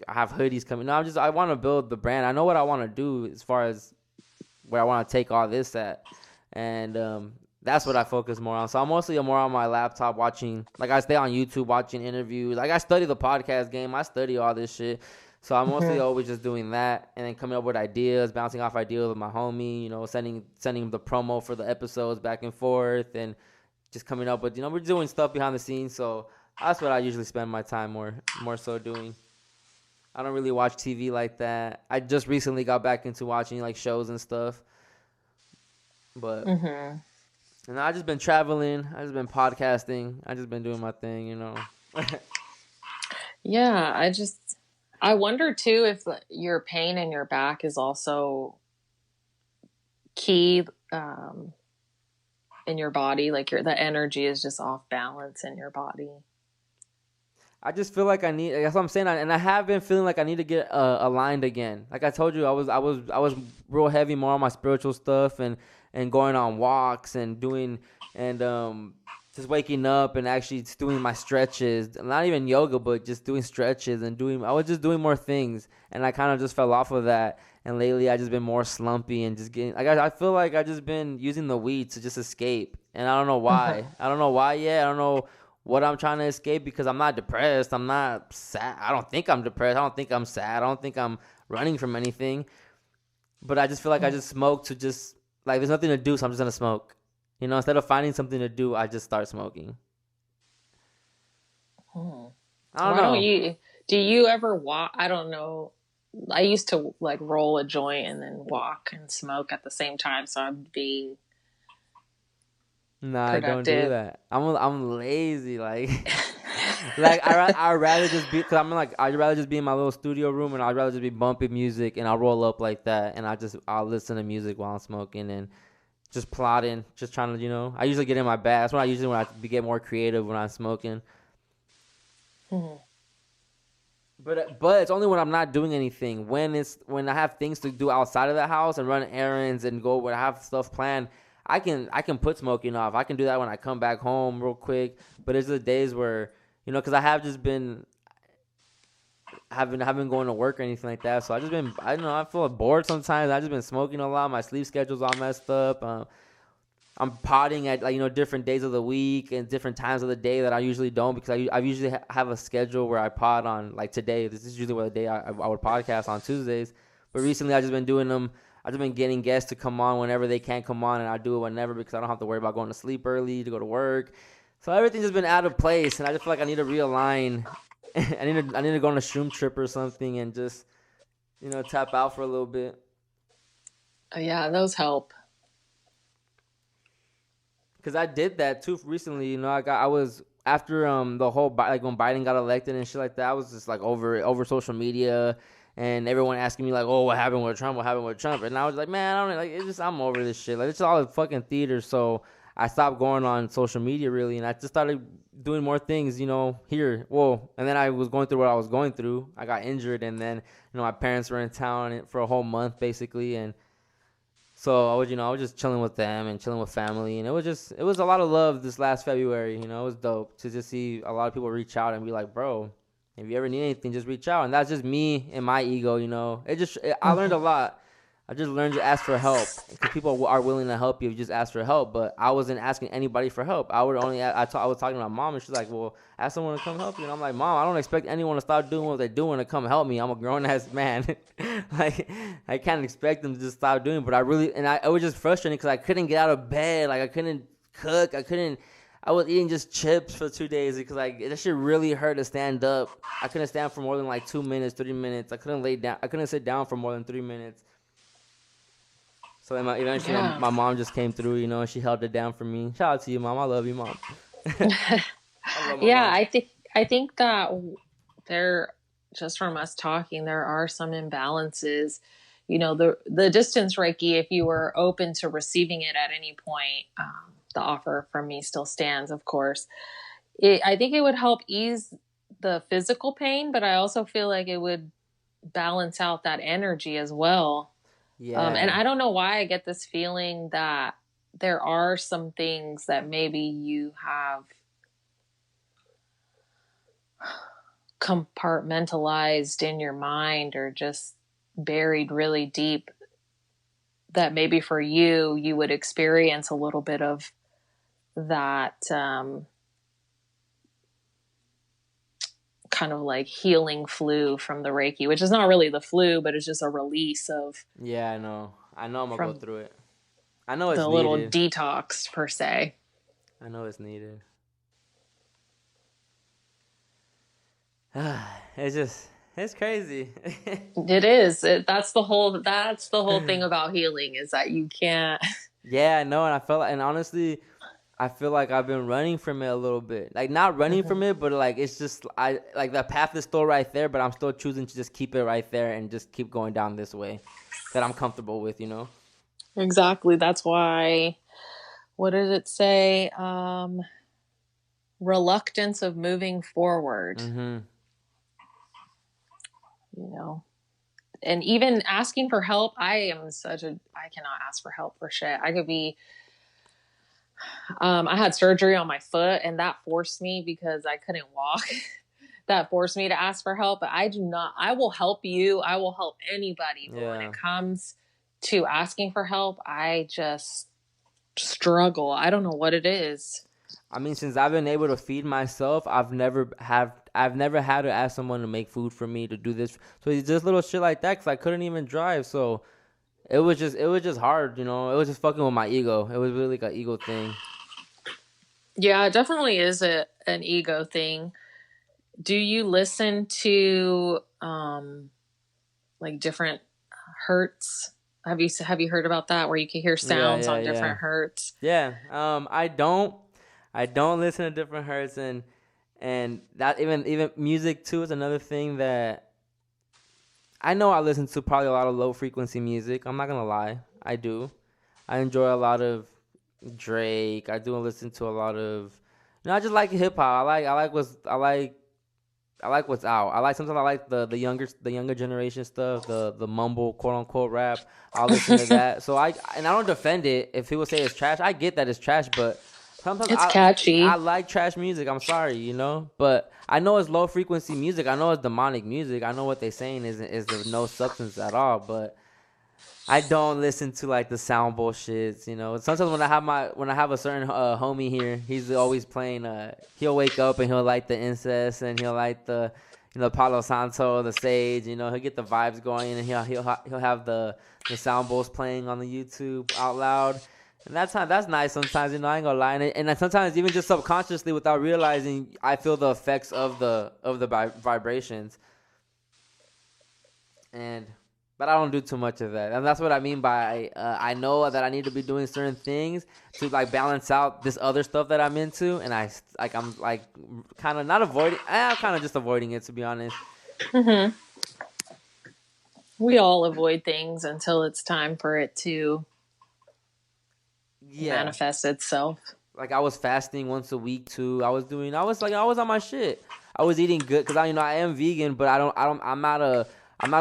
I have hoodies coming. No, I want to build the brand. I know what I want to do as far as where I want to take all this at, and that's what I focus more on. So I'm mostly more on my laptop watching. Like I stay on YouTube watching interviews. Like I study the podcast game. I study all this shit. So I'm mostly always just doing that and then coming up with ideas, bouncing off ideas with my homie, you know, sending the promo for the episodes back and forth and just coming up with, you know, we're doing stuff behind the scenes. So that's what I usually spend my time more so doing. I don't really watch TV like that. I just recently got back into watching like shows and stuff. But and I just been traveling. I just been podcasting. I just been doing my thing, you know. Yeah, I wonder too if your pain in your back is also key in your body. Like the energy is just off balance in your body. I just feel like that's what I'm saying, and I have been feeling like I need to get aligned again. Like I told you, I was real heavy more on my spiritual stuff and going on walks and doing and just waking up and actually just doing my stretches. Not even yoga, but just doing stretches and I was just doing more things, and I kind of just fell off of that. And lately, I just been more slumpy and just getting like I feel like I just been using the weed to just escape, and I don't know why. I don't know why yet. I don't know what I'm trying to escape because I'm not depressed. I'm not sad. I don't think I'm depressed. I don't think I'm sad. I don't think I'm running from anything. But I just feel like I just smoke to just, like, there's nothing to do, so I'm just going to smoke. You know, instead of finding something to do, I just start smoking. I don't know. Do you ever walk? I don't know. I used to like roll a joint and then walk and smoke at the same time, so I'd be Nah, I don't do productive. that. I'm lazy. Like, like I'd rather just be, cause I'm like, I'd rather just be in my little studio room and I'd rather just be bumping music and I'll roll up like that and I'll listen to music while I'm smoking and just plotting, just trying to, you know, I usually get in my bag. That's when I get more creative when I'm smoking. But it's only when I'm not doing anything. When I have things to do outside of the house and run errands and go where I have stuff planned, I can put smoking off. I can do that when I come back home real quick. But there's the days where, you know, because I have just been haven't going to work or anything like that. So I don't know, I feel bored sometimes. I just been smoking a lot. My sleep schedule's all messed up. I'm potting at, like, you know, different days of the week and different times of the day that I usually don't, because I usually have a schedule where I pot on, like today. This is usually what the day I would podcast on Tuesdays. But recently I've just been doing them. I've just been getting guests to come on whenever they can't come on, and I do it whenever because I don't have to worry about going to sleep early to go to work. So everything's just been out of place, and I just feel like I need to realign. I need to go on a shroom trip or something and just, you know, tap out for a little bit. Yeah, those help. Because I did that too recently. You know, I was after the whole, like, when Biden got elected and shit like that. I was just like over social media, and everyone asking me like, "Oh, what happened with Trump? What happened with Trump?" And I was like, "Man, I don't like. It's just, I'm over this shit. Like, it's all a fucking theater." So I stopped going on social media really, and I just started doing more things. You know, here. Whoa. And then I was going through what I was going through. I got injured, and then, you know, my parents were in town for a whole month basically, and so I was just chilling with them and chilling with family, and it was a lot of love this last February. You know, it was dope to just see a lot of people reach out and be like, "Bro, if you ever need anything, just reach out." And that's just me and my ego, you know. I learned a lot. I just learned to ask for help, because people are willing to help you if you just ask for help. But I wasn't asking anybody for help. I was talking to my mom, and she's like, "Well, ask someone to come help you." And I'm like, "Mom, I don't expect anyone to stop doing what they're doing to come help me. I'm a grown ass man. Like, I can't expect them to just stop doing." But it was just frustrating because I couldn't get out of bed. Like, I couldn't cook. I was eating just chips for 2 days because, like, that shit really hurt to stand up. I couldn't stand for more than like 2 minutes, 3 minutes. I couldn't lay down. I couldn't sit down for more than 3 minutes. So eventually, Yeah. my mom just came through, you know, and she held it down for me. Shout out to you, Mom. I love you, Mom. I love my Yeah, mom. I think that there, just from us talking, there are some imbalances. You know, the distance Reiki, if you were open to receiving it at any point, the offer from me still stands, of course. I think it would help ease the physical pain, but I also feel like it would balance out that energy as well. Yeah. And I don't know why I get this feeling that there are some things that maybe you have compartmentalized in your mind or just buried really deep, that maybe for you, you would experience a little bit of that kind of like healing flu from the Reiki, which is not really the flu, but it's just a release of. Yeah, I know. I'm gonna go From through it. I know it's the little needed. detox per se. I know it's needed. It's crazy. It is. That's the whole thing about healing, is that you can't. Yeah, I know, and I felt like, and honestly, I feel like I've been running from it a little bit. Like not running from it, but like it's just I like the path is still right there, but I'm still choosing to just keep it right there and just keep going down this way that I'm comfortable with, you know? Exactly. That's why. What did it say? Reluctance of moving forward. Mm-hmm. You know, and even asking for help. I cannot ask for help for shit. I could be. I had surgery on my foot, and that forced me, because I couldn't walk. That forced me to ask for help. But I do not. I will help you. I will help anybody. But when it comes to asking for help, I just struggle. I don't know what it is. I mean, since I've been able to feed myself, I've never had to ask someone to make food for me, to do this. So it's just little shit like that, because I couldn't even drive. So it was just hard, you know. It was just fucking with my ego. It was really like an ego thing. Yeah, it definitely is an ego thing. Do you listen to like different hertz? Have you heard about that, where you can hear sounds on different hertz? Yeah. I don't listen to different hertz, and that even music too is another thing that I know. I listen to probably a lot of low frequency music. I'm not gonna lie, I do. I enjoy a lot of Drake. I do listen to a lot of. You know, I just like hip hop. I like what's out. Sometimes I like the younger generation stuff, the mumble quote unquote rap. I'll listen to that. So I don't defend it. If people say it's trash, I get that it's trash, but sometimes it's catchy. I like trash music. I'm sorry, you know, but I know it's low frequency music. I know it's demonic music. I know what they're saying is of no substance at all, but I don't listen to like the sound bullshits, you know. Sometimes when I have a certain homie here, he's always playing. He'll wake up and he'll light the incense and he'll light the, you know, Palo Santo, the sage. You know, he'll get the vibes going and he'll have the sound bowls playing on the YouTube out loud. And that's nice sometimes, you know. I ain't gonna lie, and sometimes even just subconsciously, without realizing, I feel the effects of the vibrations. But I don't do too much of that, and that's what I mean by I know that I need to be doing certain things to like balance out this other stuff that I'm into, and I'm kind of not avoiding. I'm kind of just avoiding it, to be honest. Mm-hmm. We all avoid things until it's time for it to manifest itself. Like I was fasting once a week too. I was on my shit. I was eating good because I am vegan, but I'm not a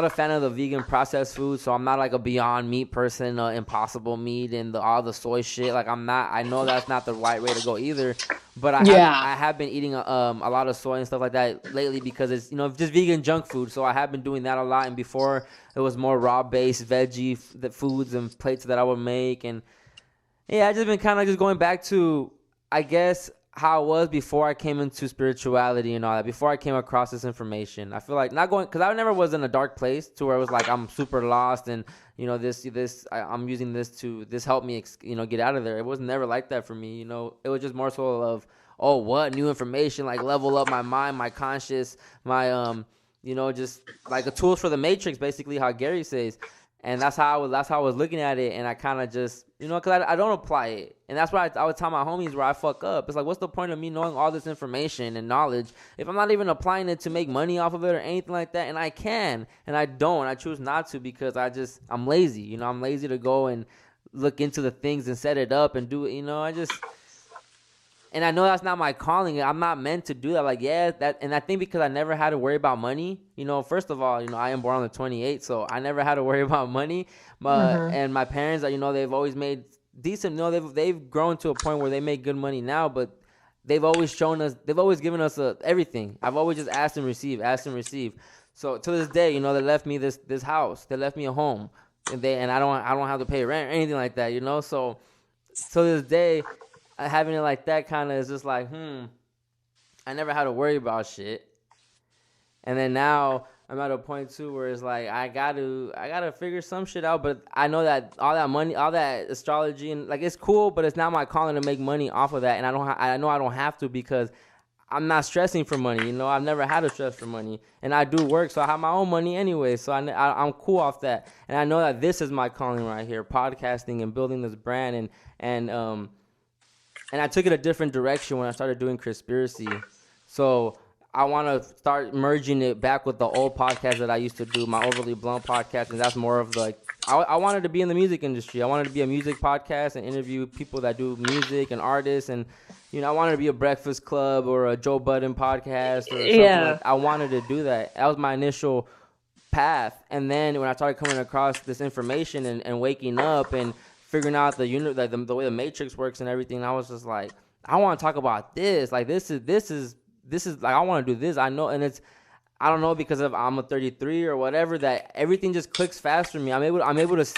fan of the vegan processed food, so I'm not like a Beyond Meat person, Impossible Meat and all the soy shit. Like I'm not. I know that's not the right way to go either. But I have been eating a lot of soy and stuff like that lately because it's just vegan junk food. So I have been doing that a lot. And before it was more raw based veggie foods and plates that I would make. And yeah, I just been kind of just going back to, I guess, how it was before I came into spirituality and all that, before I came across this information. I feel like because I never was in a dark place to where it was like I'm super lost and I'm using this helped me get out of there. It was never like that for me. It was just more so of, oh, what new information, like level up my mind, my conscious, my just like a tools for the matrix, basically how Gary says. And that's how I was looking at it, and I kind of just, because I don't apply it. And that's why I would tell my homies where I fuck up. It's like, what's the point of me knowing all this information and knowledge if I'm not even applying it to make money off of it or anything like that? And I can, and I don't. I choose not to because I'm lazy. I'm lazy to go and look into the things and set it up and do it. And I know that's not my calling. I'm not meant to do that. Like, yeah, that, and I think because I never had to worry about money, first of all, I am born on the 28th, so I never had to worry about money. And my parents, they've always made decent, they've grown to a point where they make good money now, but they've always given us everything. I've always just asked and received. So to this day, they left me this house. They left me a home, and I don't have to pay rent or anything like that, So to this day, having it like that kind of is just like, I never had to worry about shit. And then now I'm at a point too where it's like I gotta figure some shit out. But I know that all that money, all that astrology, and like it's cool, but it's not my calling to make money off of that. And I know I don't have to because I'm not stressing for money. I've never had to stress for money, and I do work, so I have my own money anyway. So I'm cool off that, and I know that this is my calling right here, podcasting and building this brand, and I took it a different direction when I started doing CHRISPIRACY. So I want to start merging it back with the old podcast that I used to do, my Overly Blunt podcast, and that's more of I wanted to be in the music industry. I wanted to be a music podcast and interview people that do music and artists, and I wanted to be a Breakfast Club or a Joe Budden podcast or something. Like, I wanted to do that. That was my initial path, and then when I started coming across this information and waking up and figuring out the way the matrix works and everything, I was just like, I want to talk about this. Like this is like I want to do this. I know, and I don't know because I'm a 33 or whatever that everything just clicks fast for me. I'm able to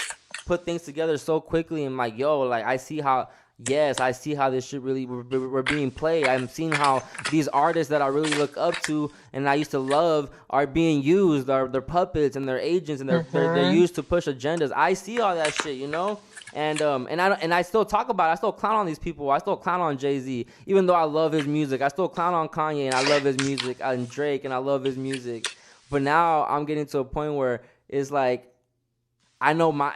put things together so quickly and like I see how. Yes, I see how this shit really we're being played. I'm seeing how these artists that I really look up to and I used to love are being used. They're puppets and they're agents and they're used to push agendas. I see all that shit, And I still talk about it. I still clown on these people. I still clown on Jay-Z, even though I love his music. I still clown on Kanye and I love his music, and Drake and I love his music. But now I'm getting to a point where it's like I know my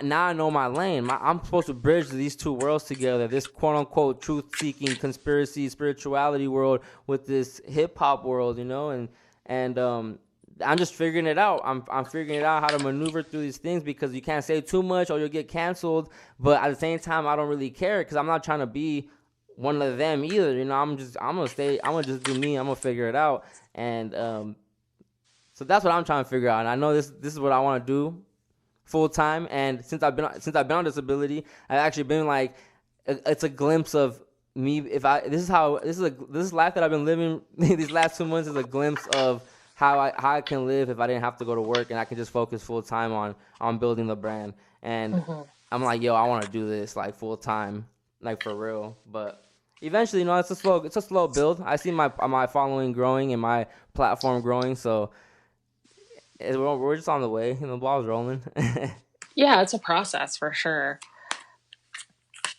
lane. I'm supposed to bridge these two worlds together. This quote unquote truth seeking conspiracy spirituality world with this hip hop world, and I'm just figuring it out. I'm figuring it out how to maneuver through these things because you can't say too much or you'll get canceled. But at the same time, I don't really care because I'm not trying to be one of them either. I'm gonna just do me. I'm gonna figure it out. And so that's what I'm trying to figure out. And I know this is what I want to do full time. And since I've been on disability, I've actually been like, it's a glimpse of me. This life that I've been living these last 2 months is a glimpse of how I can live if I didn't have to go to work and I can just focus full time on building the brand. And I'm like, yo, I want to do this like full time, like for real. But eventually, it's a slow build. I see my following growing and my platform growing. So we're just on the way. The ball's rolling. Yeah, it's a process for sure.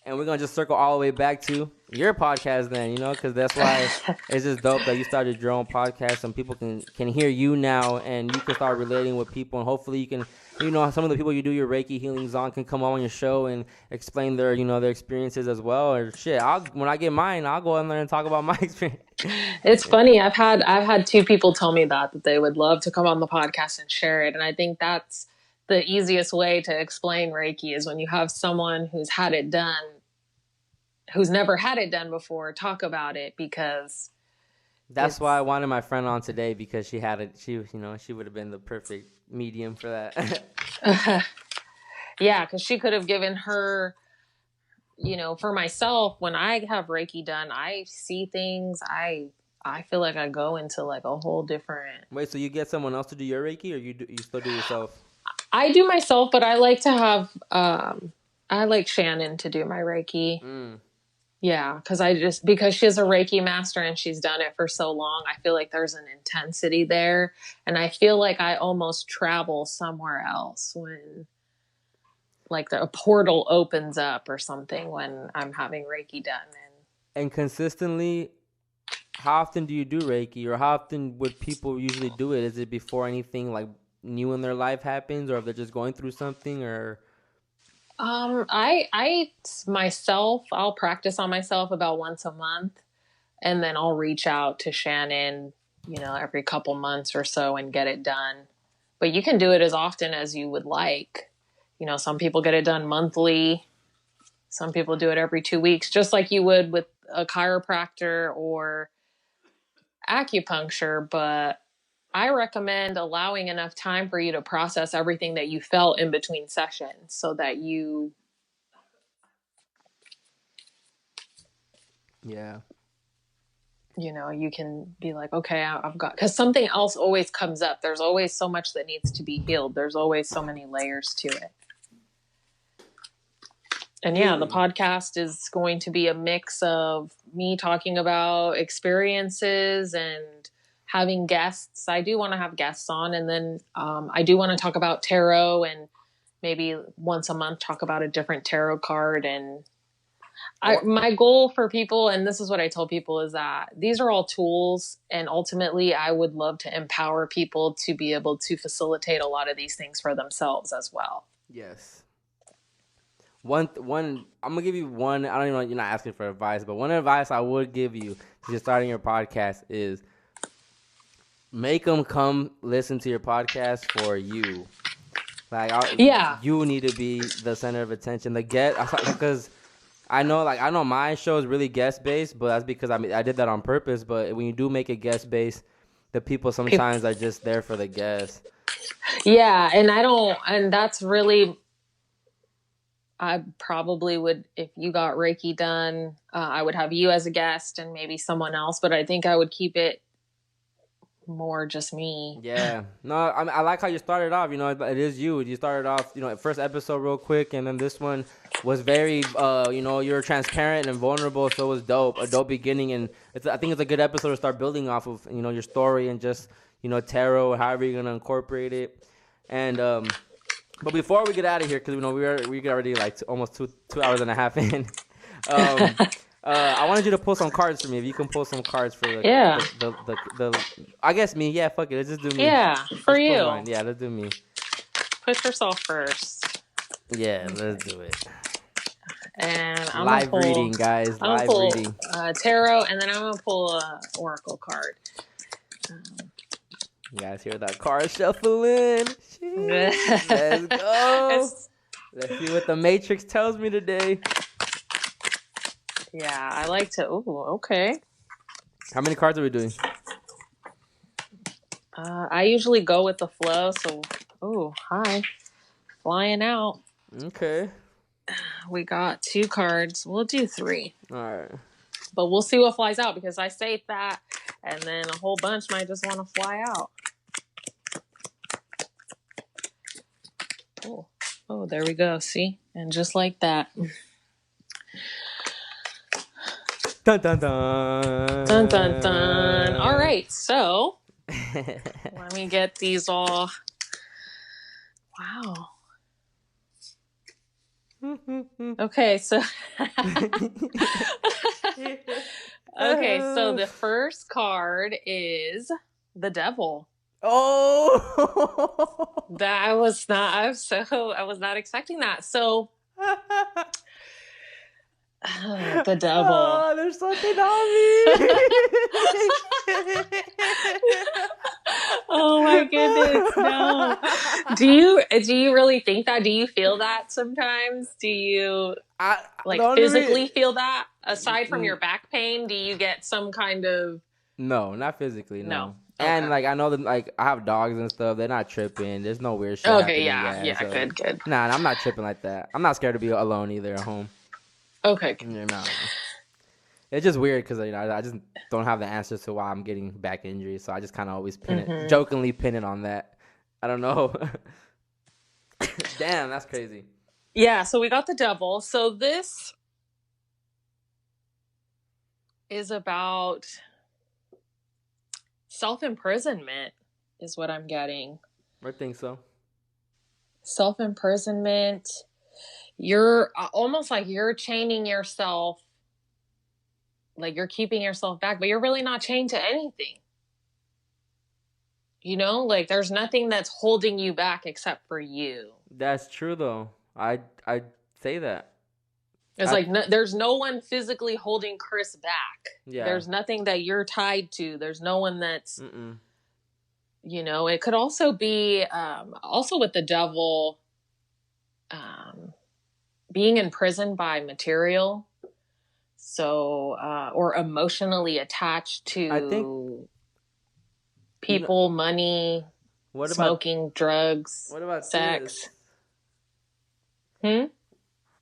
And we're going to just circle all the way back to your podcast then, because that's why it's just dope that you started your own podcast and people can hear you now and you can start relating with people. And hopefully you can, some of the people you do your Reiki healings on can come on your show and explain their, their experiences as well. Or shit, when I get mine, I'll go in there and talk about my experience. It's funny. I've had 2 people tell me that they would love to come on the podcast and share it. And I think that's the easiest way to explain Reiki is when you have someone who's had it done, who's never had it done before, talk about it, because that's why I wanted my friend on today, because she had it. She would have been the perfect medium for that. Yeah, because she could have given her, for myself, when I have Reiki done, I see things. I feel like I go into like a whole different. Wait, so you get someone else to do your Reiki, or you still do yourself? I do myself, but I like to have. I like Shannon to do my Reiki. Yeah, because she's a Reiki master and she's done it for so long, I feel like there's an intensity there. And I feel like I almost travel somewhere else when like a portal opens up or something when I'm having Reiki done. And consistently, how often do you do Reiki, or how often would people usually do it? Is it before anything like new in their life happens, or if they're just going through something, or... I myself, I'll practice on myself about once a month, and then I'll reach out to Shannon, every couple months or so and get it done. But you can do it as often as you would like. Some people get it done monthly. Some people do it every 2 weeks, just like you would a chiropractor or acupuncture, but I recommend allowing enough time for you to process everything that you felt in between sessions so that Yeah. you can be like, okay, I've got, because something else always comes up. There's always so much that needs to be healed. There's always so many layers to it. And yeah, the podcast is going to be a mix of me talking about experiences and having guests. I do want to have guests on, and then I do want to talk about tarot, and maybe once a month talk about a different tarot card. And my goal for people, and this is what I tell people, is that these are all tools, and ultimately I would love to empower people to be able to facilitate a lot of these things for themselves as well. Yes. One, I'm gonna give you one. I don't even know, you're not asking for advice, but one advice I would give you if you're starting your podcast is make them come listen to your podcast for you. Like, you need to be the center of attention. Because I know my show is really guest based, but that's because I did that on purpose. But when you do make it guest based, the people sometimes are just there for the guests. Yeah, and that's really. I probably would, if you got Reiki done, I would have you as a guest and maybe someone else, but I think I would keep it more just me. Yeah. No, I like how you started off, it is you. You started off, first episode real quick, and then this one was very, you're transparent and vulnerable, so it was dope. A dope beginning, and I think it's a good episode to start building off of, your story and just, tarot, however you're going to incorporate it. And, but before we get out of here, because we get already like almost two hours and a half in. I wanted you to pull some cards for me. If you can pull some cards for the I guess me. Yeah, fuck it. Let's just do me. Yeah, for you. Yeah, let's do me. Put yourself first. Yeah, let's do it. And I'm live reading, guys. Live reading. Tarot, and then I'm gonna pull a oracle card. You guys hear that card shuffling? Let's go. Let's see what the Matrix tells me today. Yeah, I like to. Ooh, okay. How many cards are we doing? I usually go with the flow. So, hi, flying out. Okay. We got 2 cards. We'll do 3. All right. But we'll see what flies out, because I say that, and then a whole bunch might just want to fly out. Oh, there we go. See? And just like that. Dun, dun, dun. Dun, dun, dun. All right. So, let me get these all. Wow. Okay, so. Okay, so the first card is the Devil. Oh, I was not expecting that. So, the Devil. Oh, there's something on me. Oh my goodness, no. Do you really think that? Do you feel that sometimes? Do you physically feel that? Aside from your back pain, do you get some kind of... No, not physically, no. Okay. And I know that I have dogs and stuff. They're not tripping. There's no weird shit happening. Yeah, so, good. Nah, I'm not tripping like that. I'm not scared to be alone either at home. Okay. No. It's just weird because I just don't have the answers to why I'm getting back injuries, so I just kind of always jokingly pin it on that. I don't know. Damn, that's crazy. Yeah, so we got the Devil. So this is about self-imprisonment is what I'm getting. I think so. Self-imprisonment. You're almost like you're chaining yourself, like you're keeping yourself back, but you're really not chained to anything. Like there's nothing that's holding you back except for you. That's true, though. I'd say that. It's there's no one physically holding Chris back. Yeah. There's nothing that you're tied to. There's no one that's, it could also be, also with the Devil, being imprisoned by material. So, or emotionally attached I think to people, money, what about smoking, drugs, what about sex. this?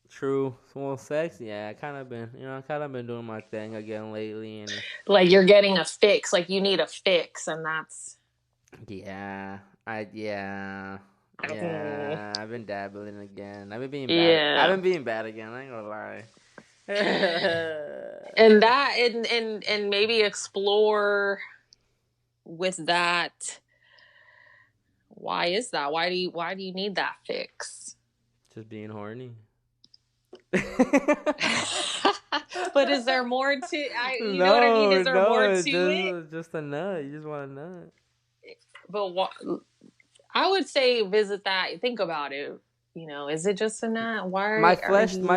True. Well, sex, yeah, I kind of been doing my thing again lately, and Like you're getting a fix, like you need a fix, and that's yeah, yeah, I've been dabbling again. I've been being bad. I've yeah. been being bad again. I ain't gonna lie. And that, and maybe explore with that. Why is that? Why do you need that fix? Just being horny. But is there more to? You know what I mean? Is there more to it? Just a nut. You just want a nut. But I would say visit that. Think about it. You know, is it just a nut? Why? My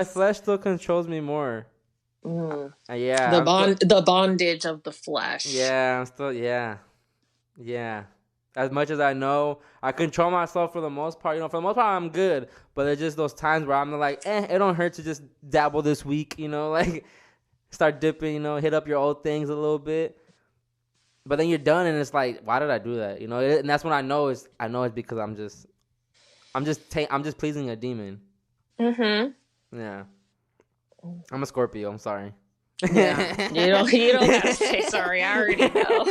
flesh still controls me more. Yeah. The bondage of the flesh. Yeah, I'm still. Yeah. As much as I know, I control myself for the most part. You know, for the most part, I'm good. But there's just those times where I'm like, it don't hurt to just dabble this week. You know, like start dipping. You know, hit up your old things a little bit. But then you're done, and it's like, why did I do that? You know, and that's when I know it's because I'm just pleasing a demon. Mm-hmm. Yeah. I'm a Scorpio. I'm sorry. Yeah. You don't have to say sorry. I already know.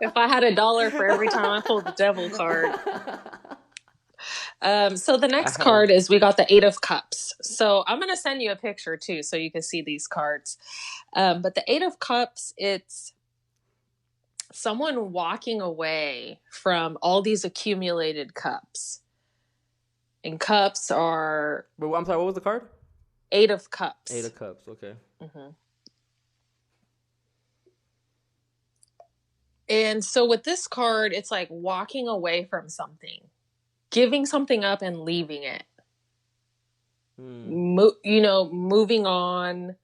If I had $1 for every time I pulled the devil card. So the next card is, we got the 8 of Cups. So I'm going to send you a picture too, so you can see these cards. But the 8 of Cups, it's someone walking away from all these accumulated cups. And cups are... Wait, I'm sorry, what was the card? 8 of Cups. 8 of Cups, okay. Mm-hmm. And so with this card, it's like walking away from something, giving something up and leaving it. Moving on,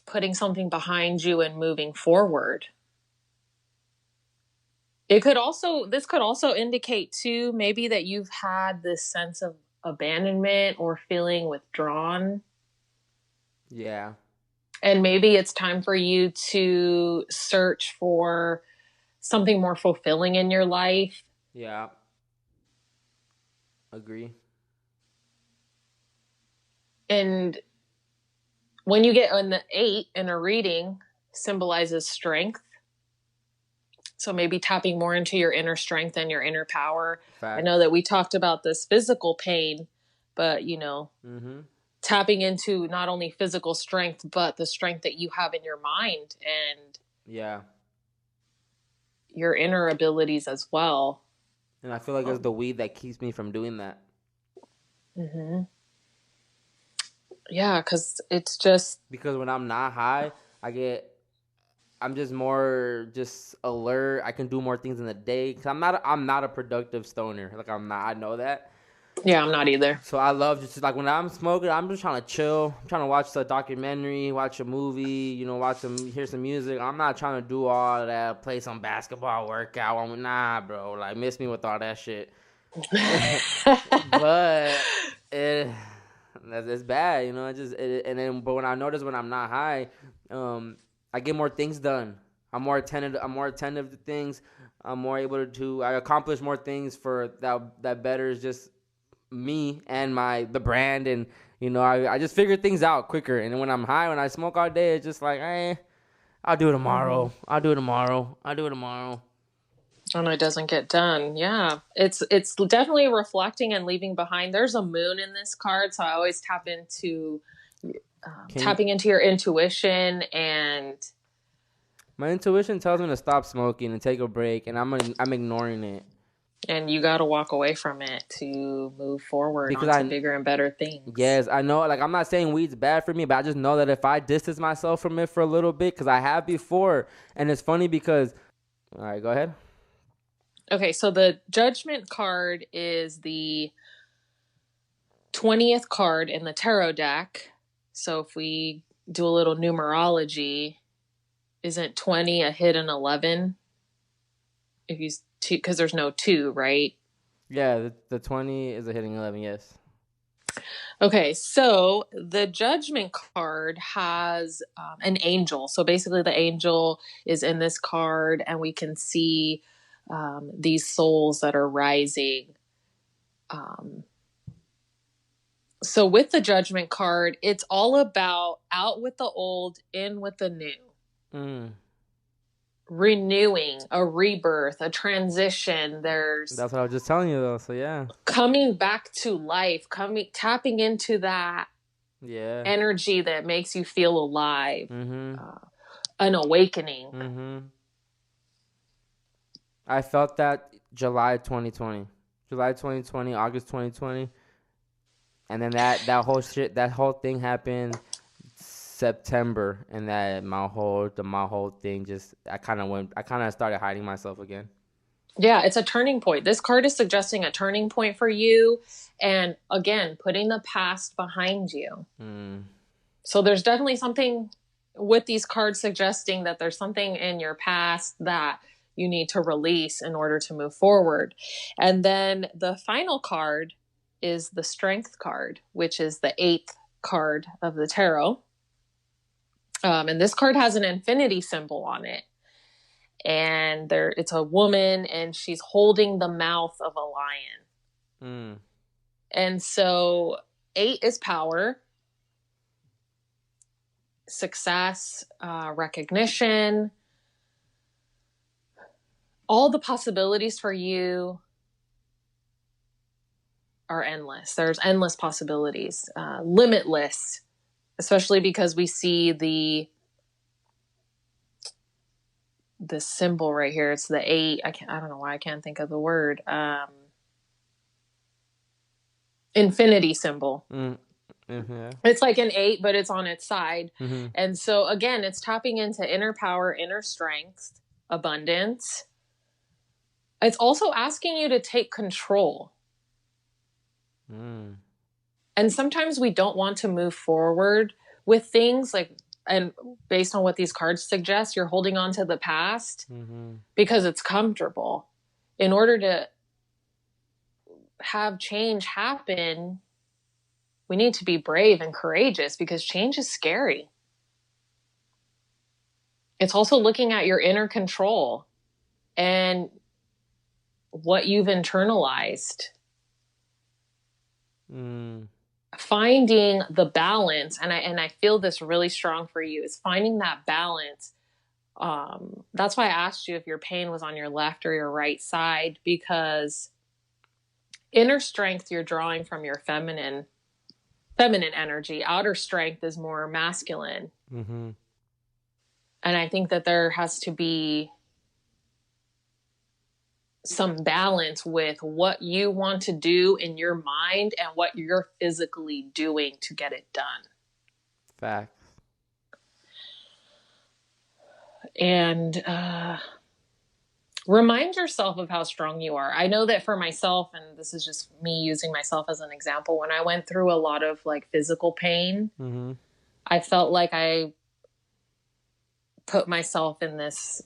putting something behind you and moving forward. This could also indicate too, maybe that you've had this sense of abandonment or feeling withdrawn. Yeah. And maybe it's time for you to search for something more fulfilling in your life. Yeah. Agree. And when you get on the 8 in a reading, symbolizes strength. So maybe tapping more into your inner strength and your inner power. Facts. I know that we talked about this physical pain, but tapping into not only physical strength, but the strength that you have in your mind and your inner abilities as well. And I feel like it's the weed that keeps me from doing that. Mm-hmm. Yeah, because it's just... Because when I'm not high, I'm just more alert. I can do more things in the day. Cause I'm not a productive stoner. Like I'm not. I know that. Yeah, I'm not either. So I love just like when I'm smoking, I'm just trying to chill. I'm trying to watch a documentary, watch a movie, hear some music. I'm not trying to do all that, play some basketball, workout. Nah, bro. Like miss me with all that shit. But it's bad, you know. But when I notice when I'm not high, I get more things done. I'm more attentive to things. I'm more able to I accomplish more things for that betters just me and the brand, and I just figure things out quicker. And when I'm high, when I smoke all day, it's just like, I'll do it tomorrow. And it doesn't get done. Yeah, it's definitely reflecting and leaving behind. There's a moon in this card, so I always tap into tapping into your intuition. And my intuition tells me to stop smoking and take a break, and I'm ignoring it. And you got to walk away from it to move forward onto bigger and better things. Yes, I know. Like, I'm not saying weed's bad for me, but I just know that if I distance myself from it for a little bit, because I have before, and it's funny because... All right, go ahead. Okay, so the Judgment card is the 20th card in the tarot deck. So if we do a little numerology, isn't 20 a hidden 11? If you... because there's no 2, right? Yeah, the 20 is a hitting 11, yes. Okay, so the Judgment card has an angel. So basically, the angel is in this card, and we can see these souls that are rising. So with the Judgment card, it's all about out with the old, in with the new. Mm. Renewing, a rebirth, a transition. There's That's what I was just telling you, though. So yeah, coming back to life, tapping into that yeah. energy that makes you feel alive. Mm-hmm. An awakening. Mm-hmm. I felt that July 2020, August 2020, and then that whole thing happened September, and that my whole thing just I kind of started hiding myself again. Yeah, it's a turning point. This card is suggesting a turning point for you, and again, putting the past behind you. So there's definitely something with these cards suggesting that there's something in your past that you need to release in order to move forward. And then the final card is the Strength card, which is the 8th card of the tarot. And this card has an infinity symbol on it. And it's a woman, and she's holding the mouth of a lion. And so 8 is power, success, recognition. All the possibilities for you are endless. There's endless possibilities, limitless, especially because we see the symbol right here. It's the 8. I don't know why I can't think of the word. Infinity symbol. Mm-hmm. It's like an 8, but it's on its side. Mm-hmm. And so again, it's tapping into inner power, inner strength, abundance. It's also asking you to take control. And sometimes we don't want to move forward with things and based on what these cards suggest, you're holding on to the past because it's comfortable. In order to have change happen, we need to be brave and courageous because change is scary. It's also looking at your inner control and what you've internalized. Finding the balance, and I feel this really strong for you, is finding that balance. That's why I asked you if your pain was on your left or your right side, because inner strength you're drawing from your feminine energy. Outer strength is more masculine. And I think that there has to be some balance with what you want to do in your mind and what you're physically doing to get it done. Facts. And remind yourself of how strong you are. I know that for myself, and this is just me using myself as an example, when I went through a lot of physical pain, I felt like I put myself in this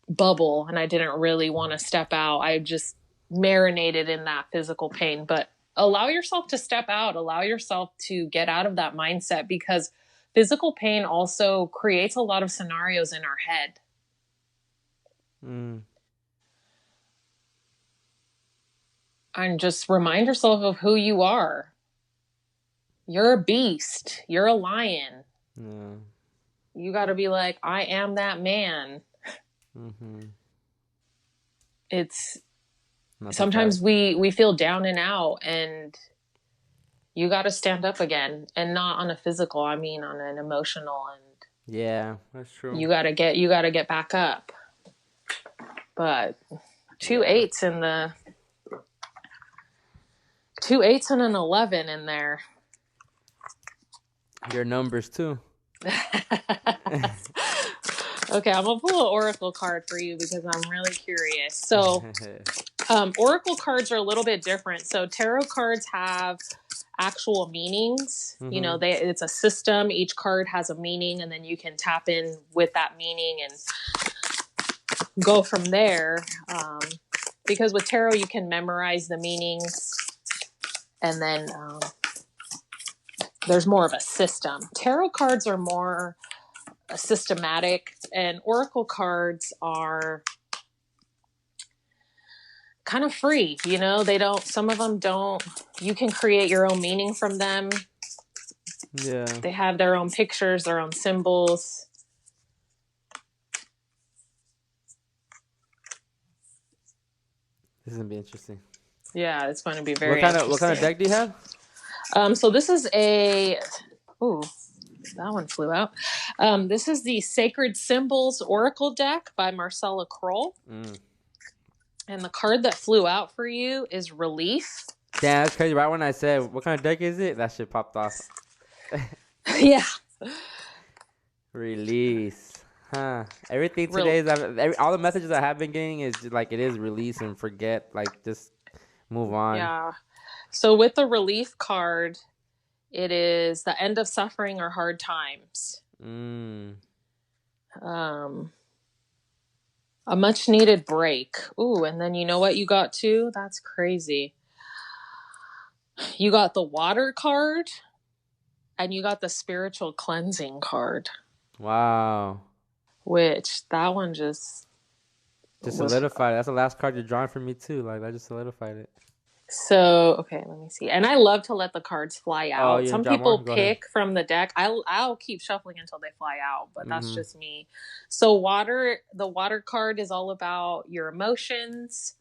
bubble and I didn't really want to step out. I just marinated in that physical pain. But allow yourself to step out, allow yourself to get out of that mindset, because physical pain also creates a lot of scenarios in our head. And just remind yourself of who you are. You're a beast. You're a lion. You got to be like, I am that man. It's sometimes we feel down and out, and you got to stand up again, and not on a physical, I mean on an emotional, and yeah, that's true. You got to get back up. But 2 8s and the 2 8s and an 11 in there. Your numbers too. Okay, I'm gonna pull an oracle card for you because I'm really curious. So, oracle cards are a little bit different. So, tarot cards have actual meanings. You know, it's a system. Each card has a meaning, and then you can tap in with that meaning and go from there. Because with tarot, you can memorize the meanings, and then there's more of a system. Tarot cards are more systematic, and oracle cards are kind of free. You know, some of them don't, you can create your own meaning from them. Yeah. They have their own pictures, their own symbols. This is gonna be interesting. Yeah, it's going to be very interesting. What kind of deck do you have? So this is ooh, that one flew out. This is the Sacred Symbols Oracle deck by Marcella Kroll. And the card that flew out for you is Relief. Damn, that's crazy. Right when I said, what kind of deck is it? That shit popped off. Yeah. Release. Huh. Everything today is, all the messages I have been getting is just like, it is release and forget, like, just move on. Yeah. So with the Relief card, it is the end of suffering or hard times. A much needed break. Ooh, and then you know what you got too? That's crazy. You got the Water card and you got the Spiritual Cleansing card. Wow. Which, that one just solidified it. That's the last card you're drawing for me too. Like, that just solidified it. So, okay, let me see. And I love to let the cards fly out. Some people pick from the deck. I'll keep shuffling until they fly out, but that's just me. So the Water card is all about your emotions,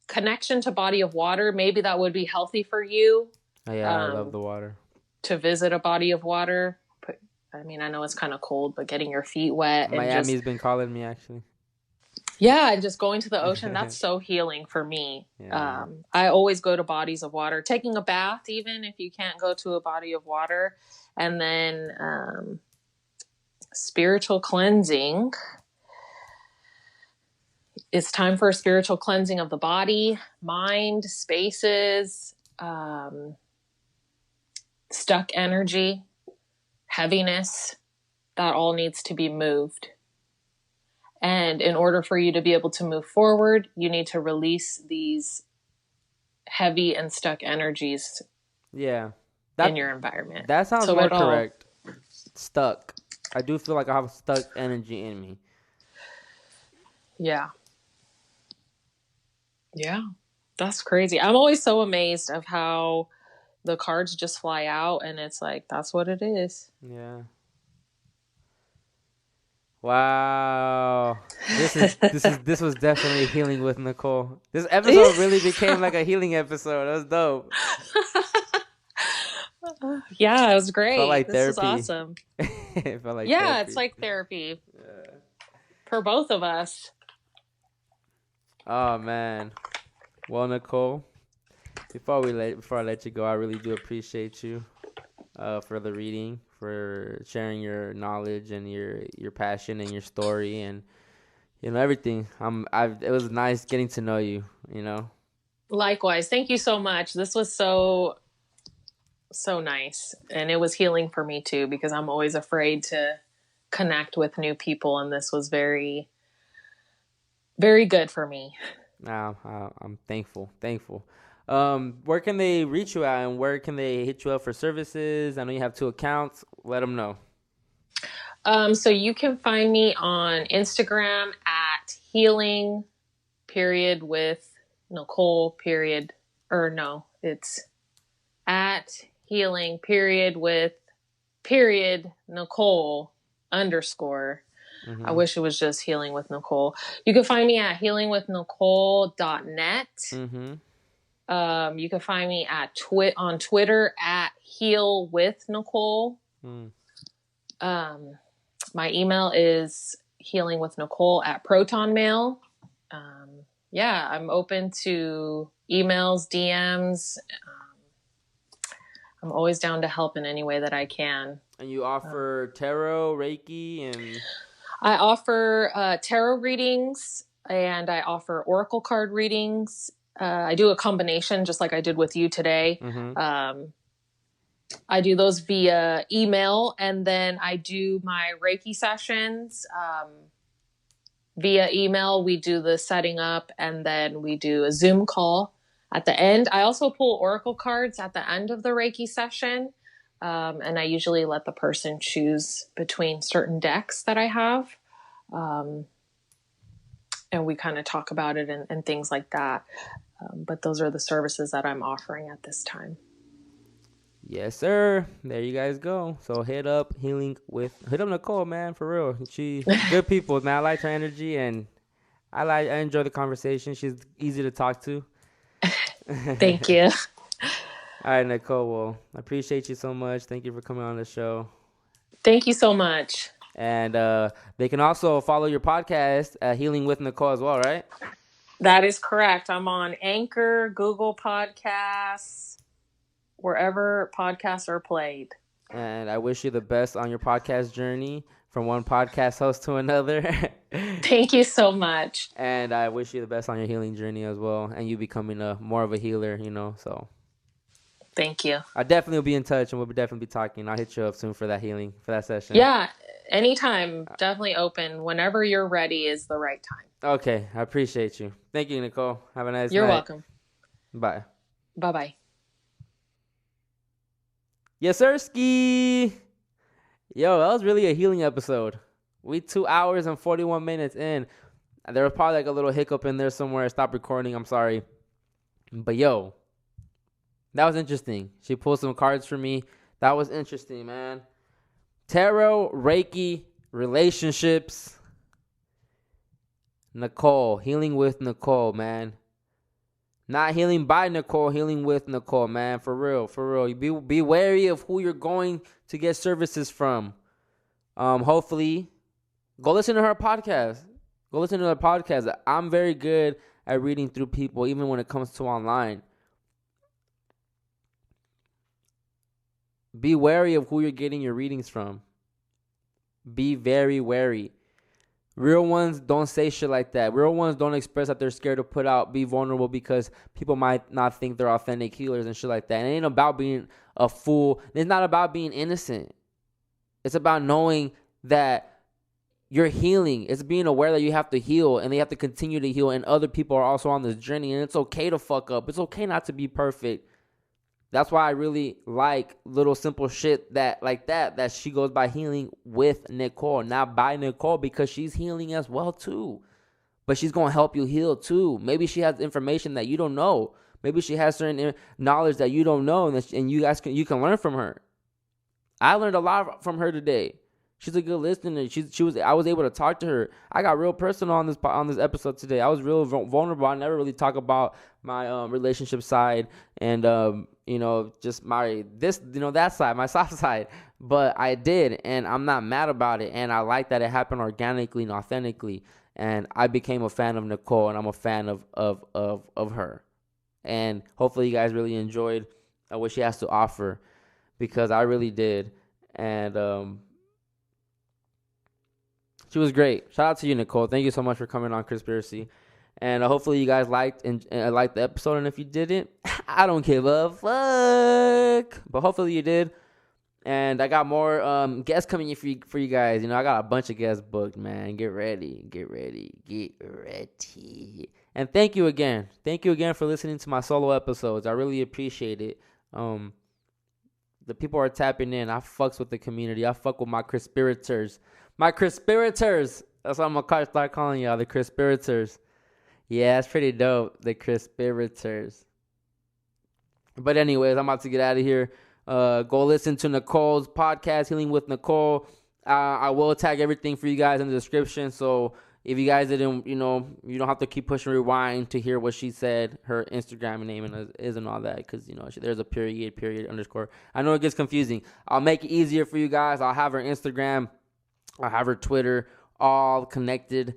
connection to body of water. Maybe that would be healthy for you. Oh, yeah, I love the water. To visit a body of water. I mean, I know it's kind of cold, but getting your feet wet. Miami's been calling me, actually. Yeah, and just going to the ocean, that's so healing for me. Yeah. I always go to bodies of water. Taking a bath, even if you can't go to a body of water. And then spiritual cleansing. It's time for a spiritual cleansing of the body, mind, spaces, stuck energy, heaviness. That all needs to be moved. And in order for you to be able to move forward, you need to release these heavy and stuck energies in your environment. That sounds more correct. Stuck. I do feel like I have stuck energy in me. Yeah. Yeah. That's crazy. I'm always so amazed of how the cards just fly out and it's like, that's what it is. Yeah. Wow, this was definitely Healing with Nicole. This episode really became like a healing episode. That was dope. Yeah, it was great. Felt like this therapy. Was awesome. It felt like therapy. It's like therapy for both of us. Oh man, well Nicole, before I let you go, I really do appreciate you for the reading, for sharing your knowledge and your passion and your story and everything. It was nice getting to know you. Likewise, thank you so much. This was so nice, and it was healing for me too because I'm always afraid to connect with new people, and this was very, very good for me. I'm thankful. Where can they reach you at and where can they hit you up for services? I know you have 2 accounts. Let them know. So you can find me on Instagram at healing with Nicole it's at healing with Nicole _ I wish it was just Healing with Nicole. You can find me at healingwithnicole.net. You can find me on Twitter at Heal with Nicole. My email is healingwithnicole@protonmail. I'm open to emails, DMs. I'm always down to help in any way that I can. And you offer tarot, Reiki, and... I offer tarot readings and I offer oracle card readings. I do a combination just like I did with you today. I do those via email, and then I do my Reiki sessions via email. We do the setting up, and then we do a Zoom call at the end. I also pull oracle cards at the end of the Reiki session, And I usually let the person choose between certain decks that I have. And we kind of talk about it and things like that. But those are the services that I'm offering at this time. Yes, sir. There you guys go. So hit up Nicole, man, for real. She good people, man. I like her energy, and I enjoy the conversation. She's easy to talk to. Thank you. All right, Nicole. Well, I appreciate you so much. Thank you for coming on the show. Thank you so much. And they can also follow your podcast, Healing with Nicole, as well, right? That is correct. I'm on Anchor, Google Podcasts, wherever podcasts are played. And I wish you the best on your podcast journey from one podcast host to another. Thank you so much. And I wish you the best on your healing journey as well, and you becoming more of a healer, so. Thank you. I definitely will be in touch, and we'll definitely be talking. I'll hit you up soon for that healing, for that session. Yeah, anytime. Definitely open. Whenever you're ready is the right time. Okay, I appreciate you. Thank you, Nicole. Have a nice night. You're welcome. Bye. Bye-bye. Yes, sir, ski. Yo, that was really a healing episode. We 2 hours and 41 minutes in. There was probably like a little hiccup in there somewhere. Stop recording. I'm sorry. But yo, that was interesting. She pulled some cards for me. That was interesting, man. Tarot, Reiki, relationships. Nicole, healing with Nicole, man. Not healing by Nicole, healing with Nicole, man. For real, for real. Be wary of who you're going to get services from. Hopefully, go listen to her podcast. Go listen to her podcast. I'm very good at reading through people, even when it comes to online. Be wary of who you're getting your readings from. Be very wary. Real ones don't say shit like that. Real ones don't express that they're scared to be vulnerable because people might not think they're authentic healers and shit like that. And it ain't about being a fool. It's not about being innocent. It's about knowing that you're healing. It's being aware that you have to heal and they have to continue to heal, and other people are also on this journey, and it's okay to fuck up. It's okay not to be perfect. That's why I really like little simple shit that she goes by healing with Nicole, not by Nicole, because she's healing as well too. But she's going to help you heal too. Maybe she has information that you don't know. Maybe she has certain knowledge that you don't know, and you can learn from her. I learned a lot from her today. She's a good listener. I was able to talk to her. I got real personal on this episode today. I was real vulnerable. I never really talk about my relationship side and just that side, my soft side. But I did, and I'm not mad about it. And I like that it happened organically and authentically. And I became a fan of Nicole, and I'm a fan of her. And hopefully you guys really enjoyed what she has to offer, because I really did. And she was great. Shout out to you, Nicole. Thank you so much for coming on CHRISPIRACY. And hopefully you guys liked the episode. And if you didn't, I don't give a fuck. But hopefully you did. And I got more guests coming in for you guys. I got a bunch of guests booked, man. Get ready. And thank you again. Thank you again for listening to my solo episodes. I really appreciate it. The people are tapping in. I fucks with the community. I fuck with my CHRISPIRATors. My CHRISPIRATors. That's what I'm going to start calling y'all, the CHRISPIRATors. Yeah, it's pretty dope, the CHRISPIRATors. But anyways, I'm about to get out of here. Go listen to Nicole's podcast, Healing with Nicole. I will tag everything for you guys in the description. So if you guys didn't, you don't have to keep pushing rewind to hear what she said, her Instagram name is and all that, because, there's a period, underscore. I know it gets confusing. I'll make it easier for you guys. I'll have her Instagram. I'll have her Twitter all connected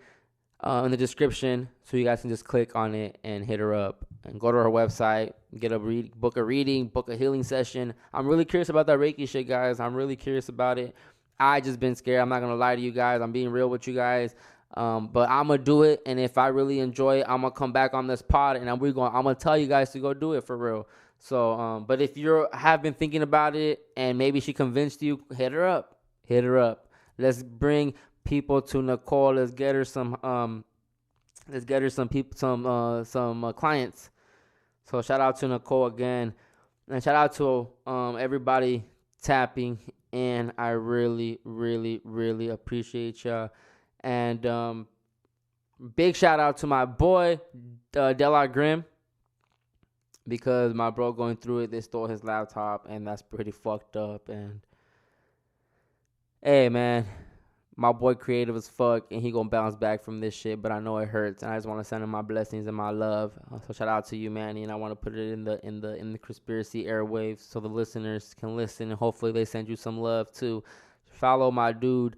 in the description, so you guys can just click on it and hit her up and go to her website, book a reading, book a healing session. I'm really curious about that Reiki shit, guys. I'm really curious about it. I just been scared. I'm not gonna lie to you guys. I'm being real with you guys. But I'm gonna do it, and if I really enjoy it, I'm gonna come back on this pod, and I'm gonna tell you guys to go do it for real. So, but if you have been thinking about it and maybe she convinced you, hit her up. Let's bring people to Nicole. Let's get her some clients. So shout out to Nicole again, and shout out to everybody tapping in. I really, really, really appreciate y'all. And big shout out to my boy, Dela Grimm, because my bro going through it, they stole his laptop, and that's pretty fucked up. And hey, man, my boy creative as fuck, and he gonna bounce back from this shit, but I know it hurts, and I just want to send him my blessings and my love. So shout out to you, Manny, and I want to put it in the CHRISPIRACY airwaves so the listeners can listen, and hopefully they send you some love too. Follow my dude,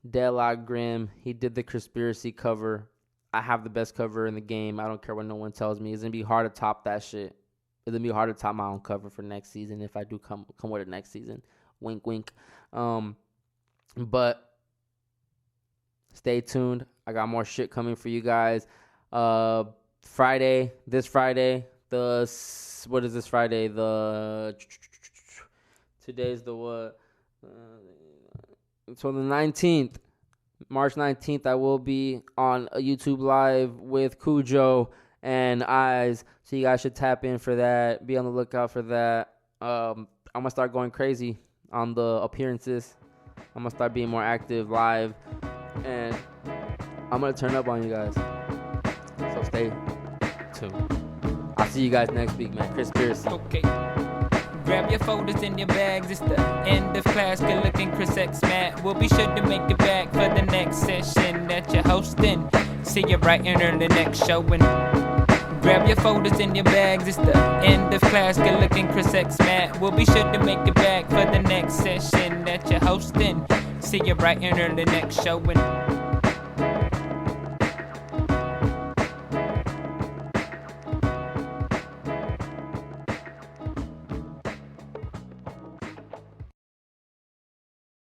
Dela Grimm. He did the CHRISPIRACY cover. I have the best cover in the game. I don't care what no one tells me. It's gonna be hard to top that shit. It's gonna be hard to top my own cover for next season if I do come with it next season. Wink, wink. But stay tuned. I got more shit coming for you guys. This Friday, what is this Friday? Today's the what? So the 19th, March 19th, I will be on a YouTube live with Cujo and Eyes. So you guys should tap in for that. Be on the lookout for that. I'm going to start going crazy on the appearances. I'm going to start being more active live. And I'm going to turn up on you guys. So stay tuned. I'll see you guys next week, man. CHRISPIRACY. Okay. Grab your folders in your bags. It's the end of class. Good looking CHRISXMATT. We'll be sure to make it back for the next session that you're hosting. See you right in the next showing. Grab your folders in your bags. It's the end of class. Good looking CHRISXMATT. We'll be sure to make it back for the next session that you're hosting. See you right in the next showing.